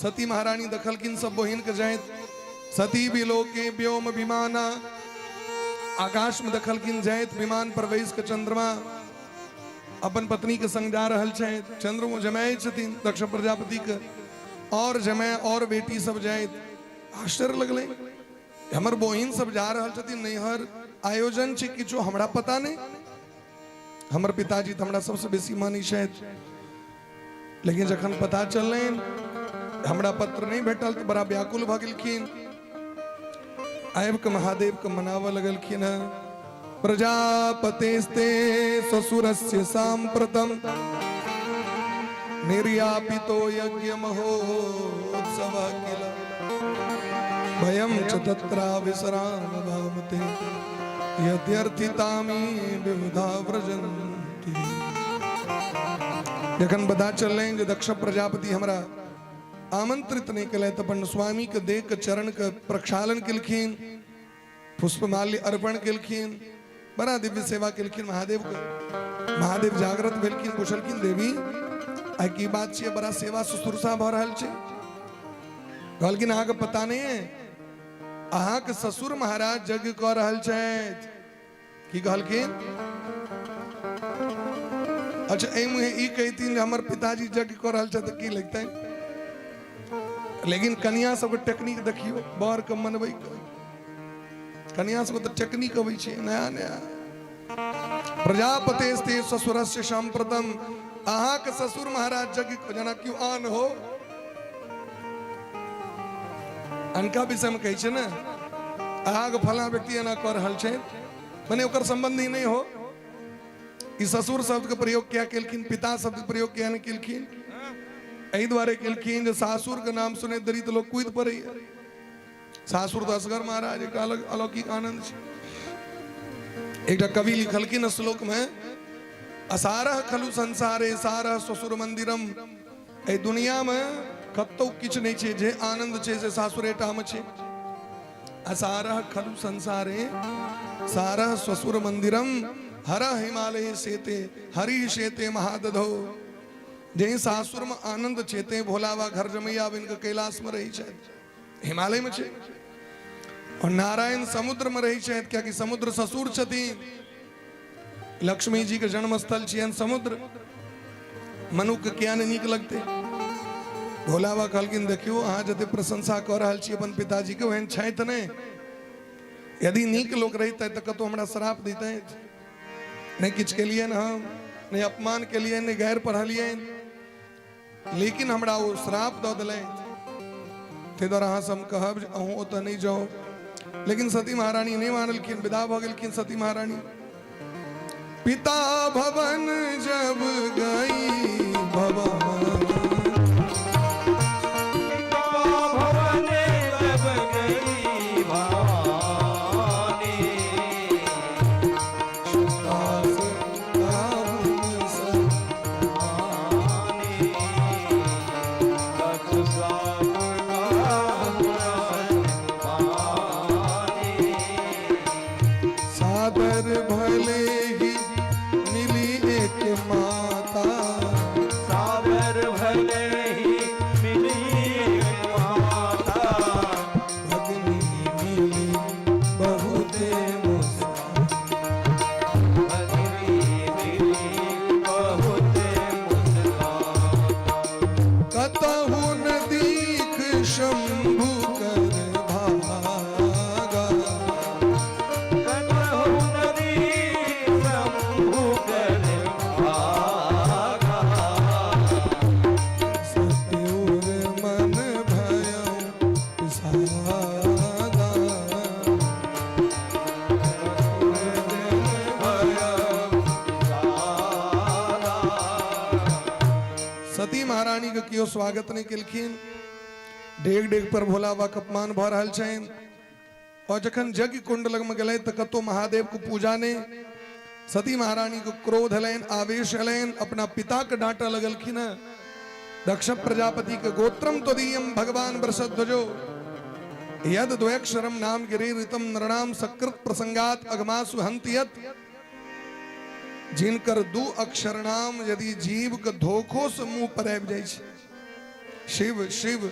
सती महारानी दखलखिन सब बहिन के जाए। सती भी लोके व्योम विमाना आकाश में दखलखिन जायत। विमान पर वैस के चंद्रमा अपन पत्नी के संग जा रहल छे। चंद्रमा जमाए छथिन दक्ष प्रजापति के और जमाए और बेटी सब जायत। आश्चर्य लगले हमर बहिन सब जा रहल छथिन नैहर आयोजन छे किछो हमरा पता नहीं। हमर पिताजी तो हमरा सबसे बेसी मानी शायद। लेकिन जखन पता चलले हमरा पत्र नहीं भेटल तो बड़ा व्याकुल भ गेलखिन। आयब के महादेव के मनाव लगलखिन। प्रजापतेस्ते ससुरस्य सांप्रतम निर्यापितो यज्ञ महोत्सव किल भयं च तत्रा विसराम भामते यद्यर्थितामि विबुधा व्रजन्ति। जखन पता चलें दक्ष प्रजापति हमरा आमंत्रित नहीं कले तपन स्वामी के देख चरण के प्रक्षालन किलखिन पुष्पमाल्य अर्पण किलखिन बड़ा दिव्य सेवा किलखिन महादेव के। महादेव जागृत भेलखिन पूछलखिन देवी आई की बात छे बड़ा सेवा शुश्रूषा भ रहल छे। कहलखिन अहाँ के पता नहीं है अहाँ के ससुर महाराज यज्ञ क रहल छथि। की कहलखिन अच्छा ए मुहे ई कहतीन हमर पिताजी यज्ञ क रहल छथि की लगतै। लेकिन कन्या सबके टेक्निक देखियो बर के मनबै कन्या सबके तो टेक्निक अबै छै नया नया। प्रजापतेस्ते ससुरस्य सांप्रतम अहा के ससुर महाराज जग को जना क्यों आन हो अनका विषय में कहे ना अहा के फला व्यक्ति एना कर रहल छै मने ओकर संबंधी नहीं हो ई ससुर शब्द के प्रयोग क्या केलखिन पिता शब्द के प्रयोग क्या नहीं केलखिन एहि द्वारे केलखिन जे सासुर के नाम सुने दरिद्र लोग कूद पड़े सासुर तो असगर महाराज एक अलग अलौकिक आनंद छै एक कवि लिखलखिन श्लोक में असारह खलु संसारे सारह ससुर मंदिरम ए दुनिया में कतौ किछ नहीं छे जे आनंद छे से सासुरेटा में छे असारह खलु संसारे सारह ससुर मंदिरम हर हिमालय सेते हरि शेते महादधो जे सासुर में आनंद चेते भोलावा घर जमैया इनका कैलाश में रही छे हिमालय में छे और नारायण समुद्र में रही छे क्या कि समुद्र ससुर छथिन लक्ष्मी जी के जन्म स्थल छियन समुद्र मनु के क्या नहीं नीक लगते भोलावा कहलखिन देखियो अहाँ जते प्रशंसा कर रहल छी अपन पिताजी के ओहन छैथ नहीं यदि नीक लोग रहते तो कतो हमरा श्राप देते नहीं किछ के लिए न हम नहीं अपमान के लिए नहीं गैर पढ़लिए लेकिन हमरा वो श्राप दो दिले ते द्वारा अहाँ हम कहब अहूँ ओतऽ नहीं जाओ लेकिन सती महारानी नहीं मानलखिन विदा भ गेलखिन सती महारानी पिता भवन जब गई भवन कियो स्वागत नहीं केलखिन डेग डेग पर भोला बा अपमान भ रहल छन और जखन यज्ञ कुंड लग में गए तो कतो महादेव को पूजा ने सती महारानी को क्रोध हलन आवेश हलन अपना पिता के डांटा लगलखिन दक्ष प्रजापति के गोत्रम त्वदीयम भगवान वृषध्वजो यद द्वयक्षरम नाम गिरे ऋतम नरणाम सकृत प्रसंगात अगमासु हंतियत जिनकर दू अक्षर नाम यदि जीव के धोखो से मुंह पर आबि जाय छै शिव शिव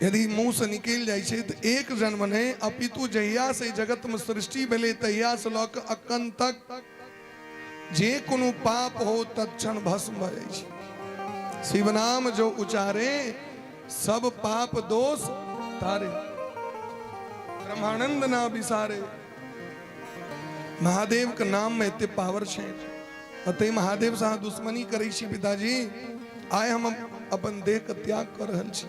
यदि मुंह से निकल जाय छै तो एक जन्म ने अपितु जहिया से जगत में सृष्टि भेले तहिया से लक अखन तक जे कोनो पाप हो तत्क्षण भस्म भ जाय छै शिव नाम जो उचारे सब पाप दोष तारे ब्रह्मानंद ना बिसारे महादेव के नाम में इतने पावर छे अतः महादेव साथ दुश्मनी करे छी पिताजी आए हम अपन देह के त्याग कर रहल छी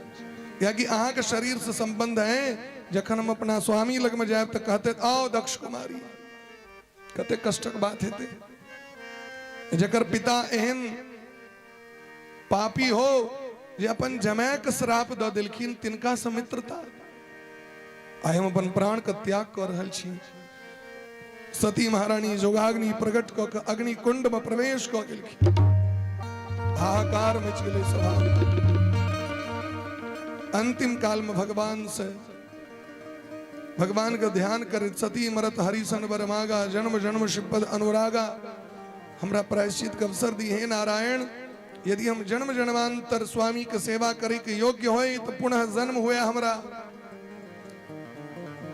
या कि अहाँ के शरीर से संबंध है जखन हम अपना स्वामी लग में जाए तो कहते आओ दक्ष कुमारी कते कष्टक बात हेते जकर पिता एहन पापी हो जे अपन जमाय के श्राप द देलखिन तिनका से मित्रता आए हम अपन प्राण के त्याग कर रहल छी सती महारानी जोगाग्नि प्रकट क के अग्नि कुंड में प्रवेश क गेलखिन हाहाकार मच गेलै सभा अंतिम काल में भगवान से भगवान का ध्यान कर सती मरत हरिशन वर मागा जन्म जन्म शिवपद अनुरागा हमरा प्रायश्चित के अवसर दी हे नारायण यदि हम जन्म जन्मांतर स्वामी के सेवा करे के योग्य होए तो पुनः जन्म हुआ हमरा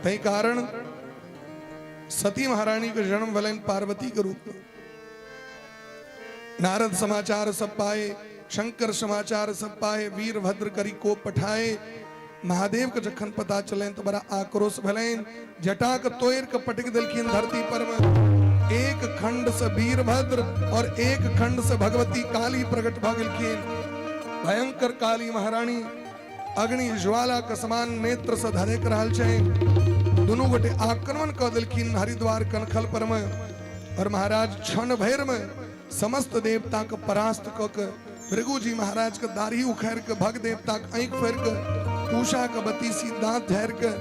तै कारण सती महारानी के जन्म भलन पार्वती के रूप में नारद समाचार सब पाए शंकर समाचार सब पाए वीरभद्र करी को पठाए महादेव के जखन पता चले तो बड़ा आक्रोश भलन जटा के तोड़ के पटक दिलखिन धरती पर में एक खंड से वीरभद्र और एक खंड से भगवती काली प्रकट भ गेलखिन। भयंकर काली महारानी अग्नि ज्वाला के समान नेत्र से धड़क रहल छै। दोनों गोटे आक्रमण क देलखिन हरिद्वार कनखल पर में और महाराज क्षण भर में समस्त देवता के परास्त क के भृगु जी महाराज के दाढ़ी उखाड़ के भग देवता के आंख फेर के उषा के बतीसी दांत झाड़ के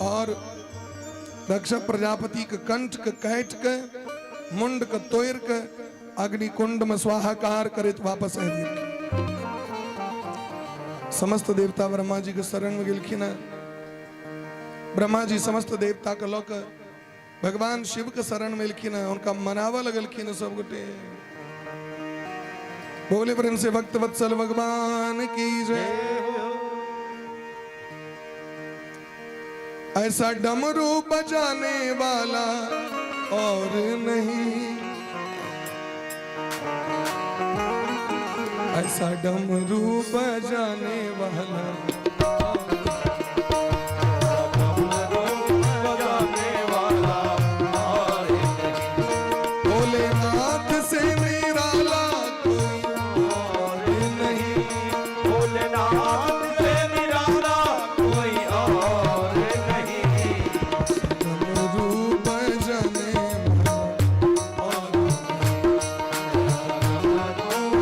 और दक्ष प्रजापति के कंठ के काट के मुंड के तोड़ के अग्नि कुंड में स्वाहाकार करित वापस आ गेल। समस्त देवता ब्रह्मा जी के शरण में गेलखिन। ब्रह्मा जी समस्त देवता के लोक भगवान शिव के शरण में एलखिन। उनका मनावा लगलखिन सब गोटे। बोले प्रेम से भक्त वत्सल भगवान की जय। ऐसा डमरू बजाने वाला और नहीं, ऐसा डमरू बजाने वाला भोलेनाथ से निराला कोई और नहीं, भोलेनाथ से निराला कोई और नहीं। डमरू बजाने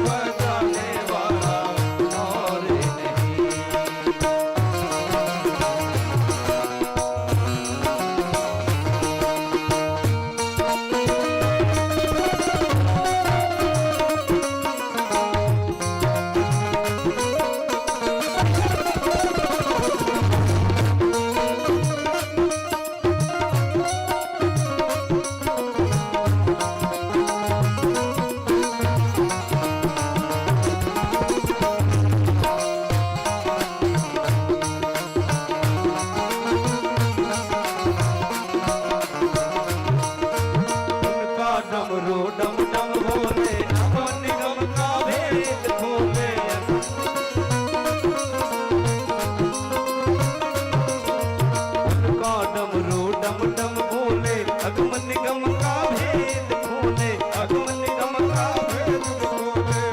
बजाने वाला और नहीं। उनका डमरू डम डम बोले, नगम निगम का भेद खोले। उनका डमरू डम डम बोले, अगम निगम का भेद खोले, अगम निगम का भेद खोले।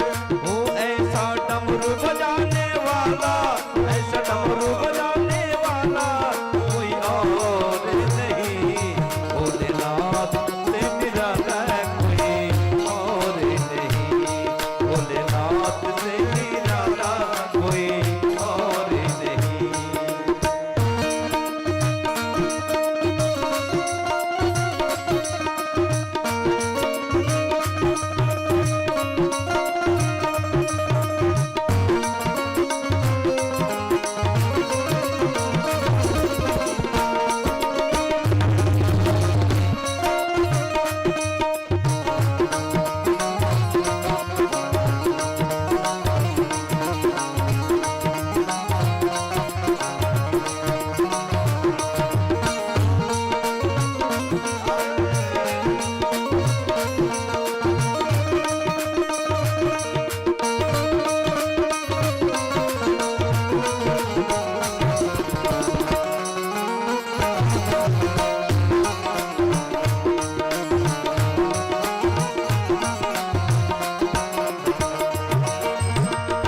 वो ऐसा डमरू बजाने वाला, ऐसा डमरू बजाने वाला कोई और नहीं। भोलेनाथ से निराला कोई और नहीं, भोलेनाथ से निराला कोई और नहीं।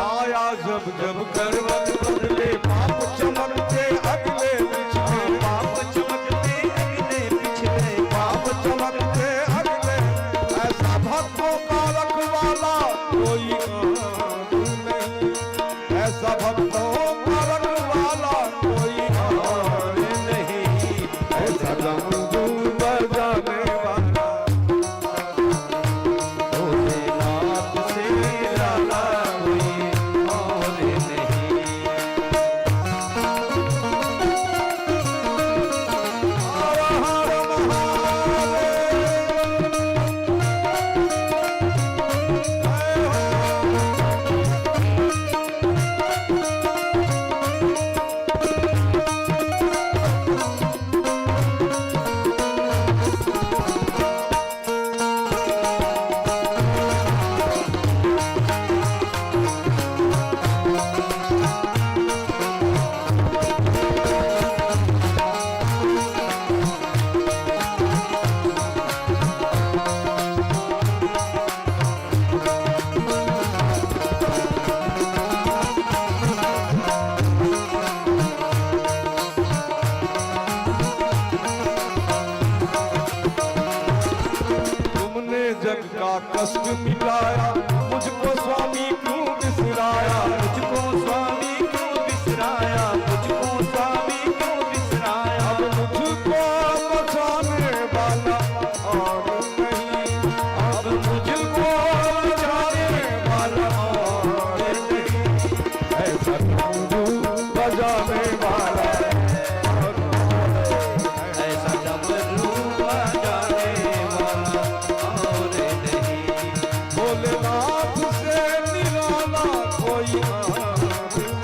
आया जब जब करवट बदले, पाप चमकते अगले पिछले, पाप चमकते अगले पिछले, पाप चमकते अगले। ऐसा भक्तों का रखवाला कोई और नहीं, ऐसा भक्तों का रखवाला कोई और नहीं। ऐसा डमरू बजाने वाला भोलेनाथ से निराला कोई और नहीं। हर हर महादेव। तुमने जग का कष्ट मिटाया, मुझको स्वामी क्यों बिसराया, मुझको स्वामी क्यों बिसराया, मुझको स्वामी क्यों बिसराया। अब मुझको बचाने वाला और नहीं, अब मुझको बचाने वाला और नहीं, ऐसा डमरू बजाने वाला और नहीं, ऐसा डमरू बजाने वाला और नहीं। भोलेनाथ से निराला कोई और नहीं,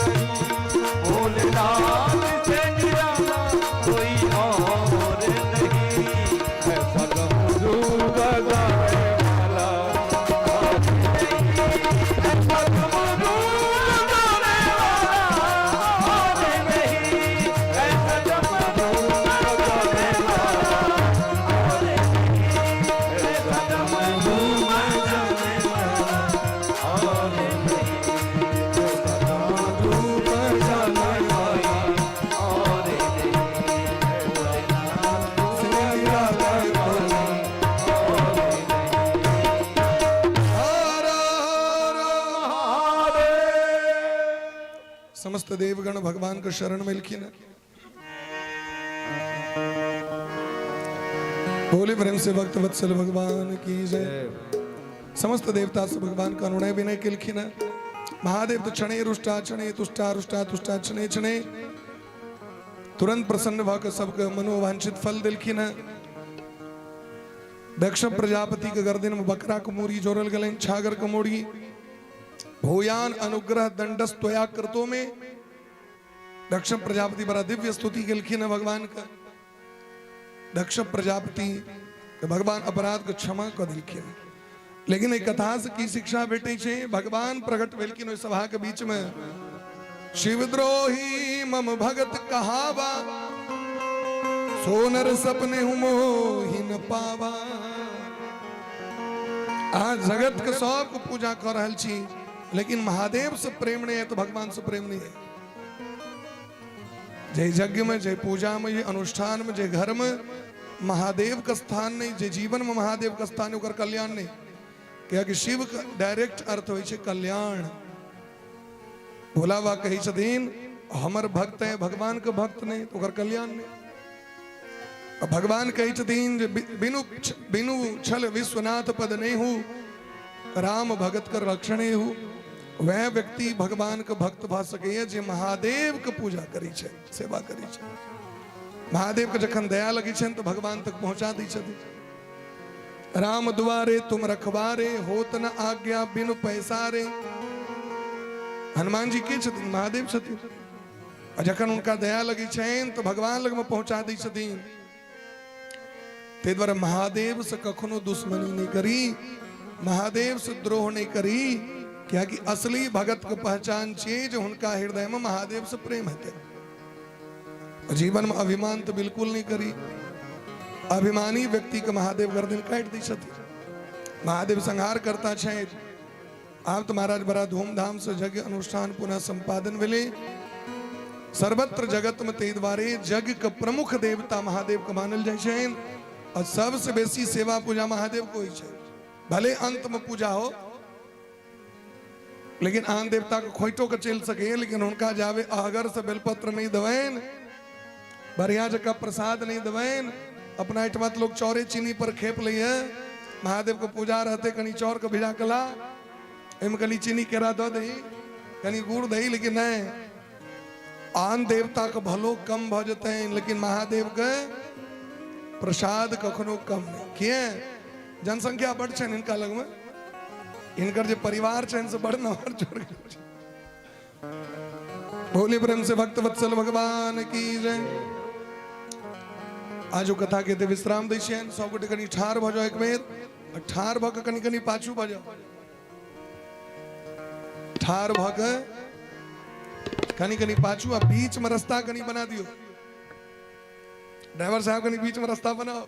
भोलेनाथ से निराला कोई और नहीं, ऐसा डमरू बजाने वाला और नहीं, ऐसा डमरू बजाने वाला और नहीं, ऐसा डमरू बजाने वाला और नहीं, ऐसा डमरू बजाने वाला और नहीं, ऐसा डमरू बजाने वाला और नहीं, से निराला कोई और नहीं। हर हर महादेव। समस्त देवगण भगवान को शरण मिलखिन। बोले प्रेम से भक्त वत्सल भगवान की जय। समस्त देवता से भगवान का अनुनय विनय किलखिन। महादेव तो क्षणे रुष्टा क्षणे तुष्टा रुष्टा तुष्टा क्षणे क्षणे तुरंत प्रसन्न भक सबके मनोवांछित फल दिलखिन। दक्ष प्रजापति के गर्दन में बकरा कुमोरी जोरल गलेन छागर कमोड़ी भूयान अनुग्रह दंडस त्वया कृतो में। दक्ष प्रजापति बड़ा दिव्य स्तुति किलखिन है भगवान का। दक्ष प्रजापति के भगवान अपराध को क्षमा कर दिलखिन। लेकिन एक कथा से की शिक्षा बेटे छे भगवान प्रकट भेलखिन ओइ सभा के बीच में। शिवद्रोही मम भगत कहावा, सोनर सपने हूँ मोहि न पावा। आज जगत के सब को पूजा कर रहल छी, लेकिन महादेव से प्रेम नहीं है तो भगवान से प्रेम नहीं है। जय यज्ञ में, जय पूजा में, जय अनुष्ठान में, जय घर में महादेव का स्थान नहीं, जय जीवन में महादेव का स्थान ओकर कल्याण नहीं। क्या कि शिव का डायरेक्ट अर्थ होय छे कल्याण। भोला बाबा कही छथिन हमर भक्त है, भगवान के भक्त नहीं तो ओकर कल्याण नहीं। अब भगवान कही छथिन जे बिनु बिनु छल विश्वनाथ पद नहीं हूँ, राम भगत कर रक्षणे हूँ। वह व्यक्ति भगवान के भक्त भ सके जे महादेव के पूजा करी छे, सेवा करी छे। महादेव के जखन दया लगी छे तो भगवान तक पहुंचा दी छथिन। राम दुआरे तुम रखवारे, होत न आज्ञा बिनु पैसारे। हनुमान जी के छथिन, महादेव छथिन। और जखन उनका दया लगी छेन तो भगवान लग में पहुंचा दी छथिन। ते द्वारा महादेव से कखनो दुश्मनी नहीं करी, महादेव से द्रोह नहीं करी। क्या कि असली भगत के पहचान छे जो उनका हृदय में महादेव से प्रेम है। जीवन में अभिमान तो बिल्कुल नहीं करी। अभिमानी व्यक्ति के महादेव गर्दन काट दी छथि। महादेव संहार करता छे। आप तो महाराज बड़ा धूमधाम से यज्ञ अनुष्ठान पुनः संपादन भेले। सर्वत्र जगत में ते द्वारे जग के प्रमुख देवता महादेव के मानल जाय छे। और सबसे बेसी सेवा पूजा महादेव को ही छे। भले अंत में पूजा हो, लेकिन आन देवता को खोइटो के चल सके, लेकिन उनका जावे अगर से बेलपत्र नहीं दवैन, बढ़िया जगह प्रसाद नहीं दवैन। अपना इटमत लोग चौरे चीनी पर खेप लिए। महादेव को पूजा रहते कनी चौर को भिजा कला, इम कनी चीनी केरा दो दही, कनी गुड़ दही, लेकिन नहीं। आन देवता को भलो कम भ जते हैं, लेकिन महादेव के प्रसाद कखनो कम नहीं। किए जनसंख्या बढ़ छे इनका लग में, इनकर जो परिवार छे इनसे बढ़ नवर जोड़ के। भोले प्रेम से भक्त वत्सल भगवान की जय। आज कथा कहते विश्राम दै छियनि। सब गोटे कनी ठाढ़ भ जाओ एक बेर। ठाढ़ भ के कनी कनी पाछू भ जाओ। ठाढ़ भ के कनी कनी पाछू आ बीच में रास्ता कनी बना दियो। ड्राइवर साहब कनी बीच में रास्ता बनाओ।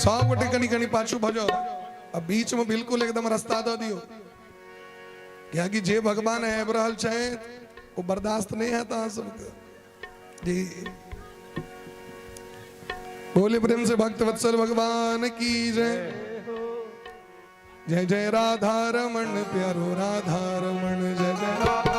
सब गोटे कनी कनी पाछू भ जाओ। अब बीच में बिल्कुल एकदम रास्ता दो दियो। क्या कि जे भगवान है रहल छे वो बर्दाश्त नहीं है ता सबके। जी बोले प्रेम से भक्त वत्सल भगवान की जय। जय जय राधा रमण प्यारो राधा रमण जय जय राधा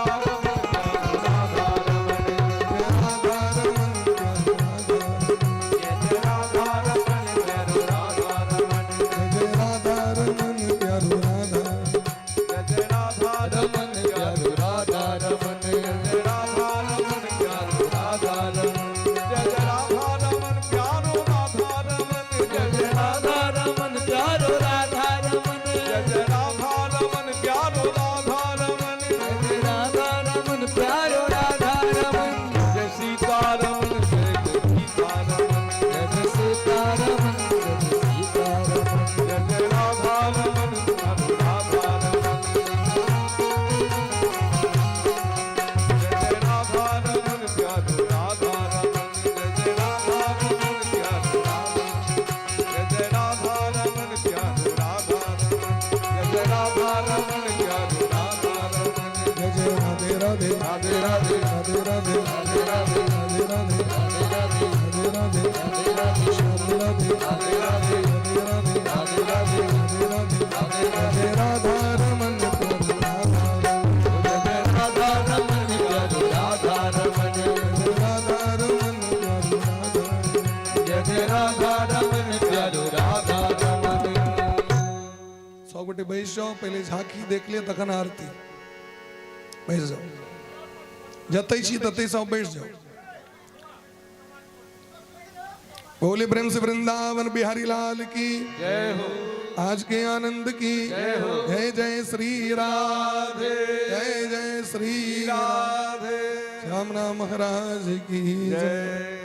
बैठ जाओ, पहले झांकी देख लिया तखन आरती। बैठ जाओ, जतई छी ततई सब बैठ जाओ। बोले प्रेम से वृंदावन बिहारी लाल की जय हो। आज के आनंद की जय हो। जय जय श्री राधे, जय जय श्री राधे। श्यामना महाराज की जय।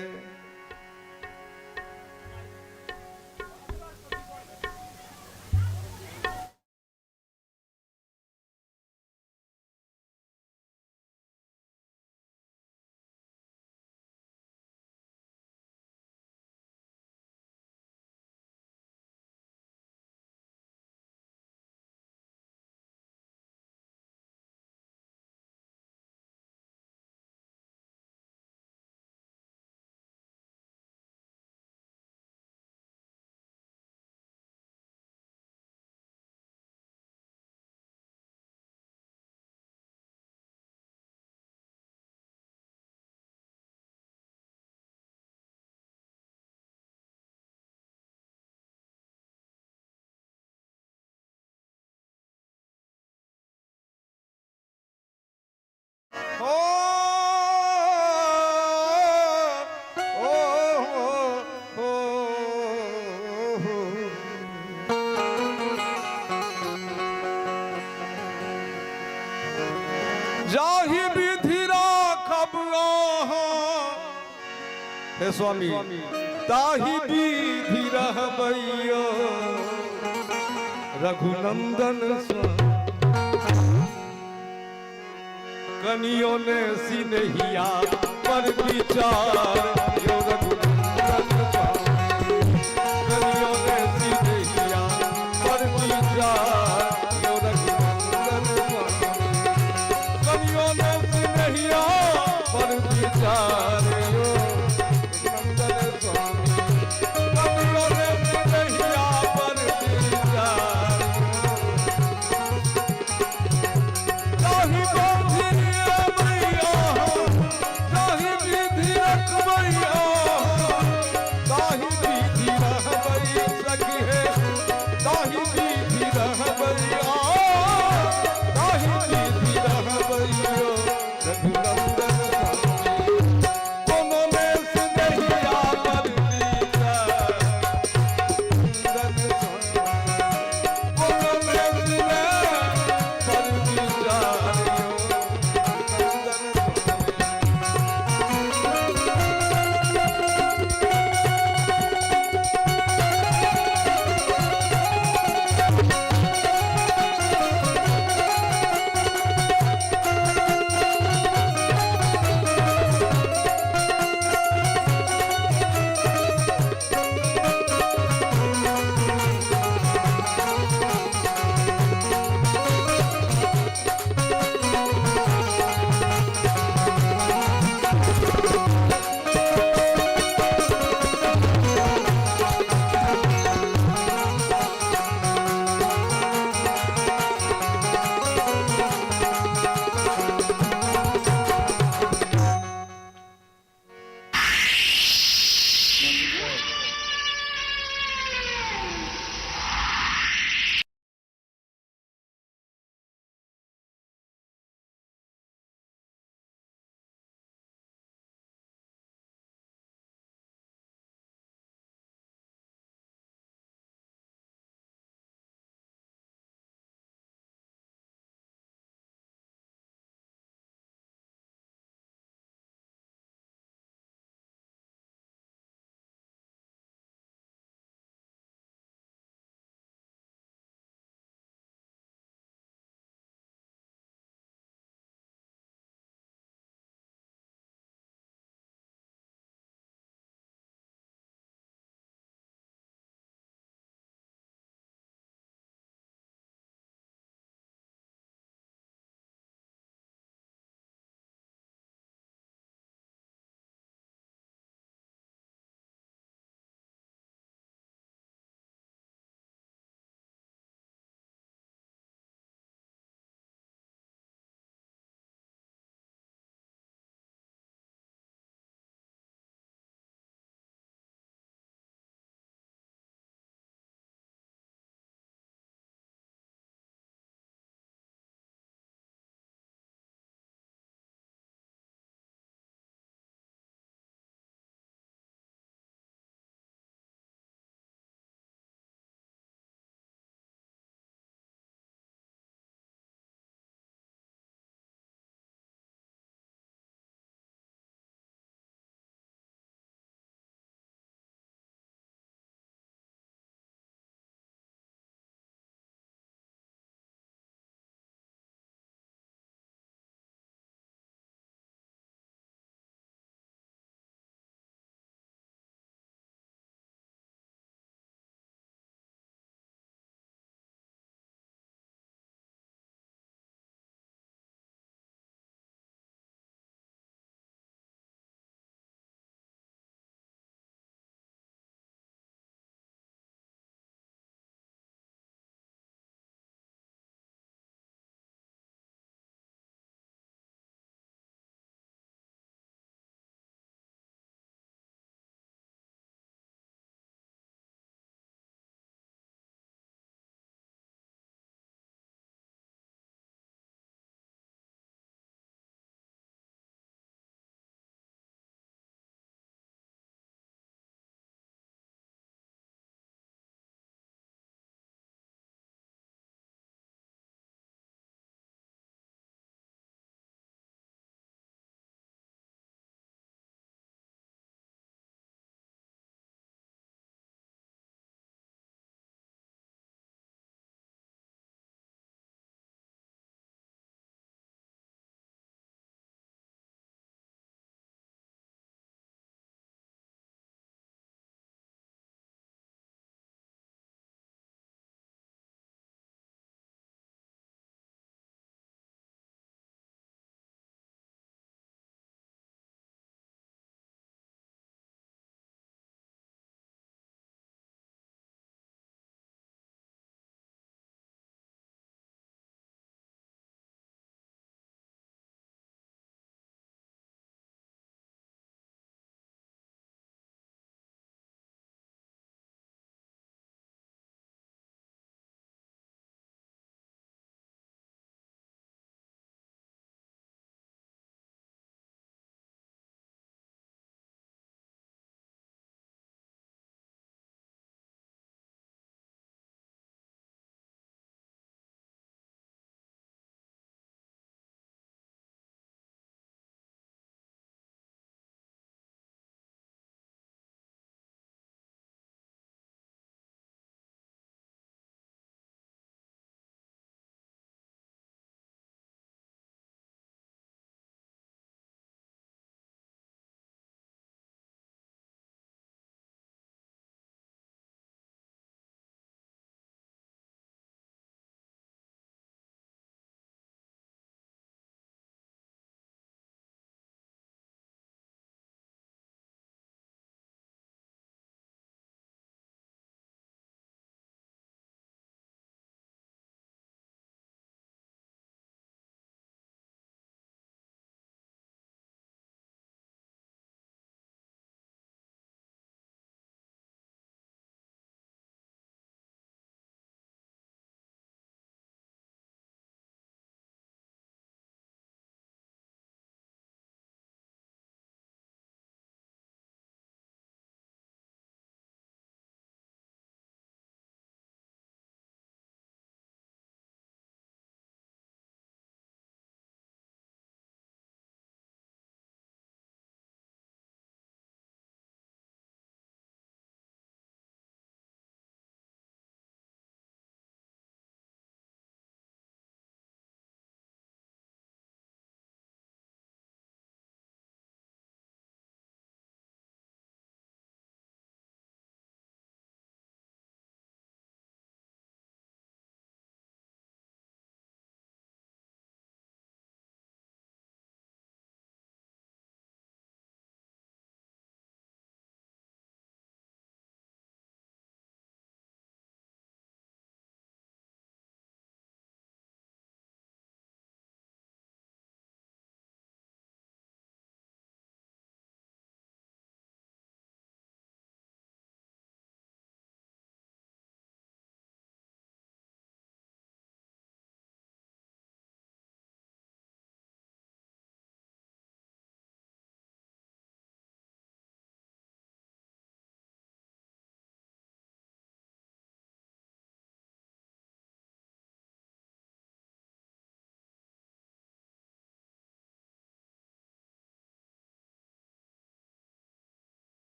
ओ ओ ओ जाहि विधि राखब हे स्वामी, ताहि विधि रहबैयो रघुनंदन स्वामी। कनियों ने सिनहिया पर विचार यो रघुनंदन स्वामी। कनियों ने सिनहिया पर विचार यो रघुनंदन स्वामी। कनियों ने सिनहिया पर विचार यो रघुनंदन स्वामी। कनियों ने सिनहिया पर विचार ताहि विधि रखबैया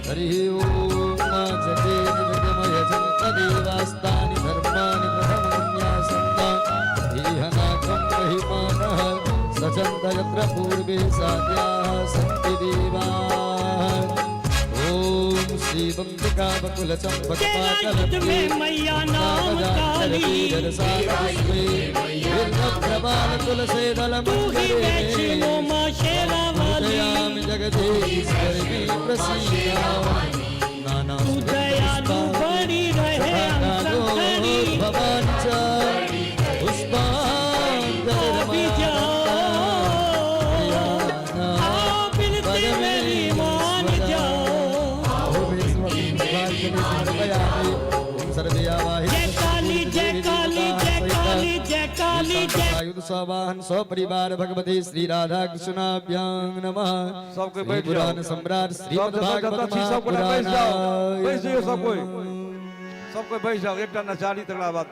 हरि ओम जगे जगमय जन्तदेवास्तानि धर्माणि प्रथमन्यासन्ना इहनाकं महिमानः सचन्त यत्र पूर्वे साध्याः सन्ति देवाः ओम श्री बंदिकावकुलचम्पकपाटलब्धे मैया नाम काली तू ही वैष्णो माँ शेरा वाली जगदीश्वरी प्रसीदा तू दयालु बड़ी रहे अंतरी भवानी च अभी जाओ बिनती मेरी मान जाओ जय काली जय काली जय काली जय काली जय आयुध सवाहन सपरिवार भगवती श्री राधा कृष्णाभ्यां नमः। सबको बैठ जाओ। पुराण सम्राट श्रीमद् भागवत सबको बैठ महापुराण जाओ, बैठ जाओ सब कोई बैठ जाओ, एक नचारी तगड़ा बात।